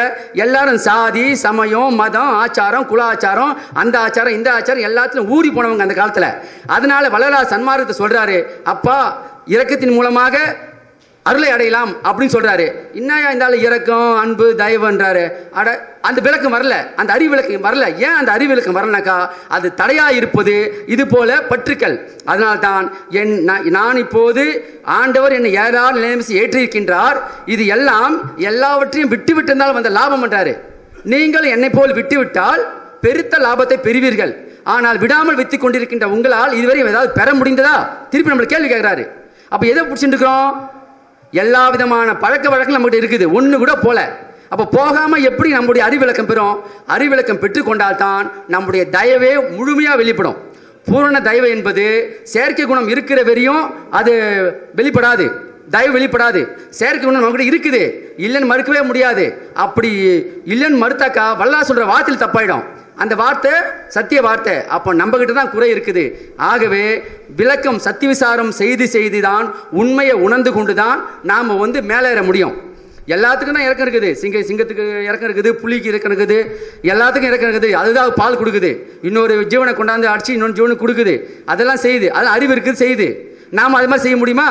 எல்லாரும் சாதி சமயம் மதம் ஆச்சாரம் குலாச்சாரம் அந்த ஆச்சாரம் இந்த ஆச்சாரம் எல்லாத்திலும் ஊறி போனவங்க அந்த காலத்தில். அதனால வள்ளலார் சன்மார்க்கத்தை சொல்றாரு, அப்பா இரக்கத்தின் மூலமாக அருளை அடையலாம் அப்படின்னு சொல்றாரு. இன்னும் இருந்தாலும் இரக்கம் அன்பு தயவுன்றாரு. அந்த விளக்கம் வரல, அந்த அறிவு விளக்கம் வரல. ஏன் அந்த அறிவு விளக்கம் வரலனாக்கா அது தடையா இருப்பது இது போல பற்றுக்கள். அதனால்தான் நான் இப்போது ஆண்டவர் என்னை ஏறார் நிலைமை ஏற்றிருக்கின்றார். இது எல்லாம் எல்லாவற்றையும் விட்டுவிட்டிருந்தால் வந்த லாபம் என்றாரு. நீங்கள் என்னை போல் விட்டுவிட்டால் பெருத்த லாபத்தை பெறுவீர்கள். ஆனால் விடாமல் வித்துக் கொண்டிருக்கின்ற உங்களால் இதுவரை ஏதாவது பெற முடிந்ததா? திருப்பி நம்மளை கேள்வி கேட்கிறாரு. அப்ப எதை பிடிச்சிட்டு இருக்கிறோம்? எல்லா விதமான பழக்க வழக்கம் நம்மகிட்ட இருக்குது, ஒன்று கூட போல. அப்போ போகாம எப்படி நம்முடைய அறிவிலக்கம் பெறும்? அறிவிலக்கம் பெற்றுக்கொண்டால்தான் நம்முடைய தயவே முழுமையாக வெளிப்படும். பூரண தயவு என்பது செயற்கை குணம் இருக்கிற வரையும் அது வெளிப்படாது, தயவு வெளிப்படாது. செயற்கை குணம் நம்மகிட்ட இருக்குது, இல்லைன்னு மறுக்கவே முடியாது. அப்படி இல்லைன்னு மறுத்தாக்கா வள்ளலார் சொல்ற வார்த்தையில் தப்பாயிடும். அந்த வார்த்தை சத்திய வார்த்தை. அப்போ நம்ம கிட்ட தான் குறை இருக்குது. ஆகவே விளக்கம் சத்திய விசாரம் செய்து தான் உண்மையை உணர்ந்து கொண்டு தான் நாம் மேலேற முடியும். எல்லாத்துக்கும் தான் இறக்கம் இருக்குது. சிங்கத்துக்கு இறக்கம் இருக்குது, புலிக்கு இறக்கம் இருக்குது, எல்லாத்துக்கும் இறக்கம் இருக்குது. அதுதான் பால் கொடுக்குது, இன்னொரு ஜீவனை கொண்டாந்து அடிச்சு இன்னொரு ஜீவனுக்கு கொடுக்குது. அதெல்லாம் செய்யுது, அதெல்லாம் அறிவு இருக்குது, செய்யுது. நாம் அது மாதிரி செய்ய முடியுமா?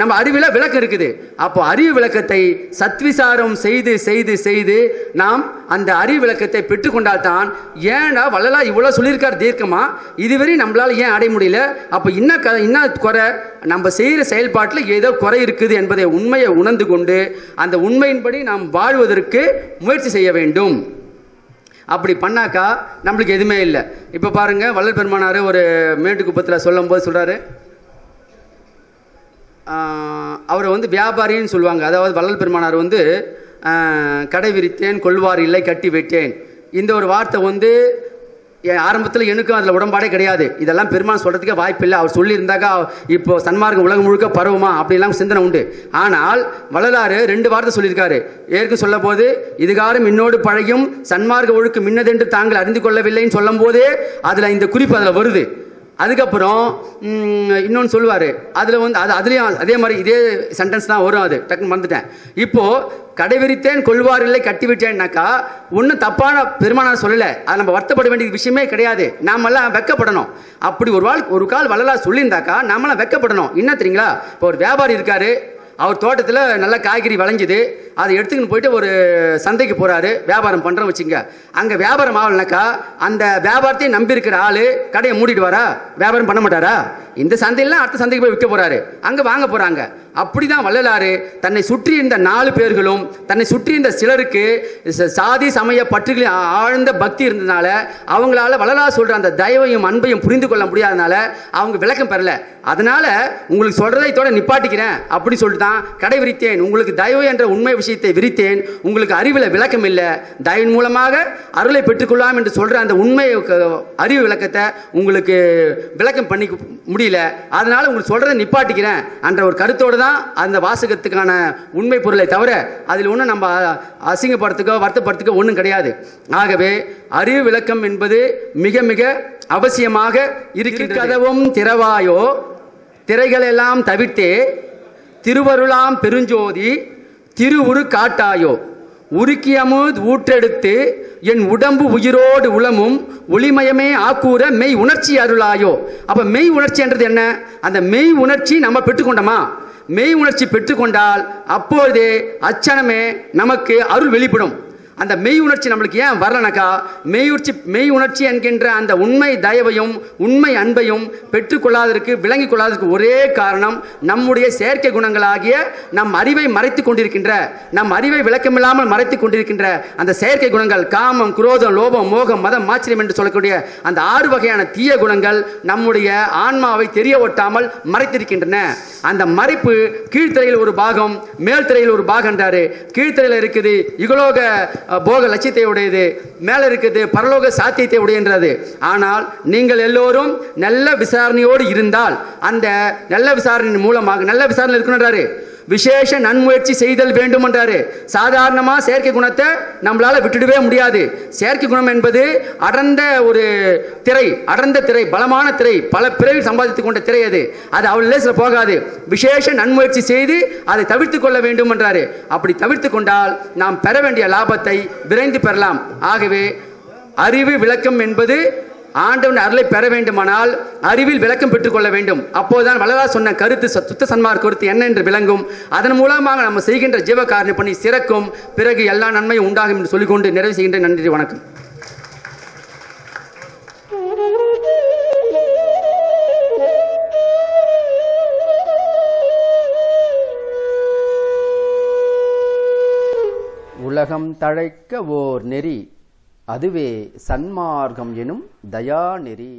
நம்ம அறிவில் விளக்கம் இருக்குது. அப்போ அறிவு விளக்கத்தை சத்விசாரம் செய்து நாம் அந்த அறிவு விளக்கத்தை பெற்றுக்கொண்டால்தான். ஏன்னா வள்ளலார் இவ்வளோ சொல்லியிருக்கார் தீர்க்கமா, இதுவரை நம்மளால் ஏன் அடைய முடியல? அப்போ இன்னும் குறை, நம்ம செய்கிற செயல்பாட்டில் ஏதோ குறை இருக்குது என்பதை உண்மையை உணர்ந்து கொண்டு அந்த உண்மையின்படி நாம் வாழ்வதற்கு முயற்சி செய்ய வேண்டும். அப்படி பண்ணாக்கா நம்மளுக்கு எதுவுமே இல்லை. இப்போ பாருங்க, வள்ளல் பெருமானார் ஒரு மேட்டுக்குப்பத்தில் சொல்லும் போது சொல்கிறாரு, அவரை வியாபாரின்னு சொல்லுவாங்க. அதாவது வள்ளல் பெருமானார் கடை விரித்தேன் கொள்வார் இல்லை கட்டி வைத்தேன். இந்த ஒரு வார்த்தை ஆரம்பத்தில் எனக்கும் அதில் உடன்பாடே கிடையாது. இதெல்லாம் பெருமான் சொல்கிறதுக்கே வாய்ப்பு இல்லை. அவர் சொல்லியிருந்தாக்கா இப்போ சன்மார்க்கம் உலகம் முழுக்க பரவுமா அப்படிலாம் சிந்தனை உண்டு. ஆனால் வள்ளலார் 2 வார்த்தை சொல்லியிருக்காரு. ஏற்க சொல்ல போது இதுகாரம் என்னோடு பழகியும் சன்மார்க்க ஒழுக்கம் மின்னதென்று தாங்கள் அறிந்து கொள்ளவில்லைன்னு சொல்லும் போதே அதில் இந்த குறிப்பு அதில் வருது. அதுக்கப்புறம் இன்னொன்று சொல்லுவார். அதில் அதுலேயும் அதே மாதிரி இதே சென்டென்ஸ் தான் வரும். அது டக்குன்னு மறந்துட்டேன். இப்போது கடைவிரித்தேன் கொள்வார் இல்லை கட்டிவிட்டேன்னாக்கா ஒன்றும் தப்பான பெருமானார் சொல்லலை. அது நம்ம வருத்தப்பட வேண்டிய விஷயமே கிடையாது. நாமெல்லாம் வெக்கப்படணும். அப்படி ஒரு கால் வள்ளலார் சொல்லியிருந்தாக்கா நாமெல்லாம் வெக்கப்படணும். என்ன தெரியுங்களா? இப்போ ஒரு வியாபாரி இருக்காரு, அவர் தோட்டத்தில் நல்ல காய்கறி விளைஞ்சுது, அதை எடுத்துக்கின்னு போயிட்டு ஒரு சந்தைக்கு போகிறாரு, வியாபாரம் பண்ணுறோம் வச்சுங்க. அங்கே வியாபாரம் ஆகலைனாக்கா அந்த வியாபாரத்தையும் நம்பி இருக்கிற ஆள் கடையை மூடிட்டு வரா? வியாபாரம் பண்ண மாட்டாரா? இந்த சந்தையிலாம் அடுத்த சந்தைக்கு போய் விற்க போகிறாரு, அங்கே வாங்க போகிறாங்க. அப்படி தான் வள்ளலார் தன்னை சுற்றி இருந்த 4 பேர்களும் தன்னை சுற்றி இருந்த சிலருக்கு சாதி சமய பற்றுகளில் ஆழ்ந்த பக்தி இருந்ததுனால அவங்களால வள்ளலார் சொல்கிற அந்த தயவையும் அன்பையும் புரிந்து கொள்ள முடியாதனால அவங்க விளக்கம் பெறல. அதனால உங்களுக்கு சொல்றதை இதோட நிப்பாட்டிக்கிறேன் அப்படி சொல்லிட்டு தான் கடை விரித்தேன், உங்களுக்கு தயவு என்ற உண்மை விஷயத்தை விரித்தேன், உங்களுக்கு அறிவில் விளக்கம் இல்லை, தயவின் மூலமாக அருளை பெற்றுக்கொள்ளலாம் என்று சொல்ற அந்த உண்மை அறிவு விளக்கத்தை உங்களுக்கு விளக்கம் பண்ணி முடியல, அதனால உங்களுக்கு சொல்றதை நிப்பாட்டிக்கிறேன் என்ற ஒரு கருத்தோடு தான் அந்த வாசகத்துக்கான உண்மை பொருளை தவிர அதில் ஒன்றும் நம்ம அசிங்கப்படுறதுக்கோ வருத்தப்படுறதுக்கோ ஒன்றும் கிடையாது. ஆகவே அறிவு விளக்கம் என்பது மிக மிக அவசியமாக இருக்கின்றதும் திறவாயோ திரைகளெல்லாம் தவிர்த்தே திருவருளாம் பெருஞ்சோதி திருவுரு காட்டாயோ உருக்கியமுத் ஊற்றெடுத்து என் உடம்பு உயிரோடு உளமும் ஒளிமயமே ஆக்கூற மெய் உணர்ச்சி அருளாயோ. அப்ப மெய் உணர்ச்சி என்றது என்ன? அந்த மெய் உணர்ச்சி நம்ம பெற்றுக்கொண்டோமா? மெய் உணர்ச்சி பெற்றுக்கொண்டால் அப்பொழுதே அச்சனமே நமக்கு அருள் வெளிப்படும். அந்த மெய் உணர்ச்சி நம்மளுக்கு ஏன் வரலனாக்கா, மெய் உணர்ச்சி என்கின்ற அந்த உண்மை தயவையும் உண்மை அன்பையும் பெற்றுக்கொள்ளாததற்கு, விளங்கிக் கொள்ளாததற்கு ஒரே காரணம் நம்முடைய செயற்கை குணங்களாகிய நம் அறிவை மறைத்து கொண்டிருக்கின்ற, நம் அறிவை விளக்கமில்லாமல் மறைத்து கொண்டிருக்கின்ற அந்த செயற்கை குணங்கள், காமம், குரோதம், லோபம், மோகம், மதம், மாச்சரியம் என்று சொல்லக்கூடிய அந்த 6 வகையான தீய குணங்கள் நம்முடைய ஆன்மாவை தெரிய ஒட்டாமல் மறைத்திருக்கின்றன. அந்த மறைப்பு கீழ்த்திரையில் ஒரு பாகம், மேல் திரையில் ஒரு பாகம் என்றாரு. கீழ்த்திரையில் இருக்குது இகலோக போக லட்சியத்தை உடையது, மேல இருக்குது பரலோக சாத்தியத்தை உடையன்றது. ஆனால் நீங்கள் எல்லோரும் நல்ல விசாரணையோடு இருந்தால், அந்த நல்ல விசாரணையின் மூலமாக, நல்ல விசாரணை இருக்கணுன்றாரு, விசேஷ நன்முயற்சி செய்தல் வேண்டும் என்றாரு. சாதாரணமா செயற்கை குணத்தை நம்மளால விட்டுடவே முடியாது. செயற்கை குணம் என்பது அடர்ந்த ஒரு திரை, அடர்ந்த திரை, பலமான திரை, பல பிறவி சம்பாதித்துக் கொண்ட திரை. அது அவள் லேசில் போகாது. விசேஷ நன்முயற்சி செய்து அதை தவிர்த்து கொள்ள வேண்டும் என்றாரு. அப்படி தவிர்த்து கொண்டால் நாம் பெற வேண்டிய லாபத்தை விரைந்து பெறலாம். ஆகவே அறிவு விளக்கம் என்பது, ஆண்டவன் அருளை பெற வேண்டுமானால் அறிவில் விளக்கம் பெற்றுக்கொள்ள வேண்டும். அப்போதுதான் வள்ளலார் சொன்ன கருத்து, சுத்த சன்மார்க்க கருத்து என்ன என்று விளங்கும். அதன் மூலமாக நம்ம செய்கின்ற ஜீவகாரணி பணி சிறக்கும். பிறகு எல்லா நன்மையும் உண்டாகும் என்று சொல்லிக்கொண்டு நிறைவு செய்கின்ற. நன்றி, வணக்கம். உலகம் தழைக்க ஓர் நெறி, அதுவே சன்மார்க்கம் எனும் தயா நெறி.